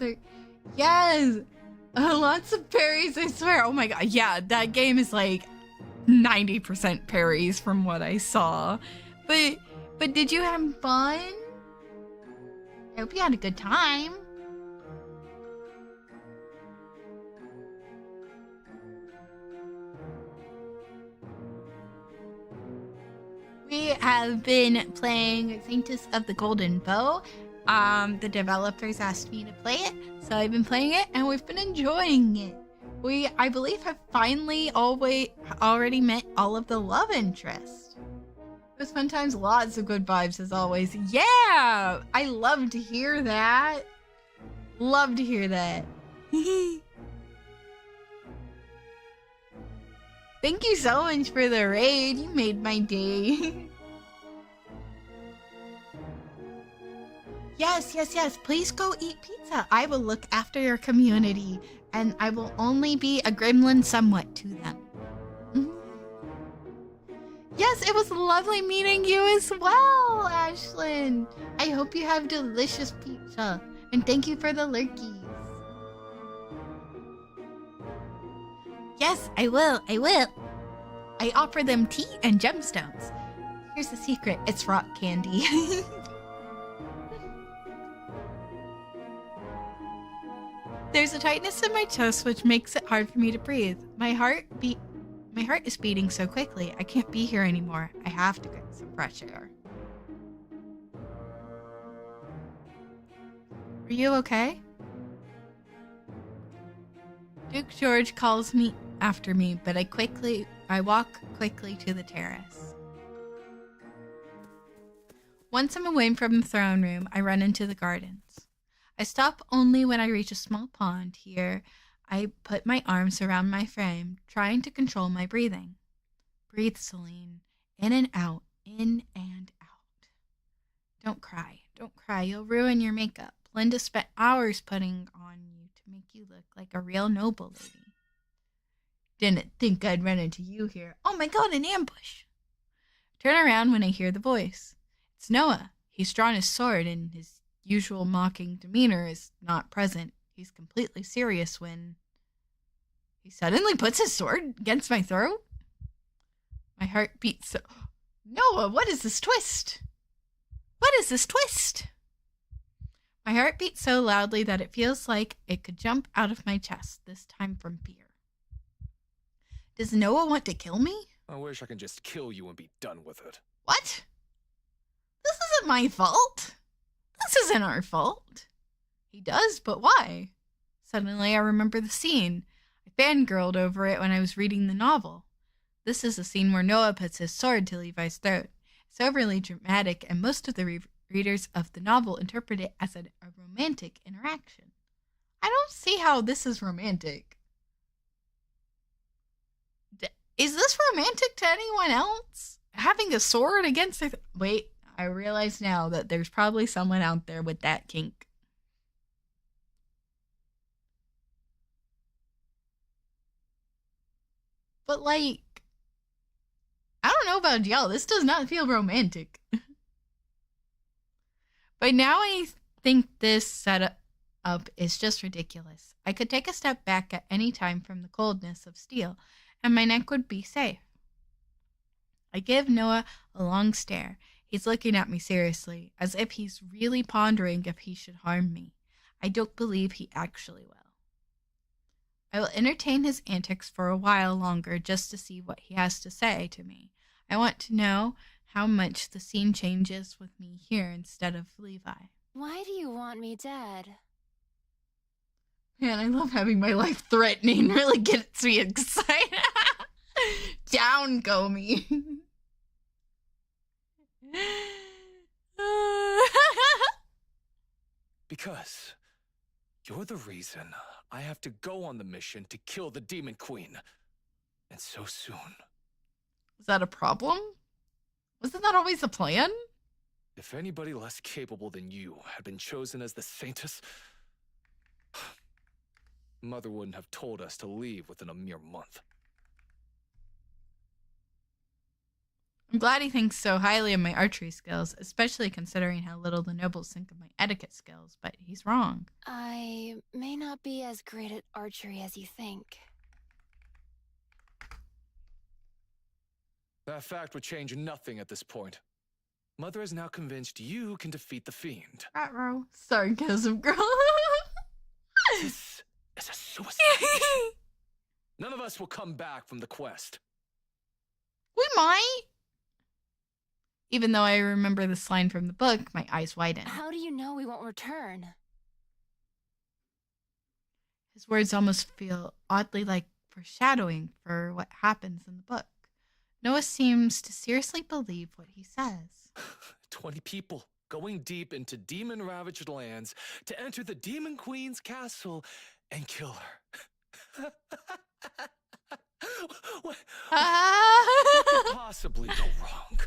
Yes! Lots of parries, I swear. Oh my god. Yeah, that game is like 90% parries from what I saw. But did you have fun? I hope you had a good time. We have been playing Saintess of the Golden Bow. The developers asked me to play it, so I've been playing it, and we've been enjoying it. We, I believe, have finally already met all of the love interests. It was fun times, lots of good vibes as always. Yeah! I love to hear that. Love to hear that. Thank you so much for the raid. You made my day. Yes. Please go eat pizza. I will look after your community, and I will only be a gremlin somewhat to them. Yes, it was lovely meeting you as well, Ashlyn. I hope you have delicious pizza, and thank you for the lurkies. Yes, I will. I offer them tea and gemstones. Here's the secret. It's rock candy. There's a tightness in my chest which makes it hard for me to breathe. My heart is beating so quickly. I can't be here anymore. I have to get some fresh air. Are you okay? Duke George calls me after me, but I walk quickly to the terrace. Once I'm away from the throne room, I run into the gardens. I stop only when I reach a small pond. Here, I put my arms around my frame, trying to control my breathing. Breathe, Celine. In and out. In and out. Don't cry. You'll ruin your makeup. Linda spent hours putting on you to make you look like a real noble lady. Didn't think I'd run into you here. Oh my god, an ambush! Turn around when I hear the voice. It's Noah. He's drawn his sword, and his usual mocking demeanor is not present. He's completely serious when he suddenly puts his sword against my throat. My heart beats so... Noah, what is this twist? My heart beats so loudly that it feels like it could jump out of my chest, this time from fear. Does Noah want to kill me? I wish I could just kill you and be done with it. What? This isn't my fault. This isn't our fault. He does, but why? Suddenly I remember the scene. I fangirled over it when I was reading the novel. This is the scene where Noah puts his sword to Levi's throat. It's overly dramatic, and most of the readers of the novel interpret it as a romantic interaction. I don't see how this is romantic. Is this romantic to anyone else? Having a sword against their... Wait, I realize now that there's probably someone out there with that kink. But like, I don't know about y'all. This does not feel romantic. But now I think this setup is just ridiculous. I could take a step back at any time from the coldness of steel, and my neck would be safe. I give Noah a long stare. He's looking at me seriously, as if he's really pondering if he should harm me. I don't believe he actually will. I will entertain his antics for a while longer just to see what he has to say to me. I want to know how much the scene changes with me here instead of Levi. Why do you want me dead? Man, I love having my life threatening. Really gets me excited. Down go me. Because you're the reason I have to go on the mission to kill the Demon Queen. And so soon. Is that a problem? Wasn't that always the plan? If anybody less capable than you had been chosen as the Saintess, Mother wouldn't have told us to leave within a mere month. I'm glad he thinks so highly of my archery skills, especially considering how little the nobles think of my etiquette skills, but he's wrong. I may not be as great at archery as you think. That fact would change nothing at this point. Mother is now convinced you can defeat the fiend. Ruh-roh. Sarcasm, girl. This is a suicide mission. None of us will come back from the quest. We might. Even though I remember this line from the book, my eyes widen. How do you know we won't return? His words almost feel oddly like foreshadowing for what happens in the book. Noah seems to seriously believe what he says. 20 people going deep into demon-ravaged lands to enter the Demon Queen's castle and kill her. What could possibly go wrong?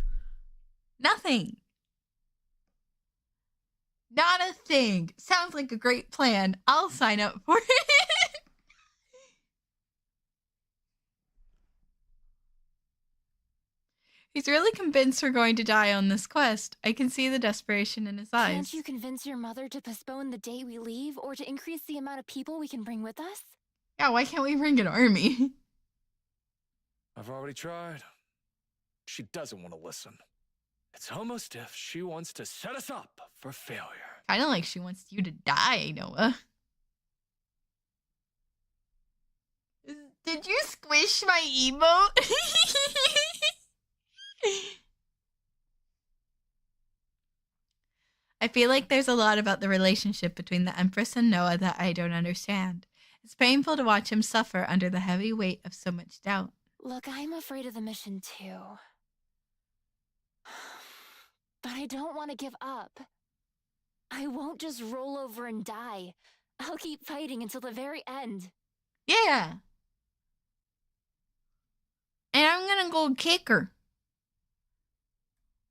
Nothing. Not a thing. Sounds like a great plan. I'll sign up for it. He's really convinced we're going to die on this quest. I can see the desperation in his eyes. Can't you convince your mother to postpone the day we leave or to increase the amount of people we can bring with us? Yeah, why can't we bring an army? I've already tried. She doesn't want to listen. It's almost if she wants to set us up for failure. Kind of like she wants you to die, Noah. Did you squish my emote? I feel like there's a lot about the relationship between the Empress and Noah that I don't understand. It's painful to watch him suffer under the heavy weight of so much doubt. Look, I'm afraid of the mission too. But I don't want to give up. I won't just roll over and die. I'll keep fighting until the very end. Yeah. And I'm gonna go kick her.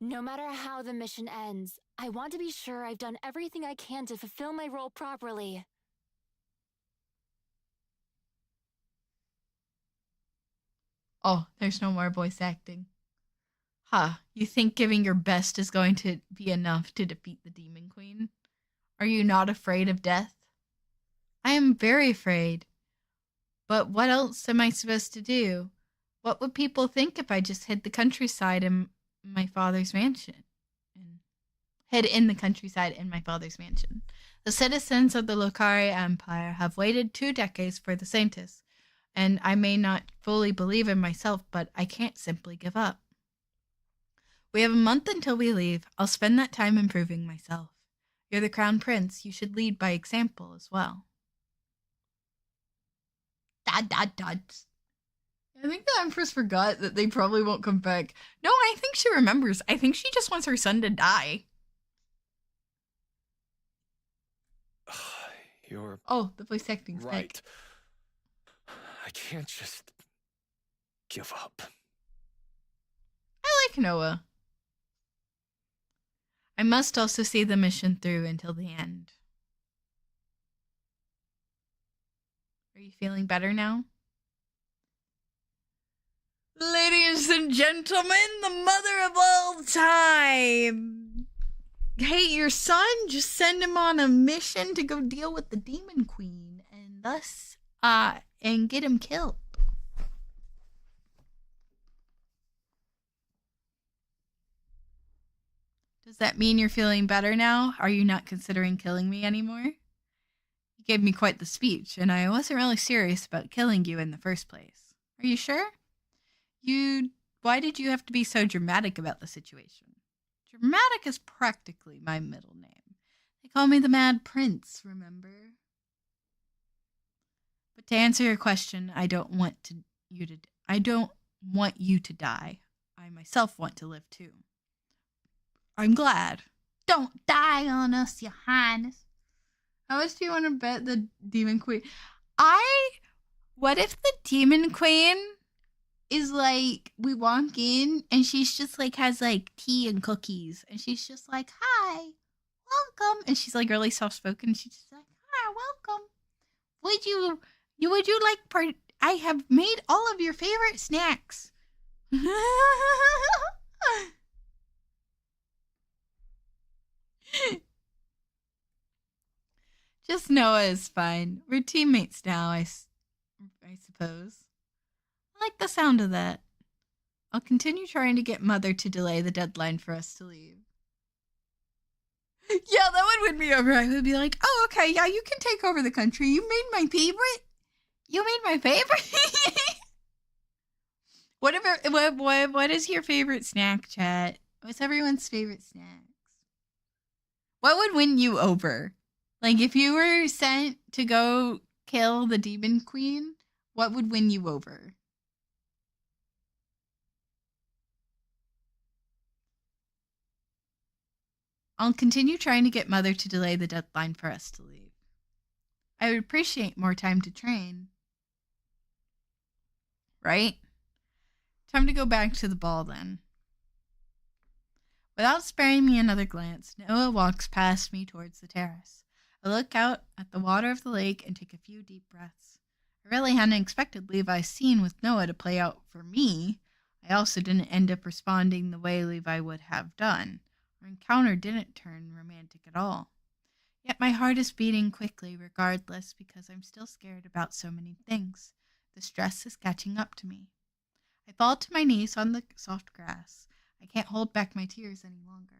No matter how the mission ends, I want to be sure I've done everything I can to fulfill my role properly. Oh, there's no more voice acting. Huh, you think giving your best is going to be enough to defeat the Demon Queen? Are you not afraid of death? I am very afraid. But what else am I supposed to do? What would people think if I just hid the countryside in my father's mansion? Hid in the countryside in my father's mansion. The citizens of the Lokari Empire have waited 2 decades for the Saintess, and I may not fully believe in myself, but I can't simply give up. We have a month until we leave. I'll spend that time improving myself. You're the crown prince. You should lead by example as well. Dot, dot, dot. I think the Empress forgot that they probably won't come back. No, I think she remembers. I think she just wants her son to die. You're The voice acting's right. back. I can't just give up. I like Noah. I must also see the mission through until the end. Are you feeling better now? Ladies and gentlemen, the mother of all time. Hate your son? Just send him on a mission to go deal with the Demon Queen and thus, and get him killed. Does that mean you're feeling better now? Are you not considering killing me anymore? You gave me quite the speech, and I wasn't really serious about killing you in the first place. Are you sure? Why did you have to be so dramatic about the situation? Dramatic is practically my middle name. They call me the Mad Prince, remember? But to answer your question, I don't want you to die. I myself want to live too. I'm glad. Don't die on us, Your Highness. How much do you want to bet the Demon Queen? What if the Demon Queen is like, we walk in and she's just like, has like tea and cookies, and she's just like, hi, welcome. And she's like really soft spoken. She's just like, hi, welcome. Would you like I have made all of your favorite snacks. Just Noah is fine. We're teammates now, I suppose. I like the sound of that. I'll continue trying to get Mother to delay the deadline for us to leave. Yeah, that would win me over. I would be like, oh, okay, yeah, you can take over the country. You made my favorite. What is your favorite snack, chat? What's everyone's favorite snacks? What would win you over? Like, if you were sent to go kill the Demon Queen, what would win you over? I'll continue trying to get Mother to delay the deadline for us to leave. I would appreciate more time to train. Right? Time to go back to the ball then. Without sparing me another glance, Noah walks past me towards the terrace. I look out at the water of the lake and take a few deep breaths. I really hadn't expected Levi's scene with Noah to play out for me. I also didn't end up responding the way Levi would have done. Our encounter didn't turn romantic at all. Yet my heart is beating quickly regardless, because I'm still scared about so many things. The stress is catching up to me. I fall to my knees on the soft grass. I can't hold back my tears any longer.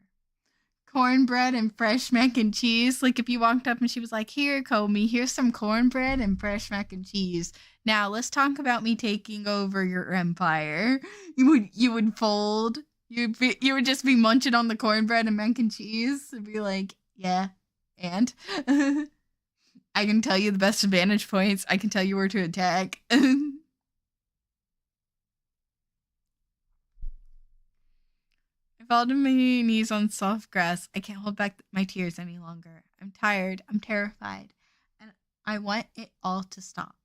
Cornbread and fresh mac and cheese. Like if you walked up and she was like, here, Comey, here's some cornbread and fresh mac and cheese. Now let's talk about me taking over your empire. You would fold. You would just be munching on the cornbread and mac and cheese and be like, yeah, and I can tell you the best vantage points. I can tell you where to attack. I fall to my knees on soft grass. I can't hold back my tears any longer. I'm tired. I'm terrified. And I want it all to stop.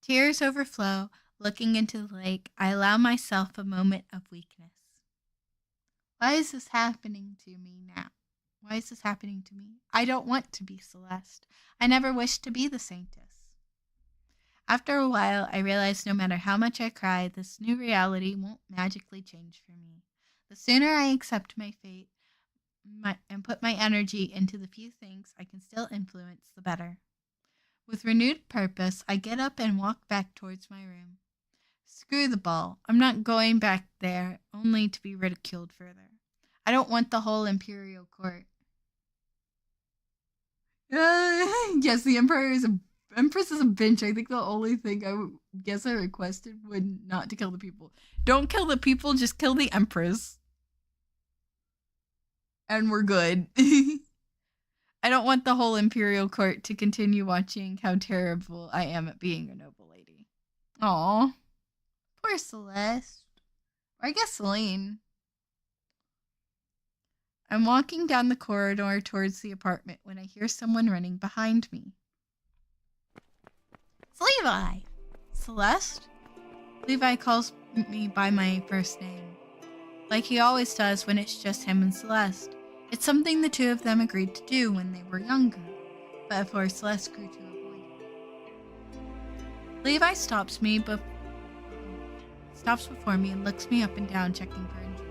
Tears overflow. Looking into the lake, I allow myself a moment of weakness. Why is this happening to me now? Why is this happening to me? I don't want to be Celeste. I never wished to be the Saintess. After a while, I realized no matter how much I cry, this new reality won't magically change for me. The sooner I accept my fate and put my energy into the few things I can still influence, the better. With renewed purpose, I get up and walk back towards my room. Screw the ball. I'm not going back there only to be ridiculed further. I don't want the whole Imperial Court. Yes, the Empress is a bitch. I think the only thing I requested would not to kill the people. Don't kill the people, just kill the Empress. And we're good. I don't want the whole Imperial Court to continue watching how terrible I am at being a noble lady. Aw. Poor Celeste. Or I guess Celine. I'm walking down the corridor towards the apartment when I hear someone running behind me. It's Levi! Celeste? Levi calls me by my first name, like he always does when it's just him and Celeste. It's something the two of them agreed to do when they were younger, but before Celeste grew to avoid it. Levi stops before me and looks me up and down, checking for injury.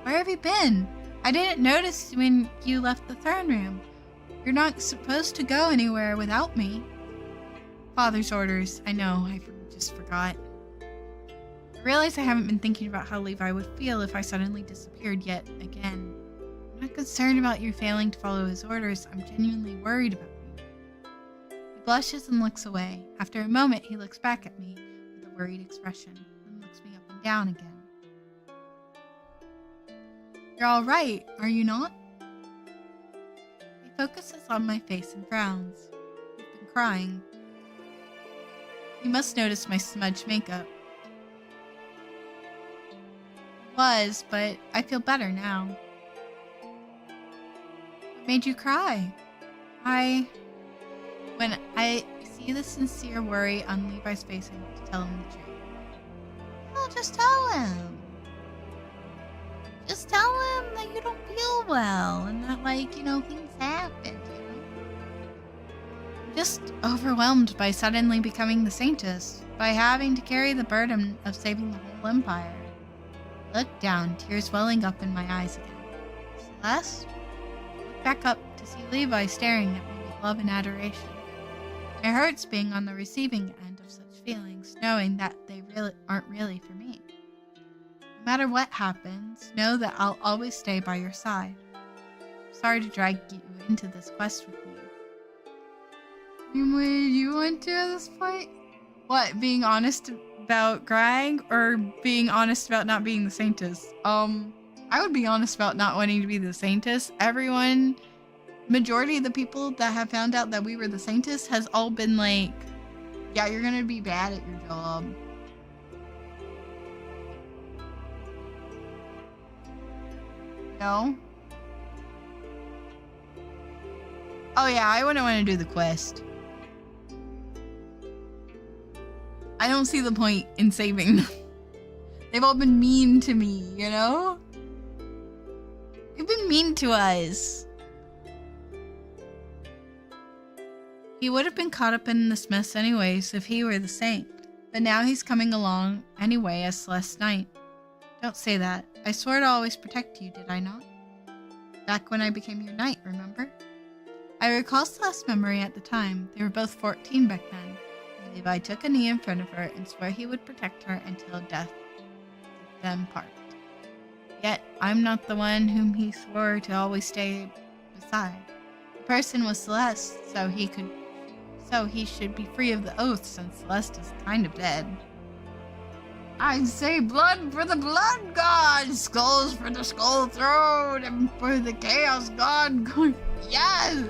Where have you been? I didn't notice when you left the throne room. You're not supposed to go anywhere without me. Father's orders. I know, I just forgot. I realize I haven't been thinking about how Levi would feel if I suddenly disappeared yet again. I'm not concerned about you failing to follow his orders. I'm genuinely worried about you. blushes and looks away. After a moment, he looks back at me with a worried expression, and looks me up and down again. You're all right, are you not? He focuses on my face and frowns. You've been crying. You must notice my smudged makeup. Was, but I feel better now. What made you cry? When I see the sincere worry on Levi's face, I want to tell him the truth. Well, just tell him. Just tell him that you don't feel well and that, things happen, I'm just overwhelmed by suddenly becoming the Saintess, by having to carry the burden of saving the whole empire. I look down, tears welling up in my eyes again. Celeste? Look back up to see Levi staring at me with love and adoration. It hurts being on the receiving end of such feelings, knowing that they aren't really for me. No matter what happens, know that I'll always stay by your side. Sorry to drag you into this quest with me. What did you want to at this point? What, being honest about crying or being honest about not being the Saintess? I would be honest about not wanting to be the Saintess. Majority of the people that have found out that we were the Saintess has all been like, yeah, you're gonna be bad at your job. No? Oh yeah, I wouldn't want to do the quest. I don't see the point in saving them. They've all been mean to me, you know? They've been mean to us. He would have been caught up in this mess anyways if he were the saint. But now he's coming along anyway as Celeste Knight. Don't say that. I swore to always protect you, did I not? Back when I became your knight, remember? I recall Celeste's memory at the time. They were both 14 back then. Levi took a knee in front of her and swore he would protect her until death did them part. Yet, I'm not the one whom he swore to always stay beside. The person was Celeste, so he should be free of the oath since Celeste is kind of dead. I say blood for the blood god, skulls for the skull throne, and for the chaos god. Yes!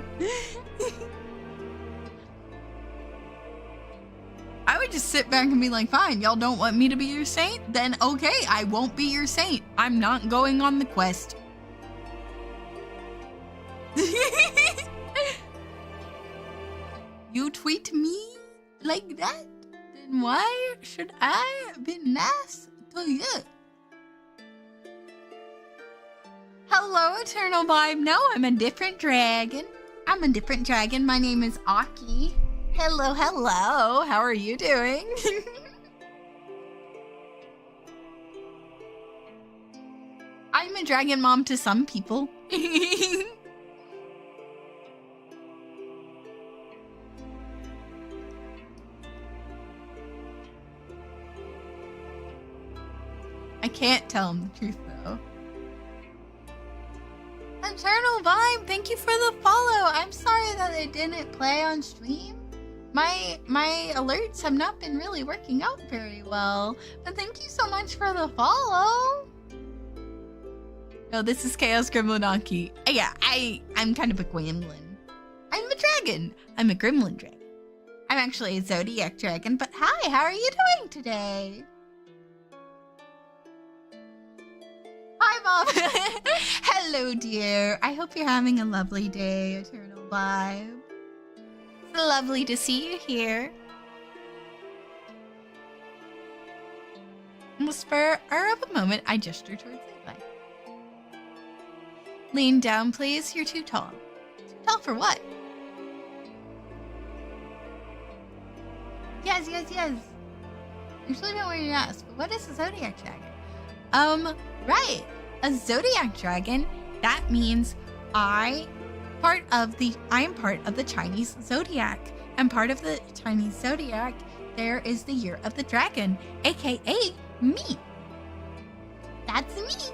I would just sit back and be like, fine, y'all don't want me to be your saint? Then okay, I won't be your saint. I'm not going on the quest. You treat me like that? Then why should I be nice to you? Hello, Eternal Vibe. No, I'm a different dragon. My name is Aki. Hello, hello. How are you doing? I'm a dragon mom to some people. I can't tell him the truth, though. Eternal Vibe, thank you for the follow. I'm sorry that it didn't play on stream. My alerts have not been really working out very well. But thank you so much for the follow. No, this is Chaos Gremlin Aki. Yeah, I'm kind of a gremlin. I'm a dragon. I'm a gremlin dragon. I'm actually a zodiac dragon, but hi, how are you doing today? Hi, Mom. Hello, dear. I hope you're having a lovely day, Eternal Vibe. It's lovely to see you here. In the spur of a moment, I gestured towards Levi. Lean down, please. You're too tall. Too tall for what? Yes. Usually don't wear your ass, but what is a zodiac dragon? Right. A zodiac dragon, that means I'm part of the Chinese zodiac. And part of the Chinese zodiac, there is the year of the dragon, aka me. That's me.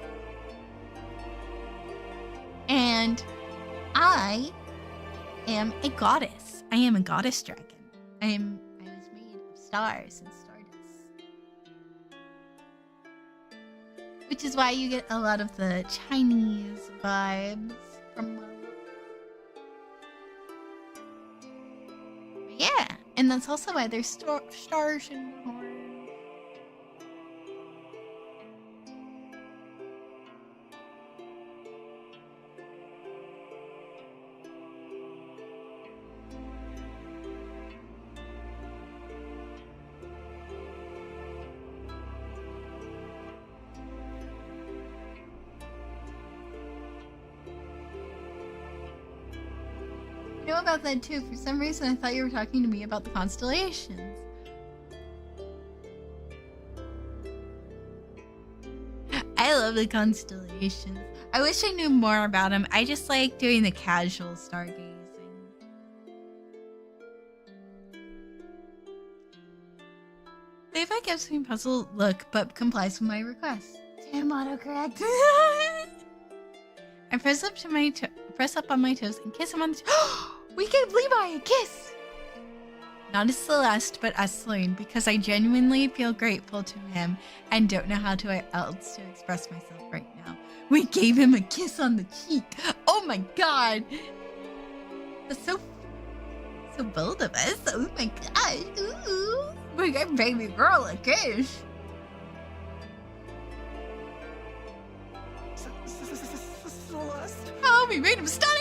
And I am a goddess. I am a goddess dragon. I was made of stars and stardust. Which is why you get a lot of the Chinese vibes from yeah, and that's also why there's stars in the horn. I know about that too. For some reason, I thought you were talking to me about the constellations. I love the constellations. I wish I knew more about them. I just like doing the casual stargazing. Levi gives me a puzzled look, but complies with my request. Damn autocorrect. I press up on my toes and kiss him on the We gave Levi a kiss! Not as Celeste, but as Sloane, because I genuinely feel grateful to him and don't know how else to express myself right now. We gave him a kiss on the cheek. Oh my god! That's so bold of us. Oh my gosh. Ooh. We gave baby girl a kiss. Celeste? Oh, we made him stutter!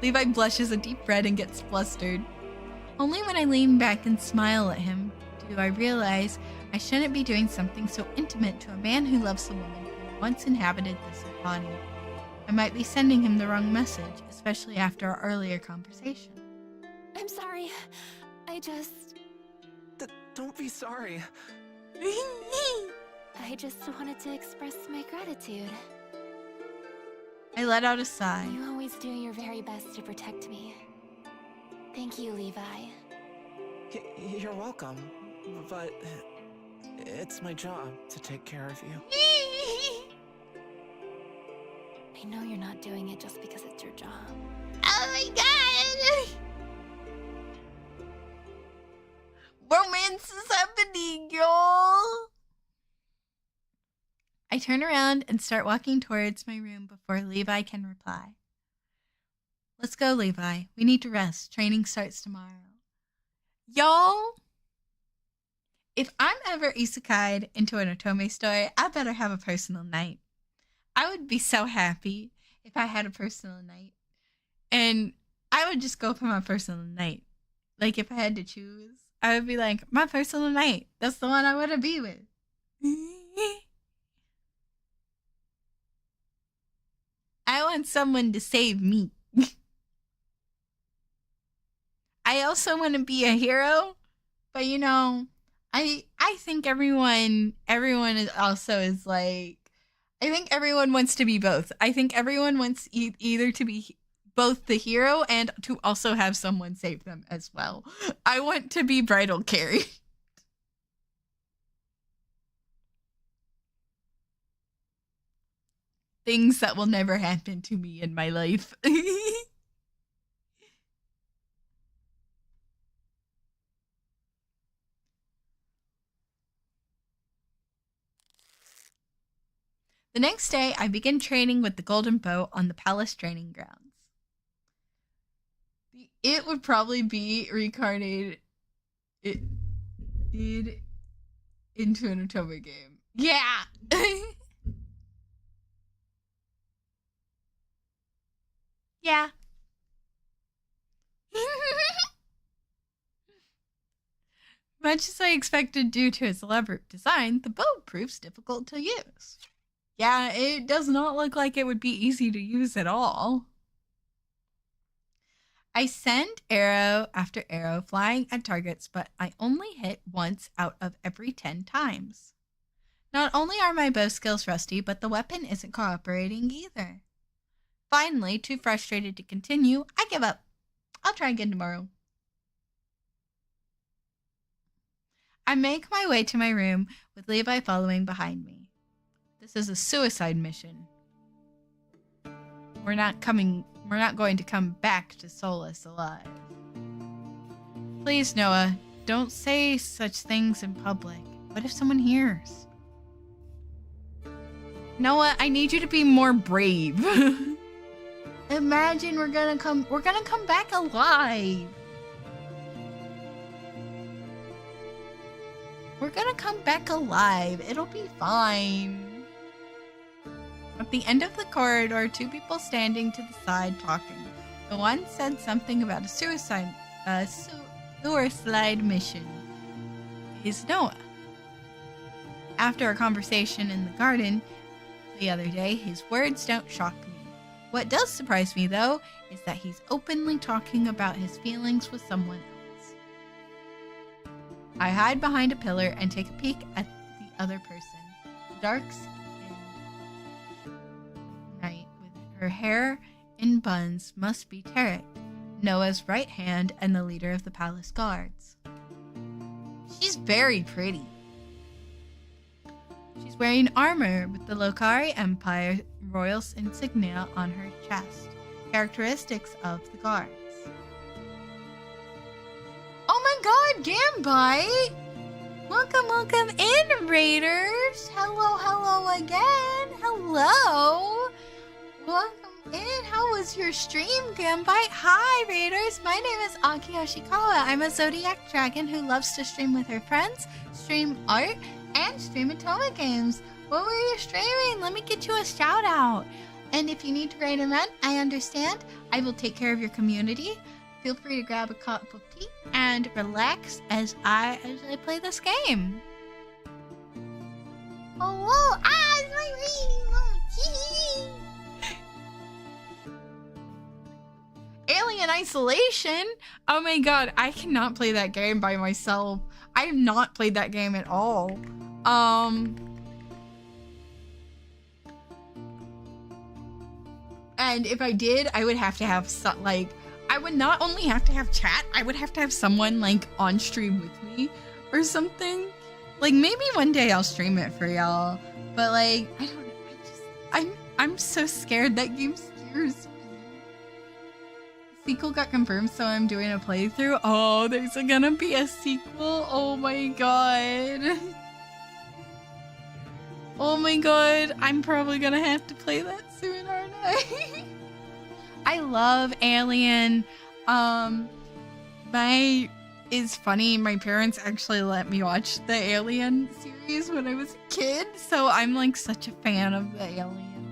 Levi blushes a deep red and gets flustered. Only when I lean back and smile at him do I realize I shouldn't be doing something so intimate to a man who loves a woman who once inhabited this body. I might be sending him the wrong message, especially after our earlier conversation. I'm sorry. I just... Don't be sorry. I just wanted to express my gratitude. I let out a sigh. You always do your very best to protect me. Thank you, Levi. You're welcome, but it's my job to take care of you. I know you're not doing it just because it's your job. Oh my god! Romance is happening, y'all! I turn around and start walking towards my room before Levi can reply. Let's go, Levi. We need to rest. Training starts tomorrow. Y'all, if I'm ever isekai'd into an Otome story, I better have a personal night. I would be so happy if I had a personal night. And I would just go for my personal night. Like, if I had to choose, I would be like, my personal night. That's the one I want to be with. I want someone to save me. I also want to be a hero, but you know, I think everyone is like, I think everyone wants to be both. I think everyone wants either to be both the hero and to also have someone save them as well. I want to be bridal carry. Things that will never happen to me in my life. The next day, I begin training with the golden bow on the palace training grounds. It would probably be reincarnated into an Otome game. Yeah! Yeah. Much as I expected due to its elaborate design, the bow proves difficult to use. Yeah, it does not look like it would be easy to use at all. I send arrow after arrow flying at targets, but I only hit once out of every 10 times. Not only are my bow skills rusty, but the weapon isn't cooperating either. Finally, too frustrated to continue, I give up. I'll try again tomorrow. I make my way to my room with Levi following behind me. This is a suicide mission. We're not going to come back to Solus alive. Please, Noah, don't say such things in public. What if someone hears? Noah, I need you to be more brave. Imagine we're gonna come back alive. We're gonna come back alive. It'll be fine. At the end of the corridor, two people standing to the side talking. The one said something about a sewer slide mission. Is Noah. After a conversation in the garden the other day, his words don't shock me. What does surprise me, though, is that he's openly talking about his feelings with someone else. I hide behind a pillar and take a peek at the other person. Dark-skinned knight with her hair in buns must be Tarek, Noah's right hand and the leader of the palace guards. She's very pretty. She's wearing armor with the Lokari Empire royal insignia on her chest, characteristics of the guards. Oh my god, Gambite! Welcome in, Raiders! Hello again! Hello! Welcome in! How was your stream, Gambite? Hi, Raiders! My name is Aki Yoshikawa. I'm a Zodiac Dragon who loves to stream with her friends, stream art, and stream Otome games. What were you streaming? Let me get you a shout out. And if you need to raid an event, I understand. I will take care of your community. Feel free to grab a cup of tea and relax as I play this game. Oh, whoa! It's my reading. Alien Isolation? Oh my god, I cannot play that game by myself. I have not played that game at all. And if I did, I would have to have I would not only have to have chat, I would have to have someone like on stream with me or something. Like maybe one day I'll stream it for y'all, but like I don't know. I'm so scared. That game scares me. Sequel got confirmed, so I'm doing a playthrough. Oh, there's gonna be a sequel. Oh my god. Oh my god, I'm probably gonna have to play that soon, aren't I? I love Alien. It's funny, my parents actually let me watch the Alien series when I was a kid, so I'm like such a fan of the Alien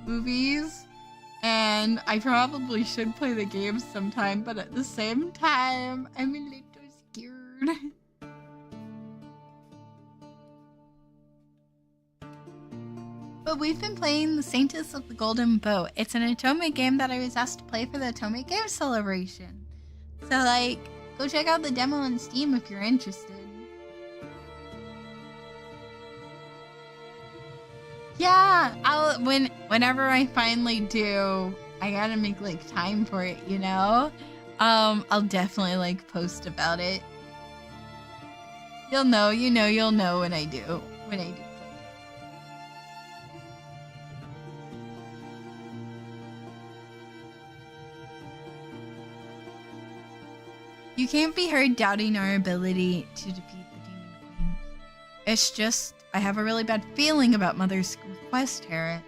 movies. And I probably should play the game sometime, but at the same time, I'm a little scared. But we've been playing the Saintess of the Golden Bow. It's an Otome game that I was asked to play for the Otome Game Celebration. So, like, go check out the demo on Steam if you're interested. Yeah, whenever I finally do, I gotta make, like, time for it, you know? I'll definitely, like, post about it. You'll know when I do. You can't be heard doubting our ability to defeat the Demon Queen. It's just, I have a really bad feeling about Mother's request, Harriet.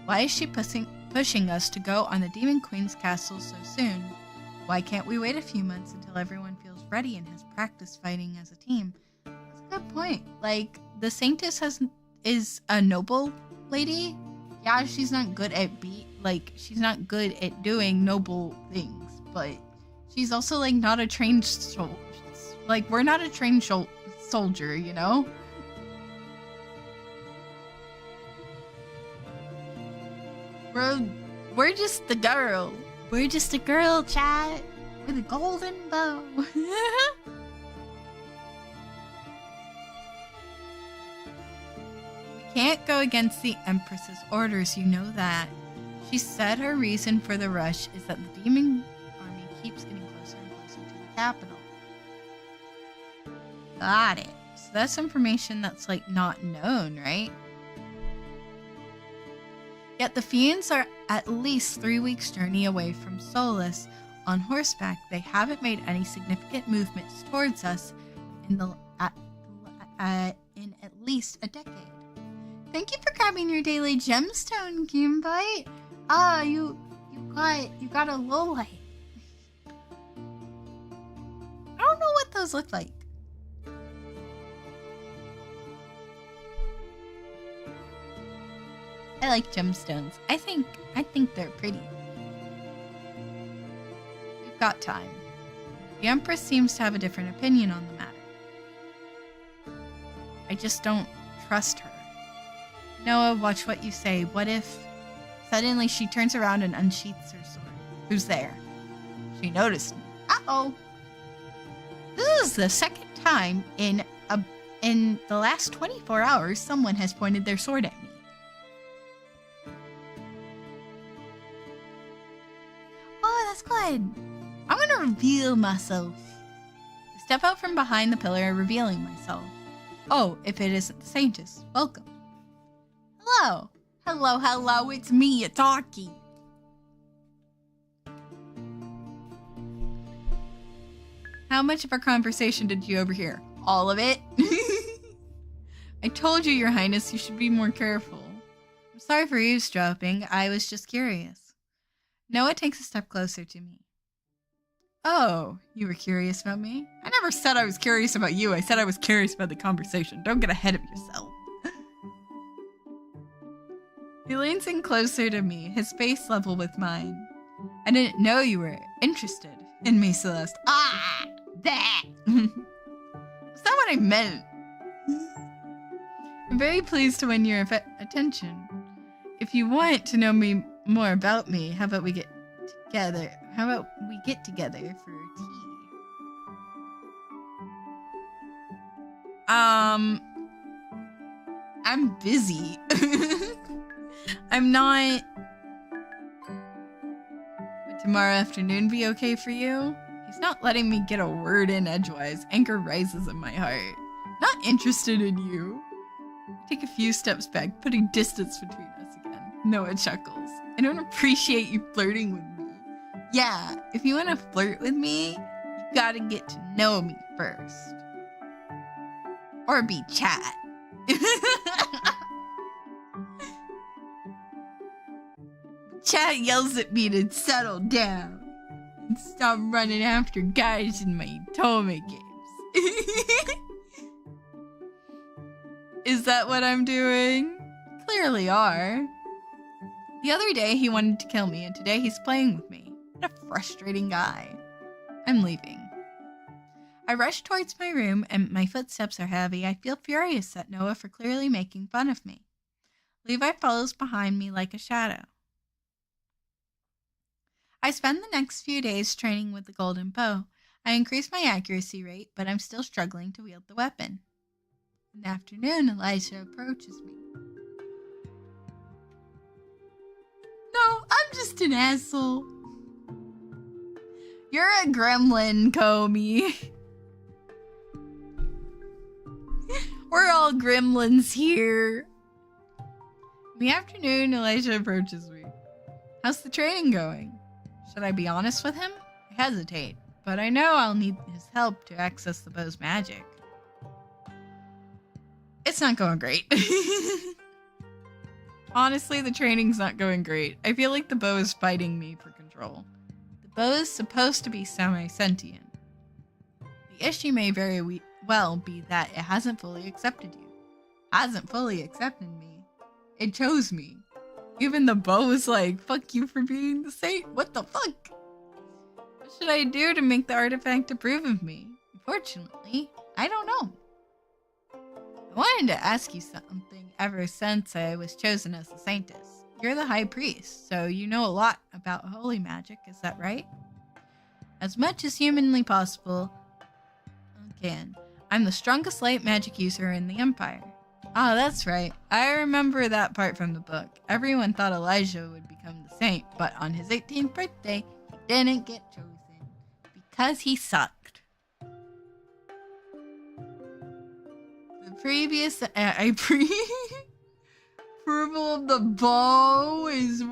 Why is she pushing us to go on the Demon Queen's castle so soon? Why can't we wait a few months until everyone feels ready and has practiced fighting as a team? That's a good point. Like, the Saintess is a noble lady. Yeah, she's not good at she's not good at doing noble things. But she's also, like, not a trained soldier. Like, we're not a trained soldier, you know? We're just the girl. We're just a girl, chat. With a golden bow. We can't go against the Empress's orders, you know that. She said her reason for the rush is that the demon keeps getting closer and closer to the capital. Got it. So that's information that's like not known, right? Yet the fiends are at least 3 weeks' journey away from Solus, on horseback, they haven't made any significant movements towards us in at least a decade. Thank you for grabbing your daily gemstone, Gamebite. Ah, you got a low light. I don't know what those look like. I like gemstones. I think they're pretty. We've got time. The Empress seems to have a different opinion on the matter. I just don't trust her. Noah, watch what you say. What if suddenly she turns around and unsheaths her sword? Who's there? She noticed me. Uh-oh. This is the second time in the last 24 hours someone has pointed their sword at me. Oh, that's good. I'm gonna reveal myself. I step out from behind the pillar, revealing myself. Oh, if it isn't the Saintess, welcome. Hello. Hello, it's me, Ataki. How much of our conversation did you overhear? All of it? I told you, Your Highness, you should be more careful. I'm sorry for eavesdropping. I was just curious. Noah takes a step closer to me. Oh, you were curious about me? I never said I was curious about you. I said I was curious about the conversation. Don't get ahead of yourself. He leans in closer to me, his face level with mine. I didn't know you were interested in me, Celeste. Ah! That! That's not what I meant. I'm very pleased to win your attention. If you want to know me more about me, how about we get together? How about we get together for tea? I'm busy. I'm not. Would tomorrow afternoon be okay for you? He's not letting me get a word in edgewise. Anger rises in my heart. Not interested in you. I take a few steps back, putting distance between us again. Noah chuckles. I don't appreciate you flirting with me. Yeah, if you want to flirt with me, you gotta get to know me first. Or be chat. Chat yells at me to settle down and stop running after guys in my Otome games. Is that what I'm doing? Clearly are. The other day he wanted to kill me, and today he's playing with me. What a frustrating guy. I'm leaving. I rush towards my room, and my footsteps are heavy. I feel furious at Noah for clearly making fun of me. Levi follows behind me like a shadow. I spend the next few days training with the golden bow. I increase my accuracy rate, but I'm still struggling to wield the weapon. In the afternoon, Elijah approaches me. No, I'm just an asshole. You're a gremlin, Comey. We're all gremlins here. In the afternoon, Elijah approaches me. How's the training going? Should I be honest with him? I hesitate, but I know I'll need his help to access the bow's magic. It's not going great. Honestly, the training's not going great. I feel like the bow is fighting me for control. The bow is supposed to be semi-sentient. The issue may very well be that it hasn't fully accepted you. Hasn't fully accepted me. It chose me. Even the bow is like, fuck you for being the saint. What the fuck? What should I do to make the artifact approve of me? Unfortunately, I don't know. I wanted to ask you something ever since I was chosen as the Saintess. You're the High Priest, so you know a lot about holy magic, is that right? As much as humanly possible, I can. I'm the strongest light magic user in the Empire. Ah, that's right. I remember that part from the book. Everyone thought Elijah would become the saint, but on his 18th birthday, he didn't get chosen because he sucked. The previous approval of the bow is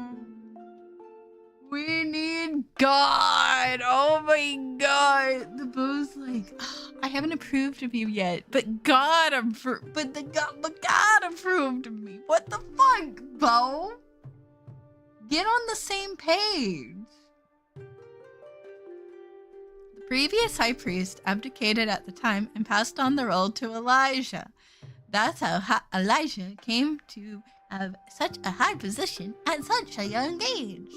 we need God. god. Oh my god. The bow's like, I haven't approved of you yet, but God approved. But God approved of me. What the fuck, bow? Get on the same page. The previous high priest abdicated at the time and passed on the role to Elijah. That's how Elijah came to have such a high position at such a young age.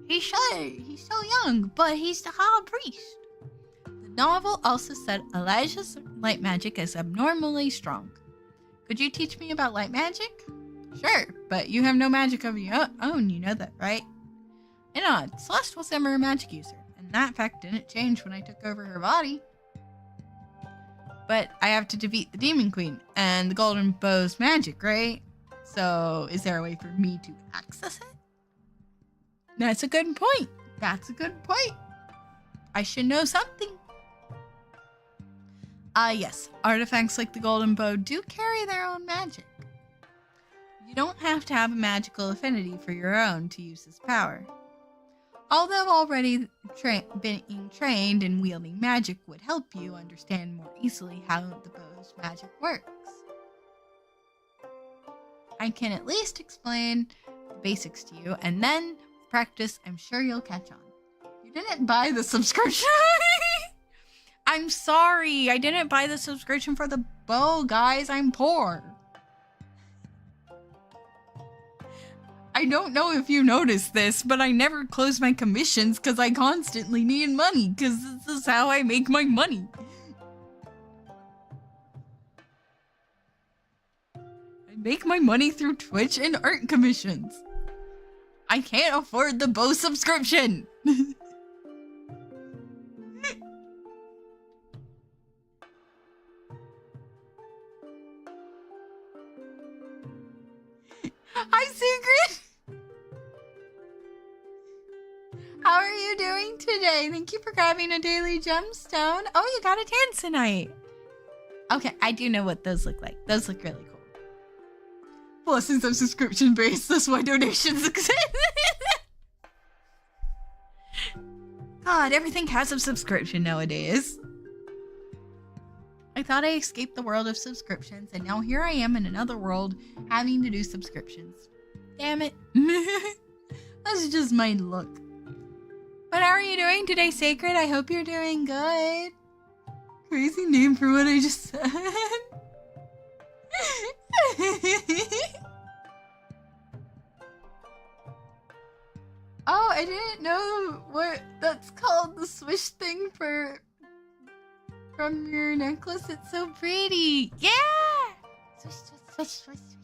He's so young, but he's the high priest. The novel also said Elijah's light magic is abnormally strong. Could you teach me about light magic? Sure, but you have no magic of your own, you know that, right? And Celeste was never a magic user, and that fact didn't change when I took over her body. But I have to defeat the Demon Queen and the Golden Bow's magic, right? So, is there a way for me to access it? That's a good point. I should know something. Yes. Artifacts like the Golden Bow do carry their own magic. You don't have to have a magical affinity for your own to use this power. Although already being trained in wielding magic would help you understand more easily how the bow's magic works. I can at least explain the basics to you, and then with practice, I'm sure you'll catch on. You didn't buy the subscription. I'm sorry, I didn't buy the subscription for the bow, guys. I'm poor. I don't know if you noticed this, but I never close my commissions because I constantly need money, because this is how I make my money. I make my money through Twitch and art commissions. I can't afford the bow subscription. Hi, Secret! How are you doing today? Thank you for grabbing a daily gemstone. Oh, you got a tanzanite. Okay, I do know what those look like. Those look really cool. Blessings of subscription based, that's why donations exist. God, everything has a subscription nowadays. I thought I escaped the world of subscriptions, and now here I am in another world having to do subscriptions. Damn it. That's just my luck. But how are you doing today, Sacred? I hope you're doing good. Crazy name for what I just said. Oh, I didn't know what that's called, the swish thing from your necklace. It's so pretty. Yeah! Swish, swish, swish, swish, swish.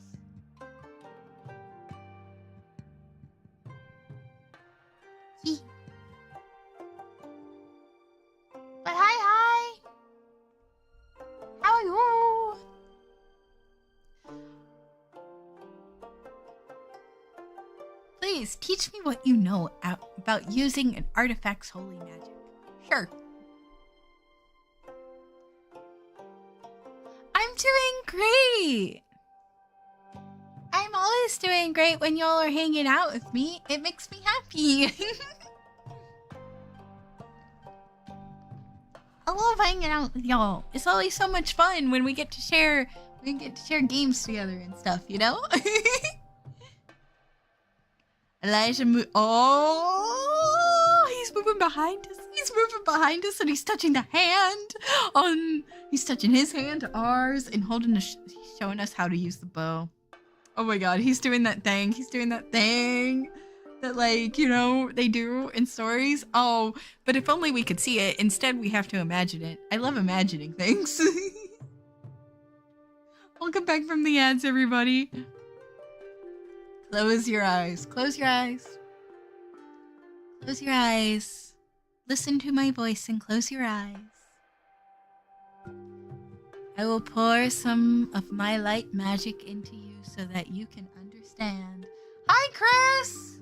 Gee. But hi. How are you? Please teach me what you know about using an artifact's holy magic. Sure. I'm doing great. I'm always doing great when y'all are hanging out with me. It makes me happy. I love hanging out with y'all. It's always so much fun when we get to share games together and stuff, you know? Elijah he's moving behind us. He's moving behind us and he's touching the hand he's touching his hand to ours and he's showing us how to use the bow. Oh my god, he's doing that thing. He's doing that thing that, like, you know, they do in stories. Oh, but if only we could see it. Instead, we have to imagine it. I love imagining things. Welcome back from the ads, everybody. Close your eyes. Close your eyes. Close your eyes. Listen to my voice and close your eyes. I will pour some of my light magic into you so that you can understand. Hi, Chris!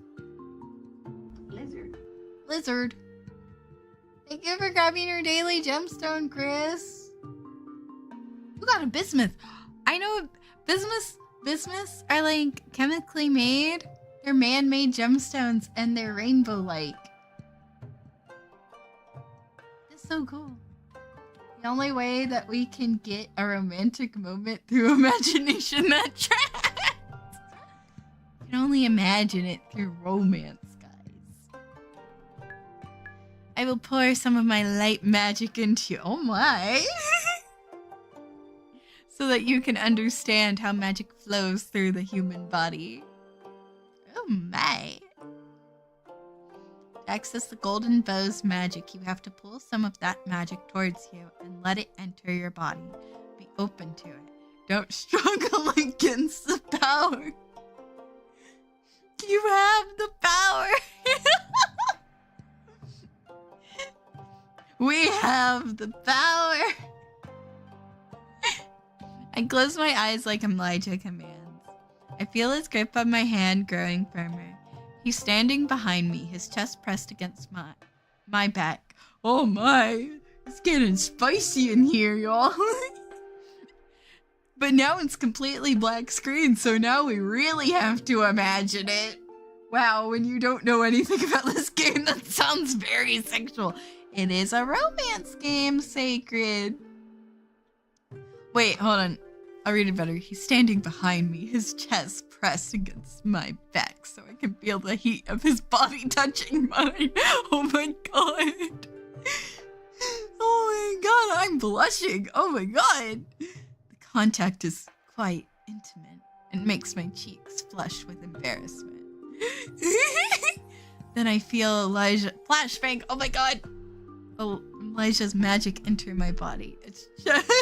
Lizard. Thank you for grabbing your daily gemstone, Chris. You got a bismuth. I know bismuths are like chemically made. They're man-made gemstones and they're rainbow-like. so cool. The only way that we can get a romantic moment through imagination that tracks. You can only imagine it through romance, guys. I will pour some of my light magic into you. Oh my! So that you can understand how magic flows through the human body. Oh my. To access the golden bow's magic, you have to pull some of that magic towards you and let it enter your body. Be open to it. Don't struggle against the power. You have the power. We have the power. I close my eyes like Elijah commands. I feel his grip on my hand growing firmer. He's standing behind me, his chest pressed against my back. Oh my, it's getting spicy in here, y'all. But now it's completely black screen, so now we really have to imagine it. Wow, when you don't know anything about this game, that sounds very sexual. It is a romance game, Sacred. Wait, hold on. I'll read it better. He's standing behind me, his chest pressed against my back so I can feel the heat of his body touching mine. Oh my god. Oh my god, I'm blushing. Oh my god. The contact is quite intimate and makes my cheeks flush with embarrassment. Then I feel Elijah flashbang. Oh my god. Oh, Elijah's magic enter my body. It's gentle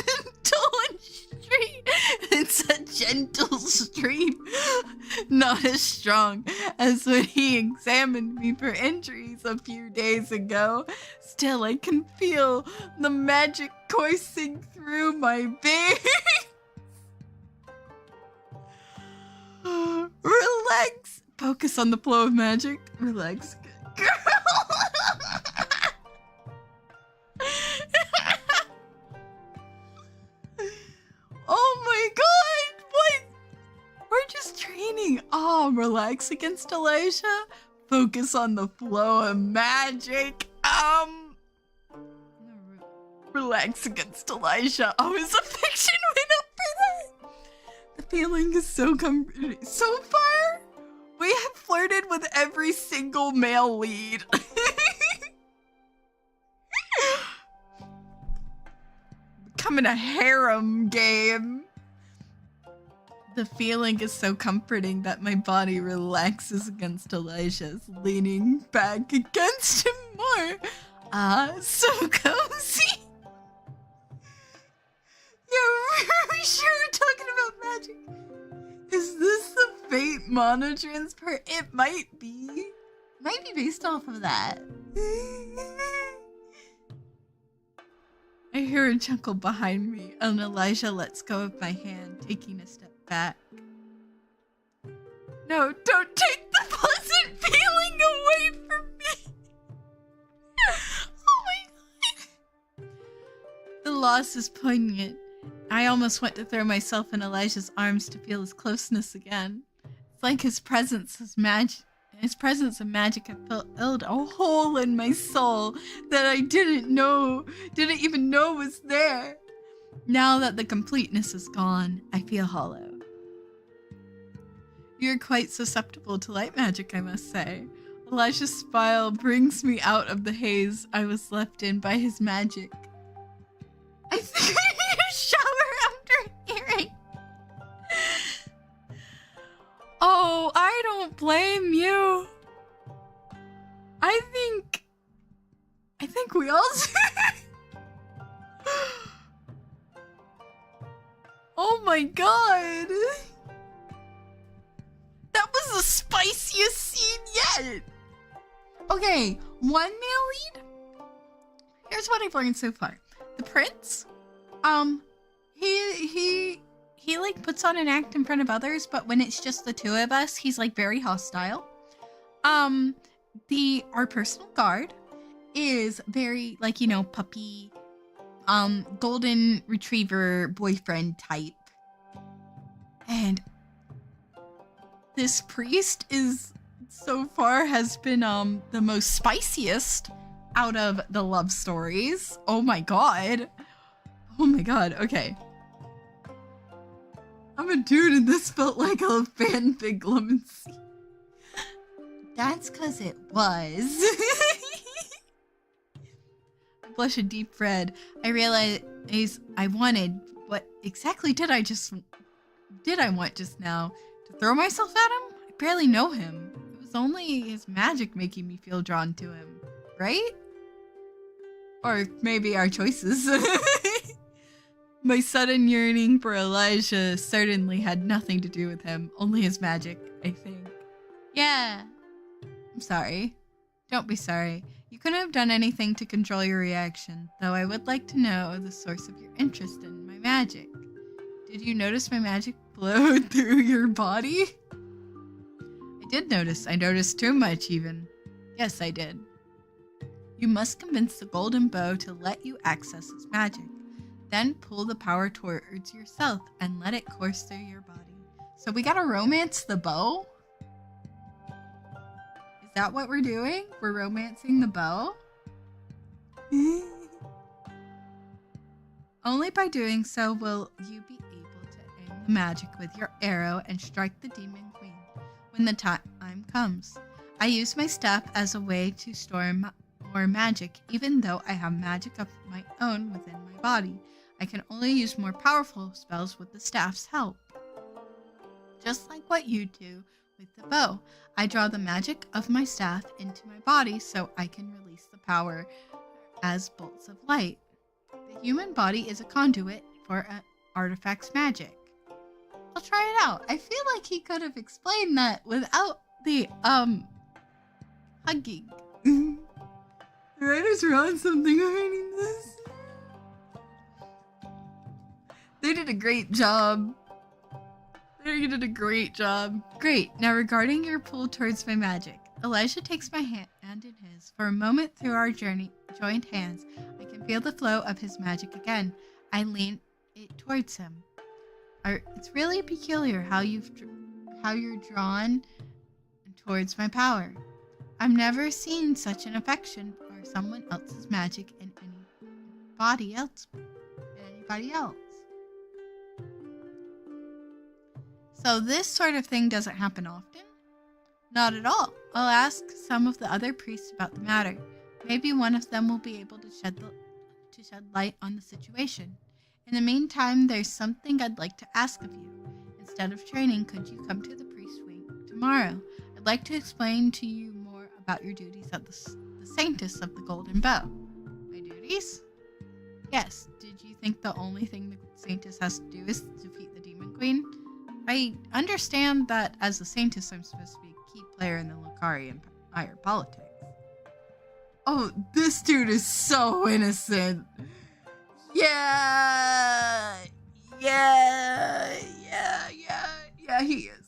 and stream. It's a gentle stream, not as strong as when he examined me for injuries a few days ago. Still, I can feel the magic coursing through my veins. Relax. Focus on the flow of magic. Relax, girl. Oh my god! What? We're just training. Oh, relax against Elijah. Focus on the flow of magic. Relax against Elijah. Oh, his affection went up for that. The feeling is so comforting. So far, we have flirted with every single male lead. Becoming a harem game. The feeling is so comforting that my body relaxes against Elijah's, leaning back against him more. Ah, so cozy. You're really sure we're talking about magic? Is this the Fate Mono Transport? It might be. Might be based off of that. I hear a chuckle behind me, and Elijah lets go of my hand, taking a step back. No, don't take the pleasant feeling away from me! Oh my god! The loss is poignant. I almost went to throw myself in Elijah's arms to feel his closeness again. It's like his presence of magic have filled a hole in my soul that I didn't even know was there. Now that the completeness is gone, I feel hollow. You're quite susceptible to light magic, I must say. Elijah's smile brings me out of the haze I was left in by his magic. I think I need a shower after hearing. Oh, I don't blame you. I think we all Oh my god. That was the spiciest scene yet. Okay, one male lead. Here's what I've learned so far. The prince, he like puts on an act in front of others, but when it's just the two of us, he's like very hostile. Our personal guard is very like, you know, puppy, golden retriever boyfriend type. And this priest is so far has been the most spiciest out of the love stories. Oh my god. Oh my god, okay. I'm a dude and this felt like a fanfic lemon sea. That's cause it was. I blush a deep red. I realized I wanted, what exactly did I want just now? To throw myself at him? I barely know him. It was only his magic making me feel drawn to him, right? Or maybe our choices. My sudden yearning for Elijah certainly had nothing to do with him, only his magic, I think. Yeah. I'm sorry. Don't be sorry. You couldn't have done anything to control your reaction, though I would like to know the source of your interest in my magic. Did you notice my magic flowed through your body? I did notice. I noticed too much, even. Yes, I did. You must convince the golden bow to let you access its magic. Then pull the power towards yourself and let it course through your body. So we gotta romance the bow? Is that what we're doing? We're romancing the bow? Only by doing so will you be able to aim the magic with your arrow and strike the demon queen when the time comes. I use my staff as a way to store more magic, even though I have magic of my own within my body. I can only use more powerful spells with the staff's help. Just like what you do with the bow, I draw the magic of my staff into my body so I can release the power as bolts of light. The human body is a conduit for an artifact's magic. I'll try it out. I feel like he could have explained that without the, hugging. The writers were on something writing this. They did a great job. They did a great job. Great. Now regarding your pull towards my magic. Elijah takes my hand in his. For a moment through our journey, joined hands, I can feel the flow of his magic again. I lean it towards him. It's really peculiar how you're drawn towards my power. I've never seen such an affection for someone else's magic in anybody else. So this sort of thing doesn't happen often? Not at all. I'll ask some of the other priests about the matter. Maybe one of them will be able to shed light on the situation. In the meantime, there's something I'd like to ask of you. Instead of training, could you come to the priest wing tomorrow? I'd like to explain to you more about your duties at the Saintess of the Golden Bow. My duties? Yes. Did you think the only thing the Saintess has to do is defeat the Demon Queen? I understand that as the Saintess, I'm supposed to be a key player in the Lucari Empire politics. Oh, this dude is so innocent. Yeah, he is.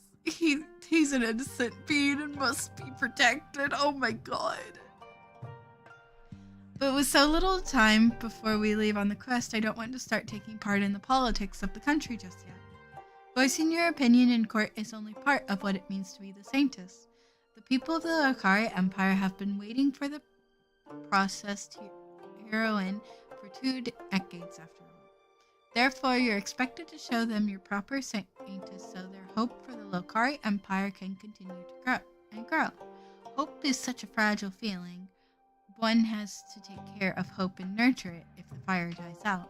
He's an innocent being and must be protected. Oh my god. But with so little time before we leave on the quest, I don't want to start taking part in the politics of the country just yet. Voicing your opinion in court is only part of what it means to be the Saintess. The people of the Lucari Empire have been waiting for the processed heroine for 2 decades after all. Therefore, you're expected to show them your proper Saintess so their hope for the Lucari Empire can continue to grow. Hope is such a fragile feeling. One has to take care of hope and nurture it if the fire dies out.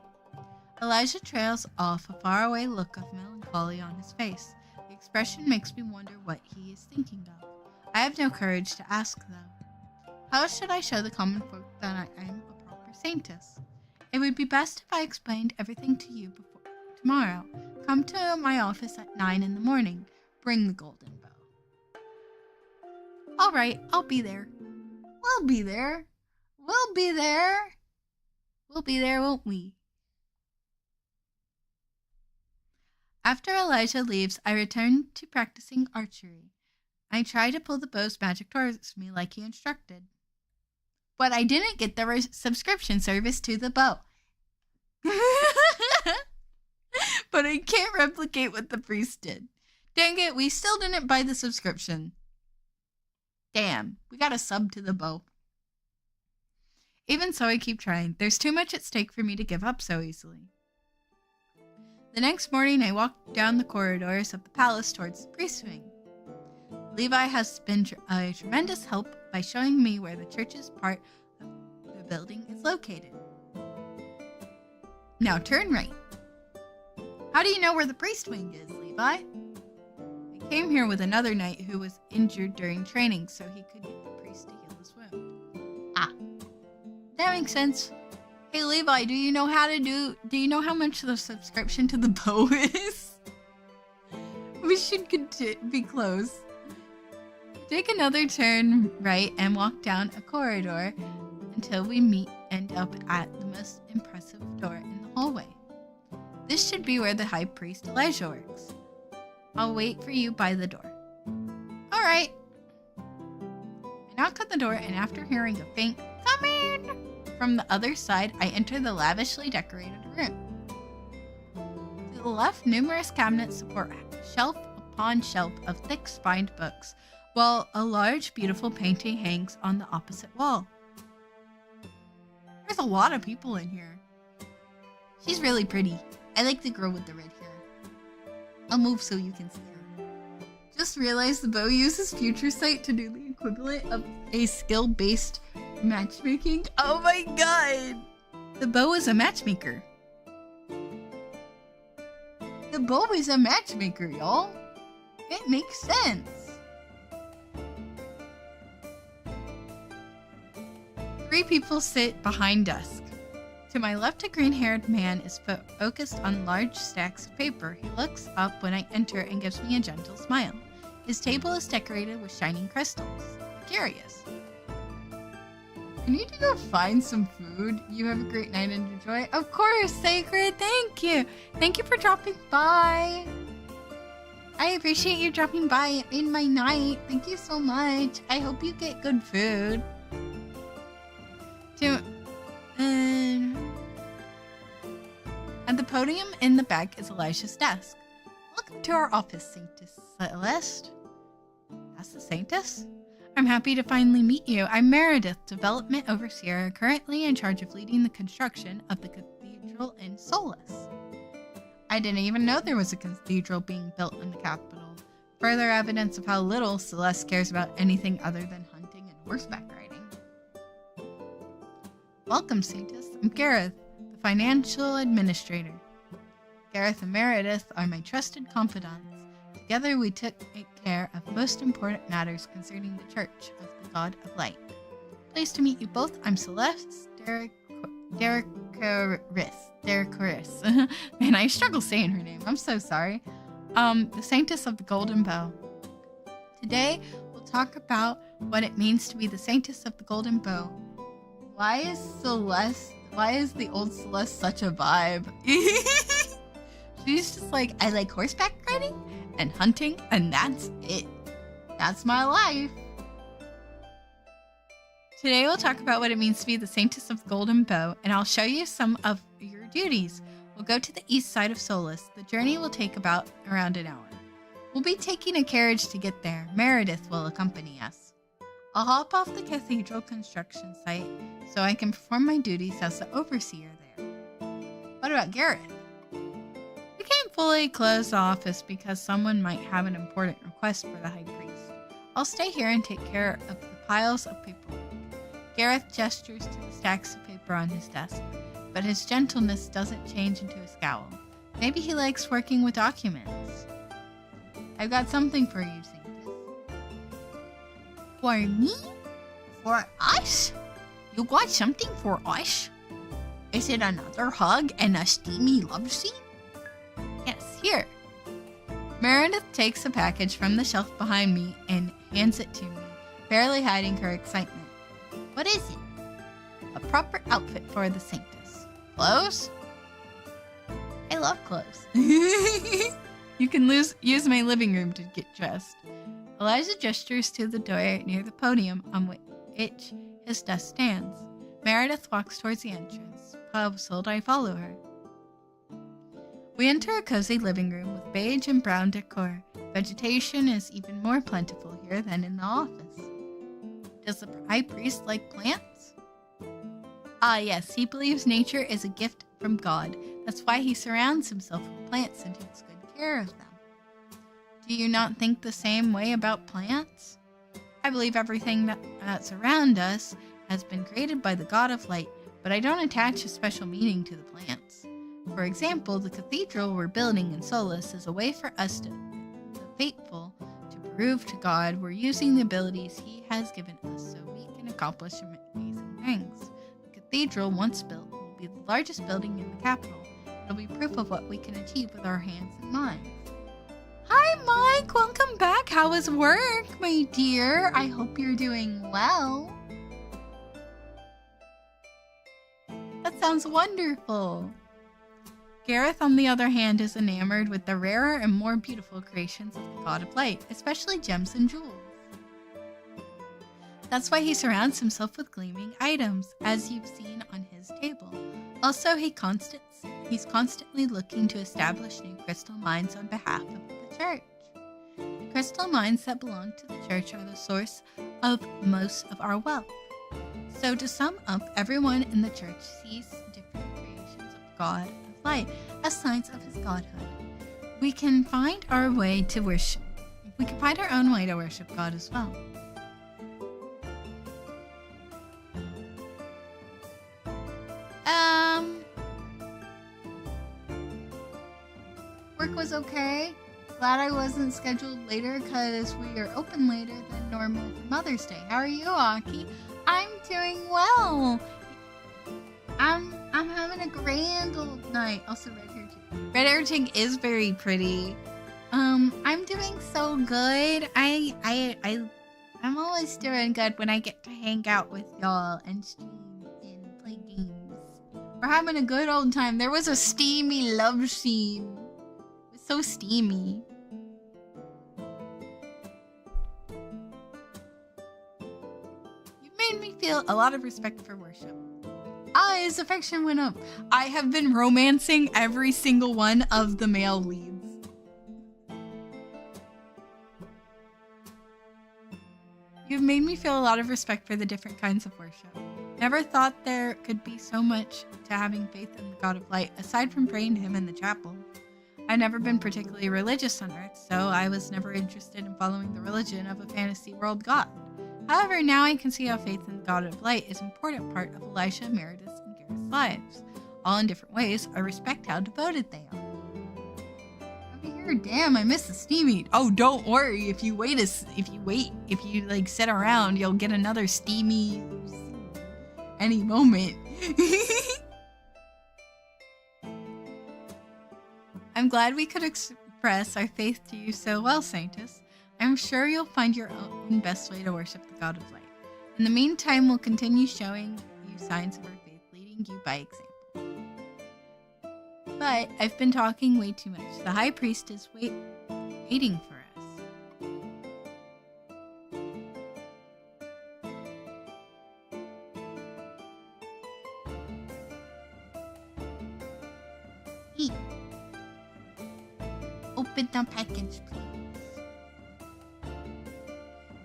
Elijah trails off, a faraway look of melancholy on his face. The expression makes me wonder what he is thinking of. I have no courage to ask, though. How should I show the common folk that I am a proper Saintess? It would be best if I explained everything to you before tomorrow. Come to my office at 9 in the morning. Bring the golden bow. All right, I'll be there. We'll be there. We'll be there. We'll be there, won't we? After Elijah leaves, I return to practicing archery. I try to pull the bow's magic towards me like he instructed. But I didn't get the subscription service to the bow. But I can't replicate what the priest did. Dang it, we still didn't buy the subscription. Damn, we got a sub to the bow. Even so, I keep trying. There's too much at stake for me to give up so easily. The next morning, I walked down the corridors of the palace towards the priest wing. Levi has been a tremendous help by showing me where the church's part of the building is located. Now turn right. How do you know where the priest wing is, Levi? I came here with another knight who was injured during training, so he could get the priest to heal his wound. Ah, that makes sense. Hey Levi, do you know how much the subscription to the bow is? We should be close. Take another turn right and walk down a corridor until we end up at the most impressive door in the hallway. This should be where the High Priest Elijah works. I'll wait for you by the door. Alright. I knock on the door, and after hearing a faint "Come in!" from the other side, I enter the lavishly decorated room. To the left, numerous cabinets support shelf upon shelf of thick-spined books, while a large, beautiful painting hangs on the opposite wall. There's a lot of people in here. She's really pretty. I like the girl with the red hair. I'll move so you can see her. Just realized the bow uses future sight to do the equivalent of a skill-based matchmaking. Oh my god! The bow is a matchmaker. The bow is a matchmaker, y'all. It makes sense. Three people sit behind desk. To my left, a green-haired man is focused on large stacks of paper. He looks up when I enter and gives me a gentle smile. His table is decorated with shining crystals. Curious. I need to go find some food. You have a great night and enjoy. Of course, Sacred. Thank you. Thank you for dropping by. I appreciate you dropping by. It made my night. Thank you so much. I hope you get good food. At the podium in the back is Elijah's desk. Welcome to our office, Saintess Celeste. That's the Saintess? I'm happy to finally meet you. I'm Meredith, Development Overseer, currently in charge of leading the construction of the cathedral in Solus. I didn't even know there was a cathedral being built in the capital. Further evidence of how little Celeste cares about anything other than hunting and horseback riding. Welcome, Saintess. I'm Gareth, the Financial Administrator. Gareth and Meredith are my trusted confidants. Together we took care of most important matters concerning the Church of the God of Light. Pleased to meet you both. I'm Celeste Derricoris. Man, I struggle saying her name. I'm so sorry. The Saintess of the Golden Bow. Today, we'll talk about what it means to be the Saintess of the Golden Bow. Why is the old Celeste such a vibe? She's just like, I like horseback riding and hunting, and that's it. That's my life. Today we'll talk about what it means to be the Saintess of the Golden Bow, and I'll show you some of your duties. We'll go to the east side of Solus. The journey will take around an hour. We'll be taking a carriage to get there. Meredith will accompany us. I'll hop off the cathedral construction site so I can perform my duties as the overseer there. What about Gareth? We can't fully close the office because someone might have an important request for the High Priest. I'll stay here and take care of the piles of paperwork. Gareth gestures to the stacks of paper on his desk, but his gentleness doesn't change into a scowl. Maybe he likes working with documents. I've got something for you, Saintess. For me? For us? You got something for us? Is it another hug and a steamy love scene? Yes, here. Meredith takes a package from the shelf behind me and hands it to me, barely hiding her excitement. What is it? A proper outfit for the Saintess. Clothes? I love clothes. You can use my living room to get dressed. Elijah gestures to the door near the podium on which his desk stands. Meredith walks towards the entrance. Puzzled, I follow her. We enter a cozy living room with beige and brown decor. Vegetation is even more plentiful here than in the office. Does the High Priest like plants? Ah, yes, he believes nature is a gift from God. That's why he surrounds himself with plants and takes good care of them. Do you not think the same way about plants? I believe everything that's around us has been created by the God of light, but I don't attach a special meaning to the plants. For example, the cathedral we're building in Solus is a way for us, the faithful, to prove to God we're using the abilities he has given us so we can accomplish amazing things. The cathedral, once built, will be the largest building in the capital. It'll be proof of what we can achieve with our hands and minds. Hi, Mike! Welcome back! How was work, my dear? I hope you're doing well. That sounds wonderful. Gareth, on the other hand, is enamored with the rarer and more beautiful creations of the God of Light, especially gems and jewels. That's why he surrounds himself with gleaming items, as you've seen on his table. Also, he's constantly looking to establish new crystal mines on behalf of the church. The crystal mines that belong to the church are the source of most of our wealth. So to sum up, everyone in the church sees different creations of God of Light as signs of his godhood. We can find our own way to worship God as well. Work was okay. Glad I wasn't scheduled later because we are open later than normal for Mother's Day. How are you, Aki? I'm doing well. I'm having a grand old night. Also, red hair too. Red hair too is very pretty. I'm doing so good. I'm always doing good when I get to hang out with y'all and stream and play games. We're having a good old time. There was a steamy love scene. It was so steamy. You made me feel a lot of respect for worship. His affection went up. I have been romancing every single one of the male leads. You've made me feel a lot of respect for the different kinds of worship. Never thought there could be so much to having faith in the God of Light, aside from praying to him in the chapel. I've never been particularly religious on Earth, so I was never interested in following the religion of a fantasy world god. However, now I can see how faith in the God of Light is an important part of Elisha, Meredith, and Gareth's lives. All in different ways, I respect how devoted they are. Over here, damn, I miss the steamy. Oh, don't worry. If you sit around, you'll get another steamy any moment. I'm glad we could express our faith to you so well, Saintess. I'm sure you'll find your own best way to worship the God of Light. In the meantime, we'll continue showing you signs of our faith, leading you by example. But I've been talking way too much. The High Priest is waiting for us. Eat. Open the package, please.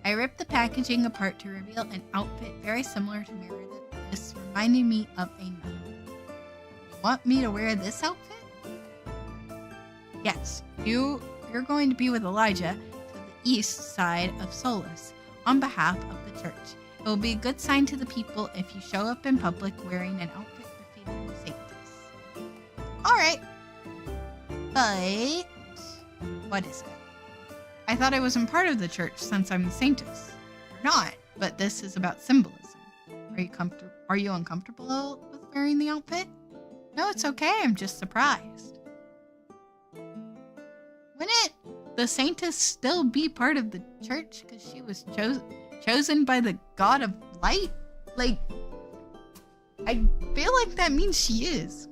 I ripped the packaging apart to reveal an outfit very similar to Meredith's, reminding me of a nun. You want me to wear this outfit? Yes, you're going to be with Elijah to the east side of Solus on behalf of the church. It will be a good sign to the people if you show up in public wearing an outfit befitting Saintess. Alright. But what is it? I thought I wasn't part of the church since I'm the Saintess. You're not, but this is about symbolism. Are you uncomfortable with wearing the outfit? No, it's okay. I'm just surprised. Wouldn't the Saintess still be part of the church because she was chosen by the God of Light? Like, I feel like that means she is.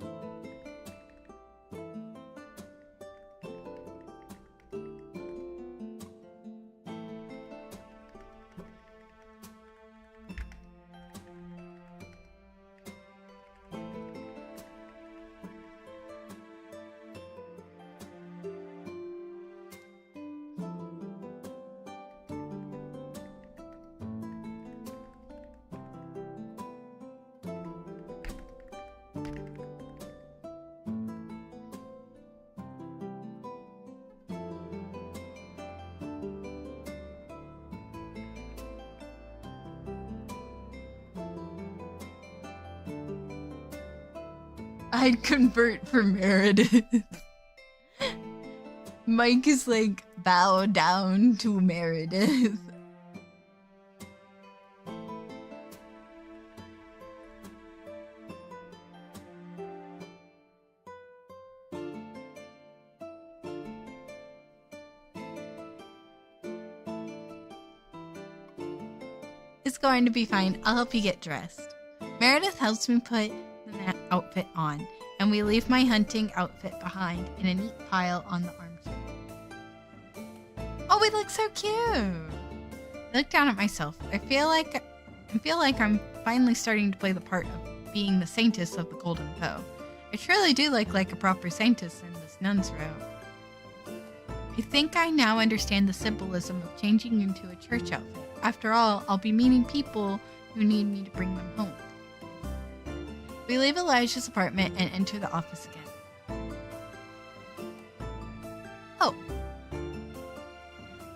I'd convert for Meredith. Mike is like, bow down to Meredith. It's going to be fine. I'll help you get dressed. Meredith helps me put the outfit on, and we leave my hunting outfit behind in a neat pile on the armchair. Oh, we look so cute. I look down at myself. I feel like I'm finally starting to play the part of being the Saintess of the Golden Bow. I truly do look like a proper Saintess in this nun's robe. I think I now understand the symbolism of changing into a church outfit. After all, I'll be meeting people who need me to bring them home. We leave Elijah's apartment and enter the office again. Oh.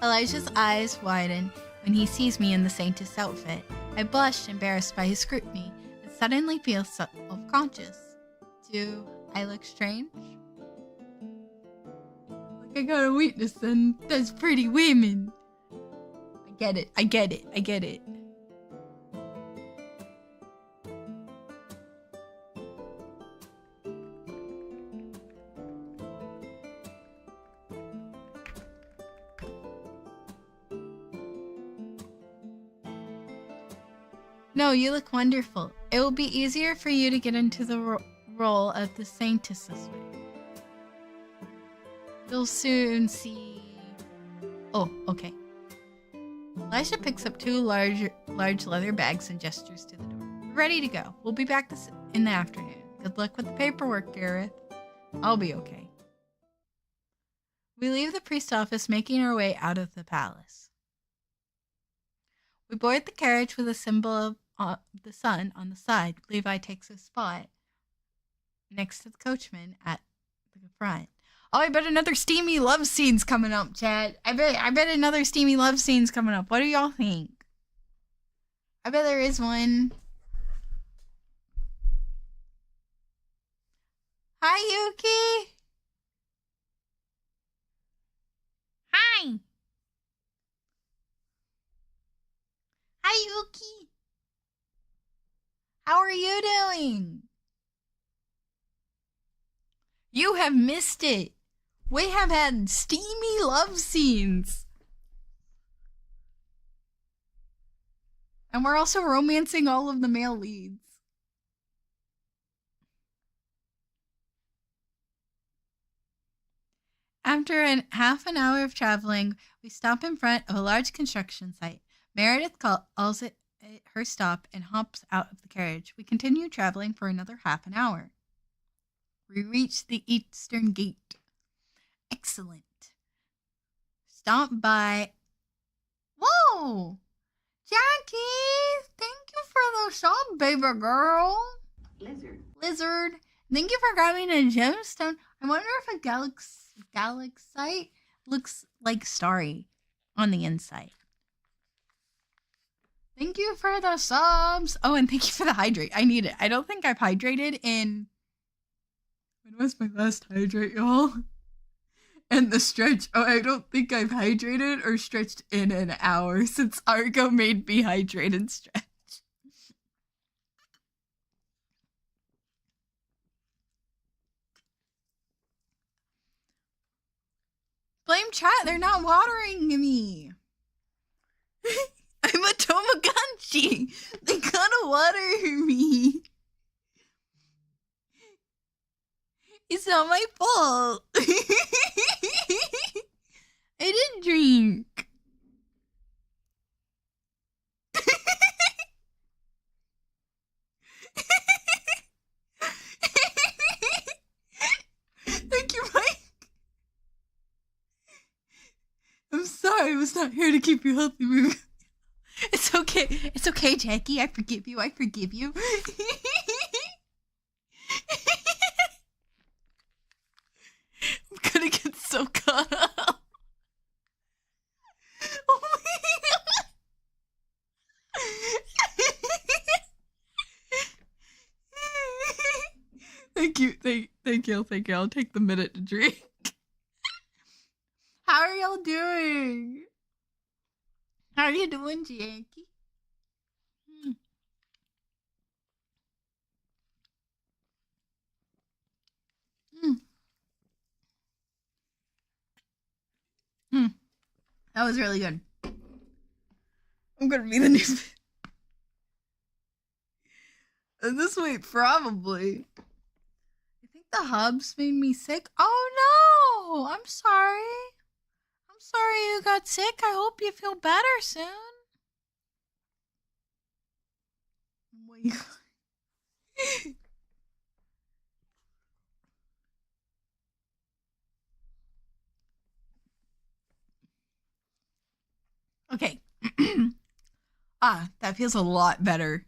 Elijah's eyes widen when he sees me in the Saintess outfit. I blush, embarrassed by his scrutiny, and suddenly feel self-conscious. Do I look strange? Like I got a weakness then. That's pretty women. I get it. No, you look wonderful. It will be easier for you to get into the role of the Saintess this way. You'll soon see... Oh, okay. Elijah picks up two large leather bags and gestures to the door. We're ready to go. We'll be back in the afternoon. Good luck with the paperwork, Gareth. I'll be okay. We leave the priest office, making our way out of the palace. We board the carriage with a symbol of the sun on the side. Levi takes his spot next to the coachman at the front. Oh, I bet another steamy love scene's coming up, Chad. I bet another steamy love scene's coming up. What do y'all think? I bet there is one. Hi, Yuki. Hi. Hi, Yuki. How are you doing? You have missed it. We have had steamy love scenes. And we're also romancing all of the male leads. After half an hour of traveling, we stop in front of a large construction site. Meredith calls it her stop and hops out of the carriage. We continue traveling for another half an hour. We reach the eastern gate. Excellent. Stop by. Whoa! Jackie! Thank you for the shop, baby girl. Lizard. Thank you for grabbing a gemstone. I wonder if a galaxite looks like starry on the inside. Thank you for the subs. Oh, and thank you for the hydrate. I need it. I don't think I've hydrated in... When was my last hydrate, y'all? And the stretch. Oh, I don't think I've hydrated or stretched in an hour since Argo made me hydrate and stretch. Blame chat. They're not watering me. I'm a Tamagotchi. They gotta water me. It's not my fault. I didn't drink. Thank you, Mike. I'm sorry, I was not here to keep you healthy. It's okay. It's okay, Jackie. I forgive you. I forgive you. I'm gonna get so caught up. Oh my God. Thank you. you. Thank you. I'll take the minute to drink. How are y'all doing? How are you doing, Jackie? That was really good. I'm gonna be the new. And this week, probably. I think the hubs made me sick. Oh no! I'm sorry. I'm sorry you got sick. I hope you feel better soon. Oh my god. Okay. That feels a lot better.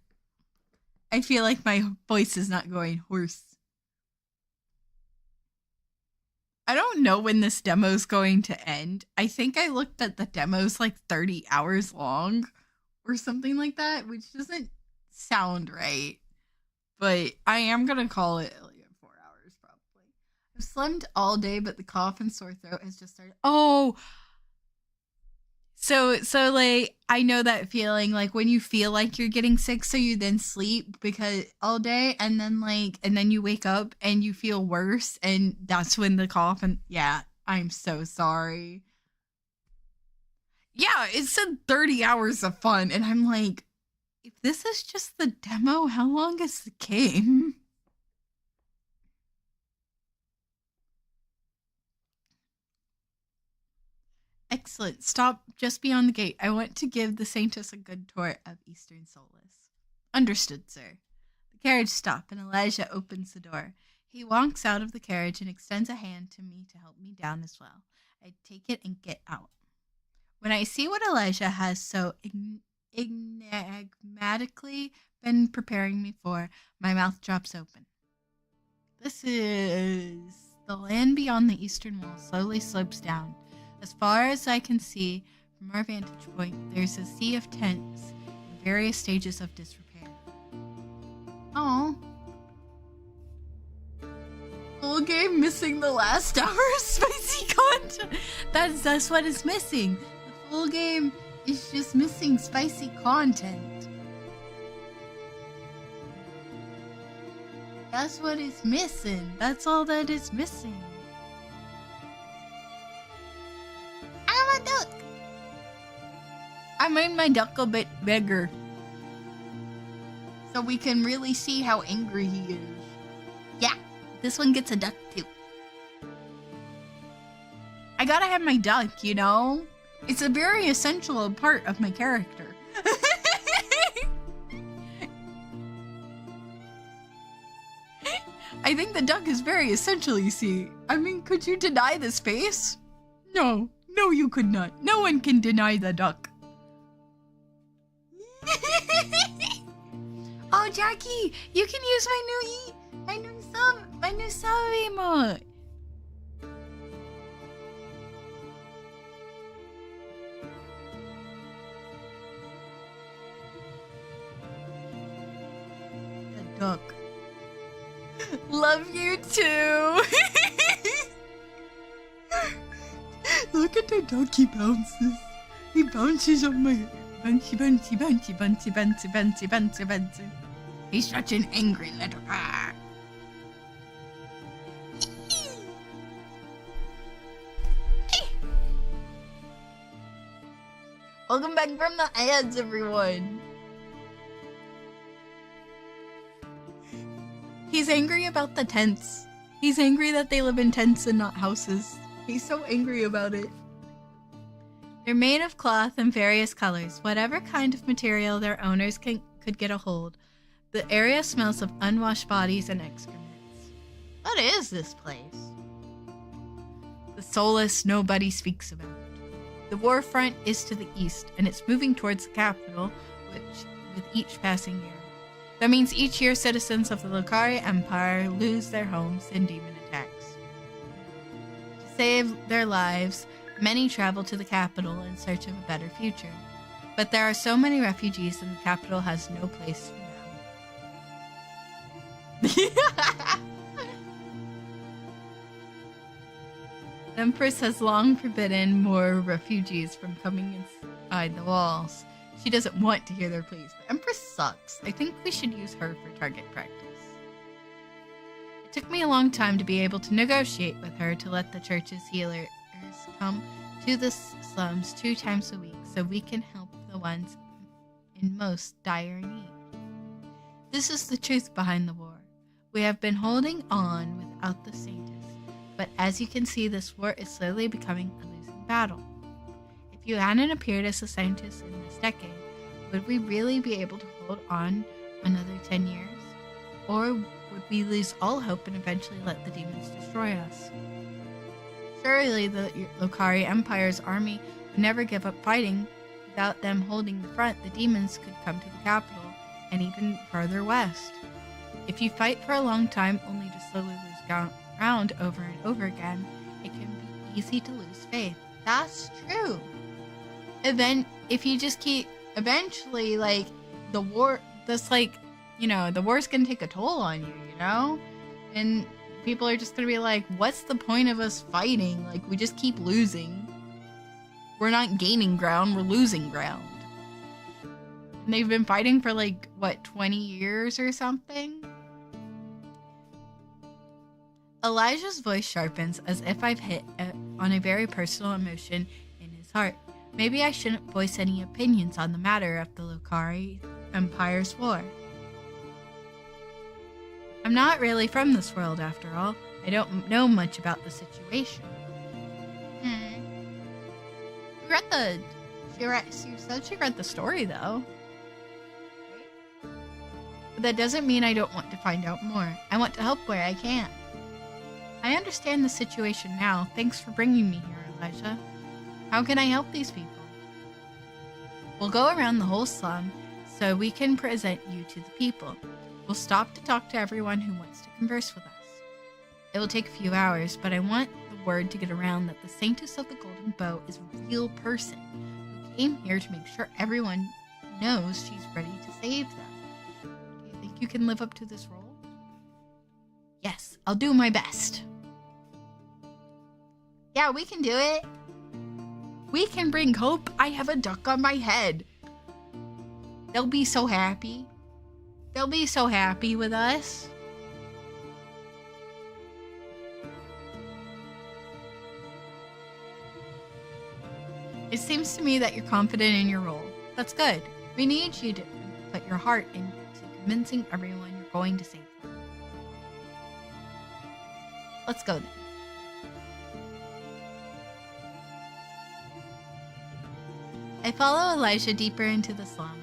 I feel like my voice is not going hoarse. I don't know when this demo's going to end. I think I looked at the demo's like 30 hours long or something like that, which doesn't sound right. But I am going to call it like 4 hours probably. I've slimmed all day, but the cough and sore throat has just started. Oh, So like I know that feeling, like when you feel like you're getting sick, so you then sleep because all day and then you wake up and you feel worse, and that's when the cough. And yeah, I'm so sorry. Yeah, it said 30 hours of fun, and I'm like, if this is just the demo, how long is the game? Excellent. Stop just beyond the gate. I want to give the Saintess a good tour of Eastern Solace. Understood, sir. The carriage stops, and Elijah opens the door. He walks out of the carriage and extends a hand to me to help me down as well. I take it and get out. When I see what Elijah has so enigmatically been preparing me for, my mouth drops open. This is... The land beyond the eastern wall slowly slopes down. As far as I can see from our vantage point, there's a sea of tents in various stages of disrepair. Oh. Full game missing the last hour of spicy content. That's what is missing. The full game is just missing spicy content. That's what is missing. That's all that is missing. I'm a duck. I made my duck a bit bigger, so we can really see how angry he is. Yeah, this one gets a duck too. I gotta have my duck, you know? It's a very essential part of my character. I think the duck is very essential, you see. I mean, could you deny this face? No. No, you could not. No one can deny the duck. Oh, Jackie, you can use my new sub emote. The duck. Love you too. Look at the dog, he bounces. He bounces on my bouncy. He's such an angry little dog. Welcome back from the ads, everyone. He's angry about the tents. He's angry that they live in tents and not houses. He's so angry about it. They're made of cloth in various colors, whatever kind of material their owners could get a hold. The area smells of unwashed bodies and excrements. What is this place? The Solace nobody speaks about. The war front is to the east, and it's moving towards the capital, with each passing year. That means each year citizens of the Lucaria Empire lose their homes in demon attacks. To save their lives, many travel to the capital in search of a better future. But there are so many refugees, and the capital has no place for them. The Empress has long forbidden more refugees from coming inside the walls. She doesn't want to hear their pleas. The Empress sucks. I think we should use her for target practice. It took me a long time to be able to negotiate with her to let the church's healers come to the slums 2 times a week so we can help the ones in most dire need. This is the truth behind the war. We have been holding on without the Saintess, but as you can see, this war is slowly becoming a losing battle. If you hadn't appeared as a Saintess in this decade, would we really be able to hold on another 10 years? Or would we lose all hope and eventually let the demons destroy us? Surely the Lokari Empire's army would never give up fighting. Without them holding the front, the demons could come to the capital and even further west. If you fight for a long time only to slowly lose ground over and over again, it can be easy to lose faith. That's true. If you just keep, eventually, like, the war, the war's gonna take a toll on you, And people are just gonna be like, what's the point of us fighting? Like, we just keep losing. We're not gaining ground, we're losing ground. And they've been fighting for 20 years or something? Elijah's voice sharpens as if I've hit on a very personal emotion in his heart. Maybe I shouldn't voice any opinions on the matter of the Lokari Empire's war. I'm not really from this world, after all. I don't know much about the situation. She said she read the story, though. But that doesn't mean I don't want to find out more. I want to help where I can. I understand the situation now. Thanks for bringing me here, Elijah. How can I help these people? We'll go around the whole slum so we can present you to the people. We'll stop to talk to everyone who wants to converse with us. It will take a few hours, but I want the word to get around that the Saintess of the Golden Bow is a real person who came here to make sure everyone knows she's ready to save them. Do you think you can live up to this role? Yes, I'll do my best. Yeah, we can do it. We can bring hope. I have a duck on my head. They'll be so happy. They'll be so happy with us. It seems to me that you're confident in your role. That's good. We need you to put your heart into convincing everyone you're going to save them. Let's go then. I follow Elijah deeper into the slums.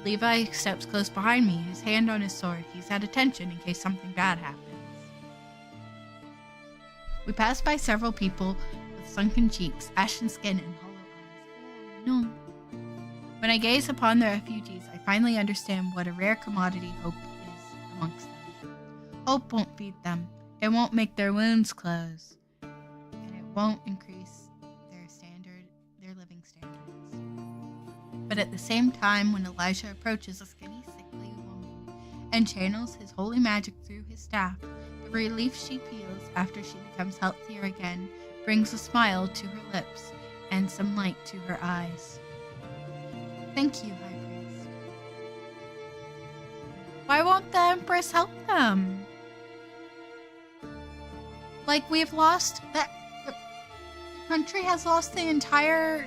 Levi steps close behind me, his hand on his sword. He's at attention in case something bad happens. We pass by several people with sunken cheeks, ashen skin, and hollow eyes. Oh, no. When I gaze upon the refugees, I finally understand what a rare commodity hope is amongst them. Hope won't feed them. It won't make their wounds close. And it won't increase their living standards. But at the same time, when Elijah approaches a skinny, sickly woman and channels his holy magic through his staff, the relief she feels after she becomes healthier again brings a smile to her lips and some light to her eyes. Thank you, High Priest. Why won't the Empress help them? Like, we've lost that. The country has lost the entire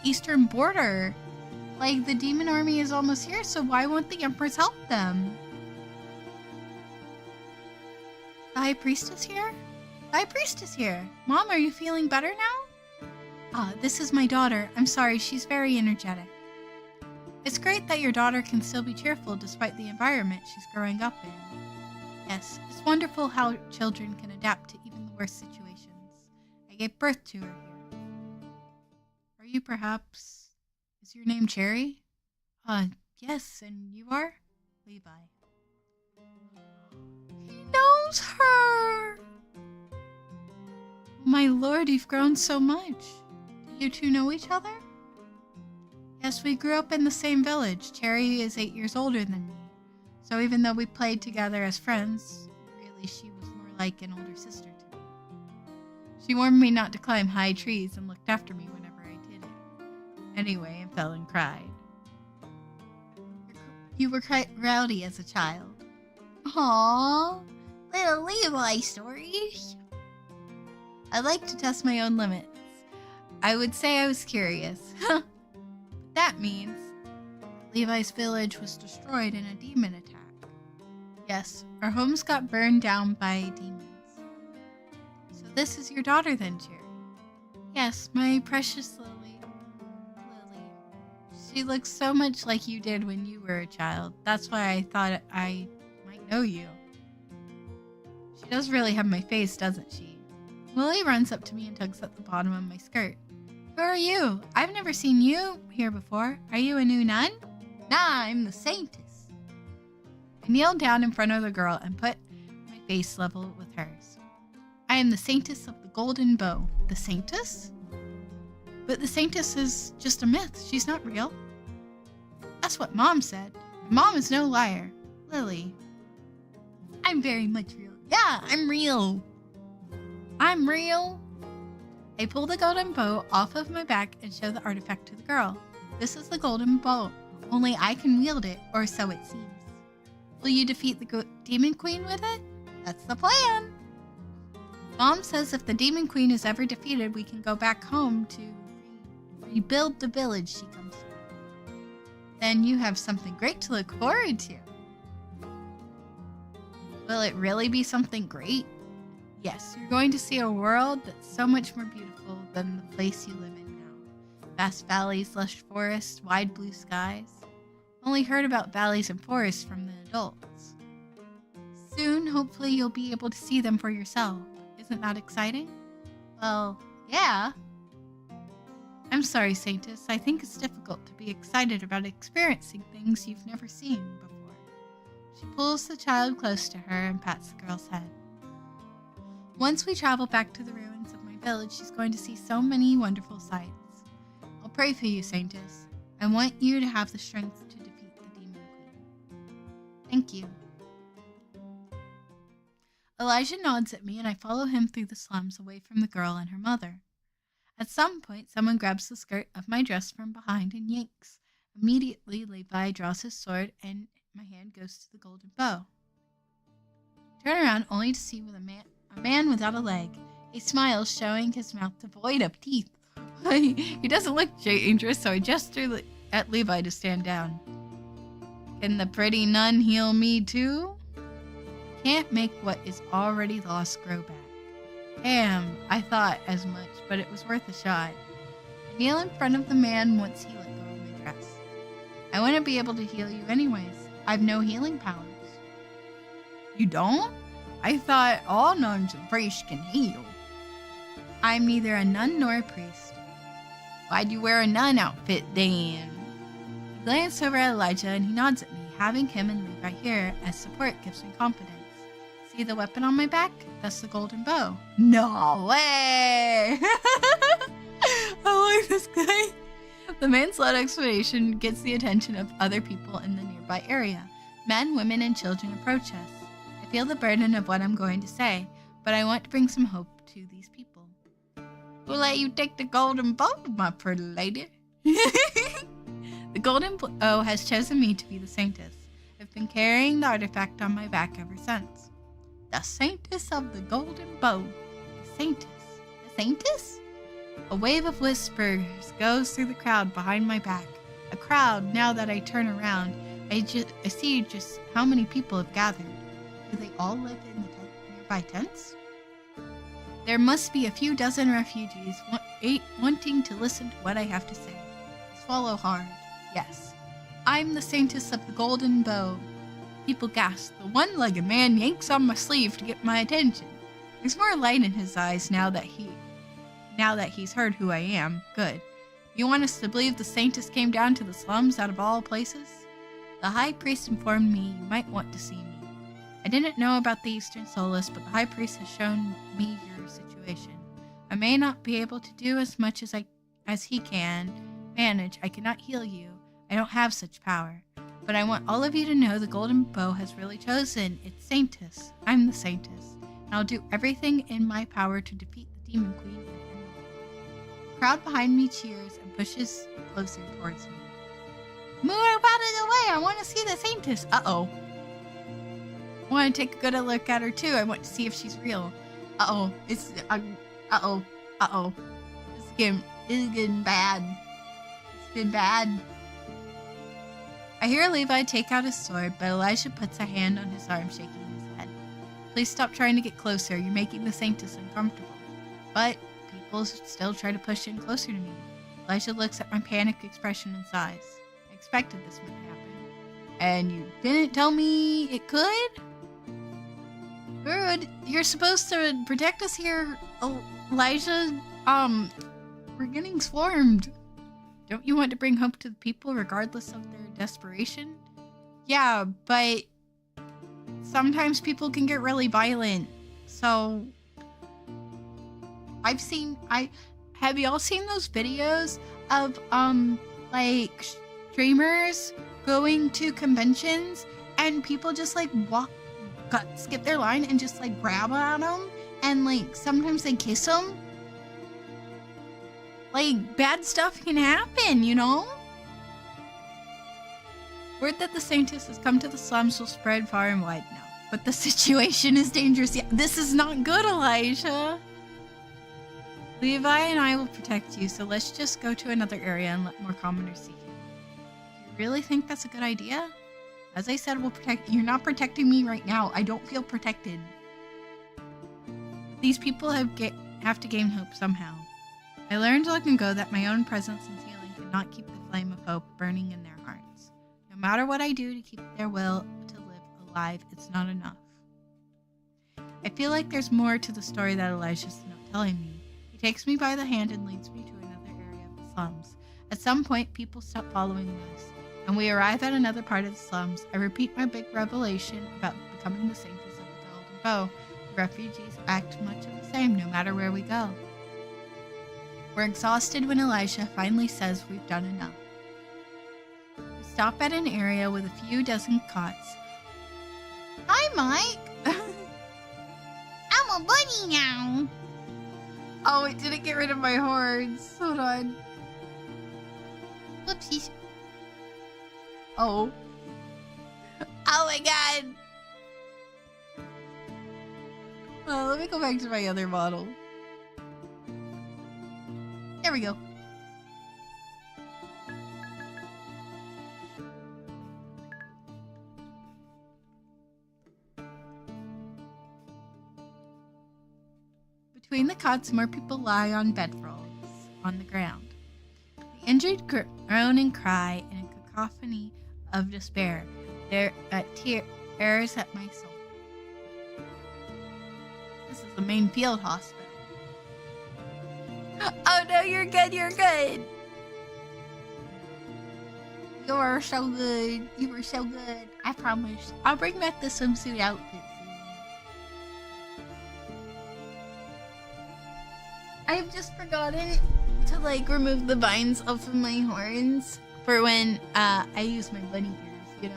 eastern border. Like, the demon army is almost here, so why won't the Empress help them? The High Priest is here? The High Priest is here. Mom, are you feeling better now? Ah, this is my daughter. I'm sorry, she's very energetic. It's great that your daughter can still be cheerful despite the environment she's growing up in. Yes, it's wonderful how children can adapt to even the worst situations. I gave birth to her here. Are you perhaps... Is your name Cherry? Yes, and you are? Levi. He knows her! My lord, you've grown so much. Do you two know each other? Yes, we grew up in the same village. Cherry is 8 years older than me. So even though we played together as friends, really she was more like an older sister to me. She warned me not to climb high trees and looked after me whenever I did it. Anyway, I fell and cried. You were quite rowdy as a child. Aww, little Levi stories. I like to test my own limits. I would say I was curious. That means Levi's village was destroyed in a demon attack. Yes, our homes got burned down by demons. So this is your daughter then, Cherry? Yes, my precious Lily. She looks so much like you did when you were a child. That's why I thought I might know you. She does really have my face, doesn't she? Lily runs up to me and tugs at the bottom of my skirt. Who are you? I've never seen you here before. Are you a new nun? Nah, I'm the Saintess. I kneel down in front of the girl and put my face level with hers. I am the Saintess of the Golden Bow. The Saintess? But the Saintess is just a myth. She's not real. That's what Mom said. Mom is no liar. Lily. I'm very much real. Yeah, I'm real. I'm real. I pull the golden bow off of my back and show the artifact to the girl. This is the golden bow. Only I can wield it, or so it seems. Will you defeat the Demon Queen with it? That's the plan. Mom says if the Demon Queen is ever defeated, we can go back home to rebuild the village she comes from. Then you have something great to look forward to. Will it really be something great? Yes, you're going to see a world that's so much more beautiful than the place you live in now. Vast valleys, lush forests, wide blue skies. Only heard about valleys and forests from the adults. Soon, hopefully, you'll be able to see them for yourself. Isn't that exciting? Well, yeah. I'm sorry, Saintess. I think it's difficult to be excited about experiencing things you've never seen before. She pulls the child close to her and pats the girl's head. Once we travel back to the ruins of my village, she's going to see so many wonderful sights. I'll pray for you, Saintess. I want you to have the strength to defeat the Demon Queen. Thank you. Elijah nods at me and I follow him through the slums away from the girl and her mother. At some point, someone grabs the skirt of my dress from behind and yanks. Immediately, Levi draws his sword and my hand goes to the golden bow. Turn around only to see with a man without a leg. He smiles, showing his mouth devoid of teeth. He doesn't look dangerous, so I gesture at Levi to stand down. Can the pretty nun heal me too? Can't make what is already lost grow back. Damn, I thought as much, but it was worth a shot. I kneel in front of the man once he let go of my dress. I wouldn't be able to heal you anyways. I've no healing powers. You don't? I thought all nuns and priests can heal. I'm neither a nun nor a priest. Why'd you wear a nun outfit then? I glance over at Elijah and he nods at me. Having him and Levi here as support gives me confidence. See the weapon on my back? That's the golden bow. No way! I like this guy. The man's loud explanation gets the attention of other people in the nearby area. Men, women, and children approach us. I feel the burden of what I'm going to say, but I want to bring some hope to these people. Who'll let you take the golden bow, my pretty lady? The golden bow has chosen me to be the Saintess. I've been carrying the artifact on my back ever since. The Saintess of the Golden Bow. The Saintess. The Saintess? A wave of whispers goes through the crowd behind my back. A crowd, now that I turn around, I see just how many people have gathered. Do they all live in the nearby tents? There must be a few dozen refugees wanting to listen to what I have to say. Swallow hard. Yes. I'm the Saintess of the Golden Bow. People gasp. The one-legged man yanks on my sleeve to get my attention. There's more light in his eyes now that he's heard who I am. Good. You want us to believe the Saintess came down to the slums out of all places? The High Priest informed me you might want to see me. I didn't know about the Eastern Solace, but the High Priest has shown me your situation. I may not be able to do as much as he can manage. I cannot heal you. I don't have such power. But I want all of you to know the Golden Bow has really chosen its Saintess. I'm the Saintess, and I'll do everything in my power to defeat the Demon Queen and the crowd behind me cheers and pushes closer towards me. Move out of the way! I want to see the Saintess! Uh-oh. I want to take a good look at her too. I want to see if she's real. Uh-oh. Uh-oh. This is getting bad. It's been bad. I hear Levi take out his sword, but Elijah puts a hand on his arm, shaking his head. Please stop trying to get closer. You're making the Saintess uncomfortable. But people still try to push in closer to me. Elijah looks at my panicked expression and sighs. I expected this would happen. And you didn't tell me it could? Good. You're supposed to protect us here, Elijah. We're getting swarmed. Don't you want to bring hope to the people regardless of their desperation? Yeah, but sometimes people can get really violent. So have y'all seen those videos of like streamers going to conventions and people just like skip their line and just like grab on them and like sometimes they kiss them? Like, bad stuff can happen, you know? Word that the Saintess has come to the slums will spread far and wide now. But the situation is dangerous. Yeah, this is not good, Elijah. Levi and I will protect you, so let's just go to another area and let more commoners see you. Do you really think that's a good idea? As I said, we'll protect you. You're not protecting me right now. I don't feel protected. These people have to gain hope somehow. I learned long ago that my own presence and healing cannot keep the flame of hope burning in their hearts. No matter what I do to keep their will to live alive, it's not enough. I feel like there's more to the story that Elijah's not telling me. He takes me by the hand and leads me to another area of the slums. At some point, people stop following us, and we arrive at another part of the slums. I repeat my big revelation about becoming the Saintess of the Golden Bow. The refugees act much of the same no matter where we go. We're exhausted when Elijah finally says we've done enough. We stop at an area with a few dozen cots. Hi, Mike! I'm a bunny now! Oh, it didn't get rid of my horns. Hold on. Whoopsies. Oh. Oh my god! Let me go back to my other model. There we go. Between the cots, more people lie on bedrolls on the ground. The injured groan and cry in a cacophony of despair. Their tears at my soul. This is the main field hospital. Oh no, you're good, you're good. You are so good. You were so good. I promise. I'll bring back the swimsuit outfit soon. I've just forgotten to like remove the vines off of my horns for when I use my bunny ears, you know?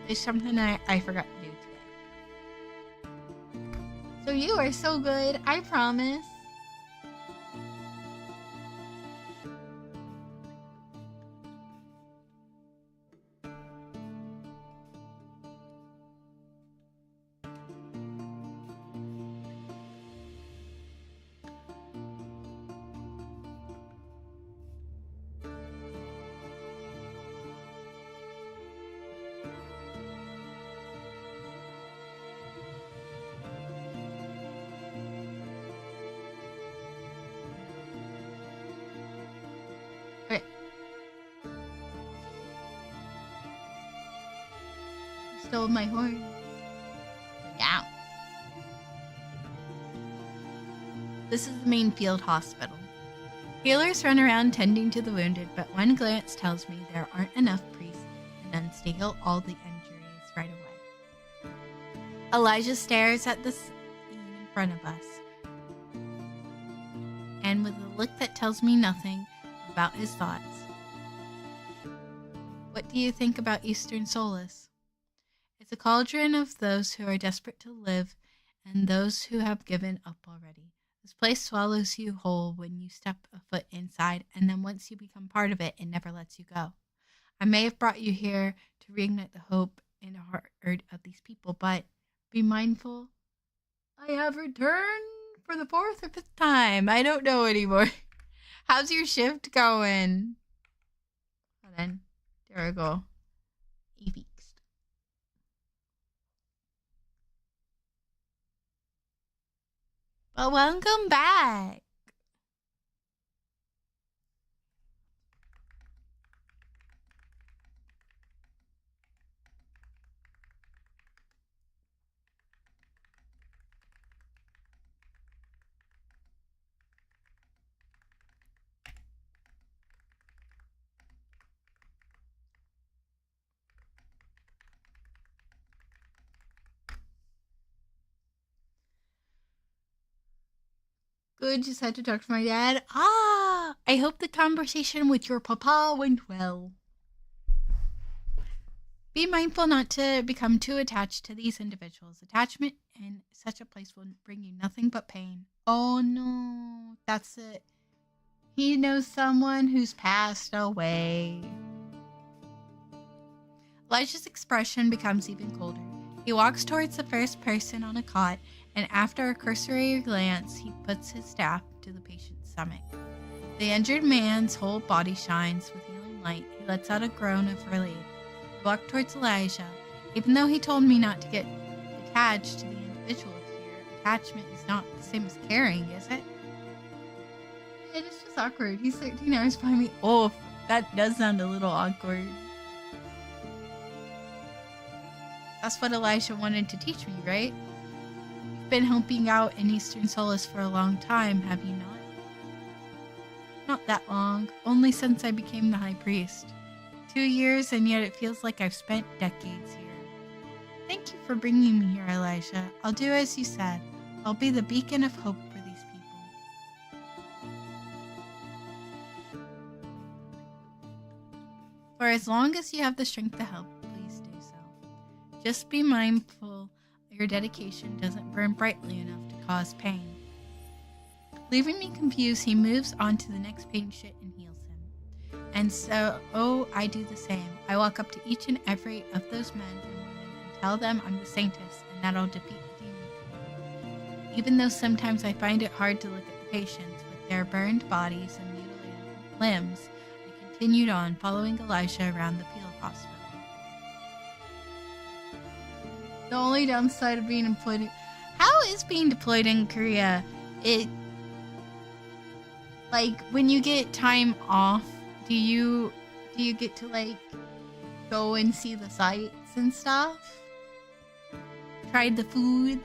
It's something I forgot to do today. So you are so good, I promise. Stole my horn. Yeah. This is the main field hospital. Healers run around tending to the wounded, but one glance tells me there aren't enough priests and nuns to heal all the injuries right away. Elijah stares at the scene in front of us, and with a look that tells me nothing about his thoughts. What do you think about Eastern Solace? It's a cauldron of those who are desperate to live and those who have given up already. This place swallows you whole when you step a foot inside, and then once you become part of it, it never lets you go. I may have brought you here to reignite the hope in the heart of these people, but be mindful. I have returned for the 4th or 5th time. I don't know anymore. How's your shift going? Hold on. There we go. Fixed. Well, welcome back. Good, just had to talk to my dad. I hope the conversation with your papa went well. Be mindful not to become too attached to these individuals. Attachment in such a place will bring you nothing but pain. Oh no, that's it. He knows someone who's passed away. Elijah's expression becomes even colder. He walks towards the first person on a cot, and after a cursory glance, he puts his staff to the patient's stomach. The injured man's whole body shines with healing light. He lets out a groan of relief. I walk towards Elijah. Even though he told me not to get attached to the individual here, attachment is not the same as caring, is it? It is just awkward. He's 13 hours behind me. Oh, that does sound a little awkward. That's what Elijah wanted to teach me, right? You've been helping out in Eastern Solace for a long time, have you not? Not that long, only since I became the High Priest. 2 years, and yet it feels like I've spent decades here. Thank you for bringing me here, Elijah. I'll do as you said. I'll be the beacon of hope for these people. For as long as you have the strength to help, please do so. Just be mindful your dedication doesn't burn brightly enough to cause pain. Leaving me confused, he moves on to the next patient and heals him. And so, I do the same. I walk up to each and every of those men and women and tell them I'm the Saintess and that I'll defeat the demon. Even though sometimes I find it hard to look at the patients with their burned bodies and mutilated limbs, I continued on, following Elijah around the field hospital. The only downside of being employed How is being deployed in Korea? Like, when you get time off, do you get to, like, go and see the sights and stuff? Try the foods?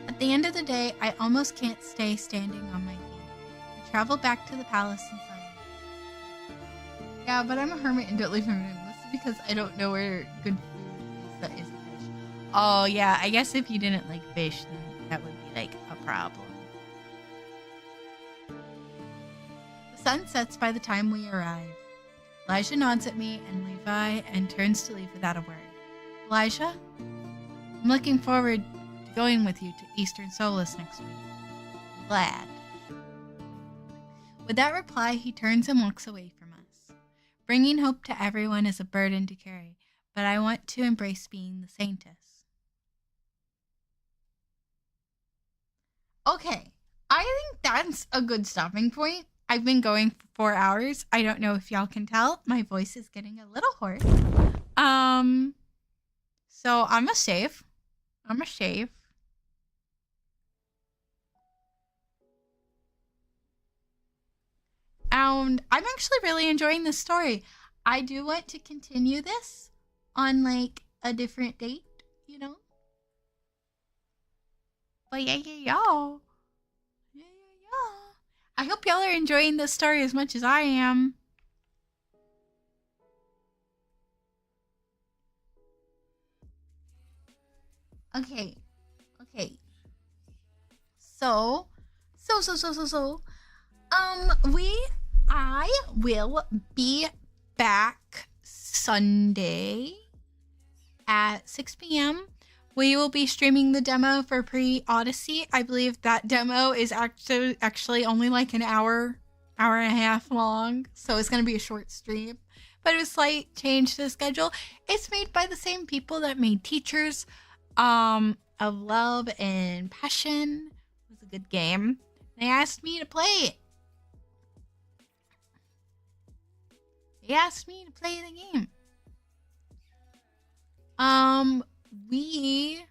At the end of the day, I almost can't stay standing on my feet. I travel back to the palace in silence. Yeah, but I'm a hermit and don't leave my room. This is because I don't know where good food is that isn't fish. Oh, yeah, I guess if you didn't like fish, then that would be, like, a problem. The sun sets by the time we arrive. Elijah nods at me and Levi and turns to leave without a word. Elijah? I'm looking forward to going with you to Eastern Solace next week. Glad. With that reply, he turns and walks away from us. Bringing hope to everyone is a burden to carry, but I want to embrace being the Saintess. Okay, I think that's a good stopping point. I've been going for 4 hours. I don't know if y'all can tell. My voice is getting a little hoarse. So I'm a save. I'm actually really enjoying this story. I do want to continue this on like a different date, you know? But yeah. Yeah. I hope y'all are enjoying this story as much as I am. Okay. So, I will be back Sunday at 6 p.m. We will be streaming the demo for Pre-Odyssey. I believe that demo is actually only like an hour and a half long, so it's going to be a short stream. But a slight change to the schedule. It's made by the same people that made Teachers of Love and Passion. It was a good game. They asked me to play it. They asked me to play the game. We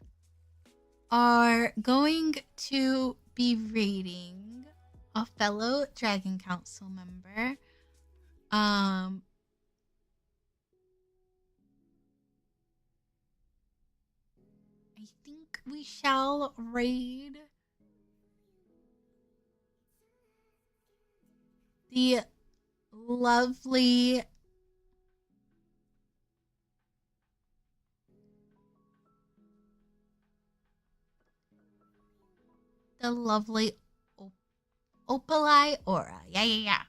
are going to be rating a fellow Dragon Council member. I think we shall raid the lovely Opalai Aura. Yeah.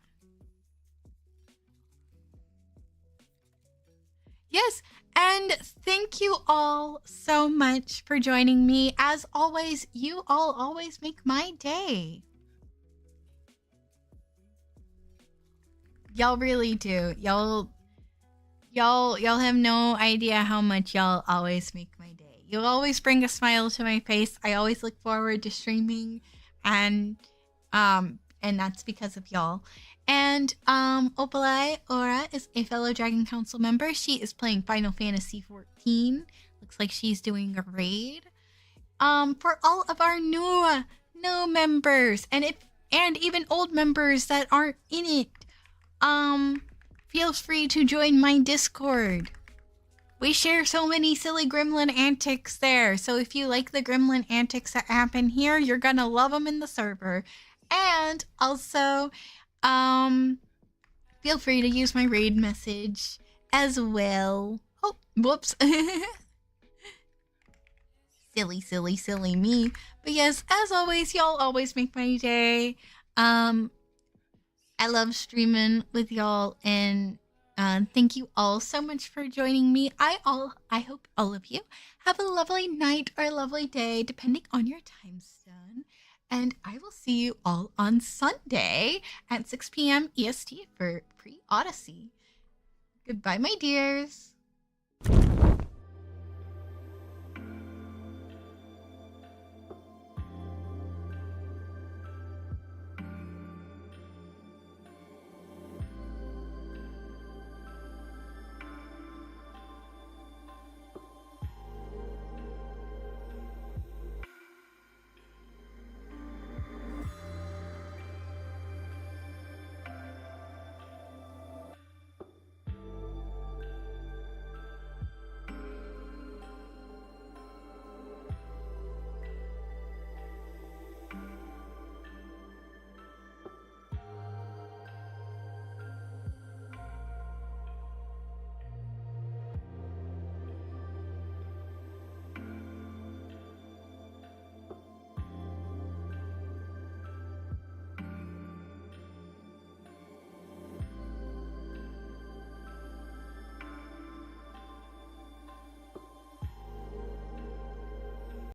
Yes, and thank you all so much for joining me. As always, you all always make my day. Y'all really do. Y'all have no idea how much y'all always make my day. You always bring a smile to my face. I always look forward to streaming, and that's because of y'all. And Opalai Aura is a fellow Dragon Council member. She is playing Final Fantasy XIV. Looks like she's doing a raid. For all of our new members and even old members that aren't in it, feel free to join my Discord. We share so many silly gremlin antics there. So if you like the gremlin antics that happen here, you're gonna love them in the server. And also, feel free to use my raid message as well. Oh, whoops. Silly me. But yes, as always, y'all always make my day. I love streaming with y'all, and thank you all so much for joining me. I hope all of you have a lovely night or a lovely day, depending on your time zone. And I will see you all on Sunday at 6 p.m. EST for Pre-Odyssey. Goodbye, my dears.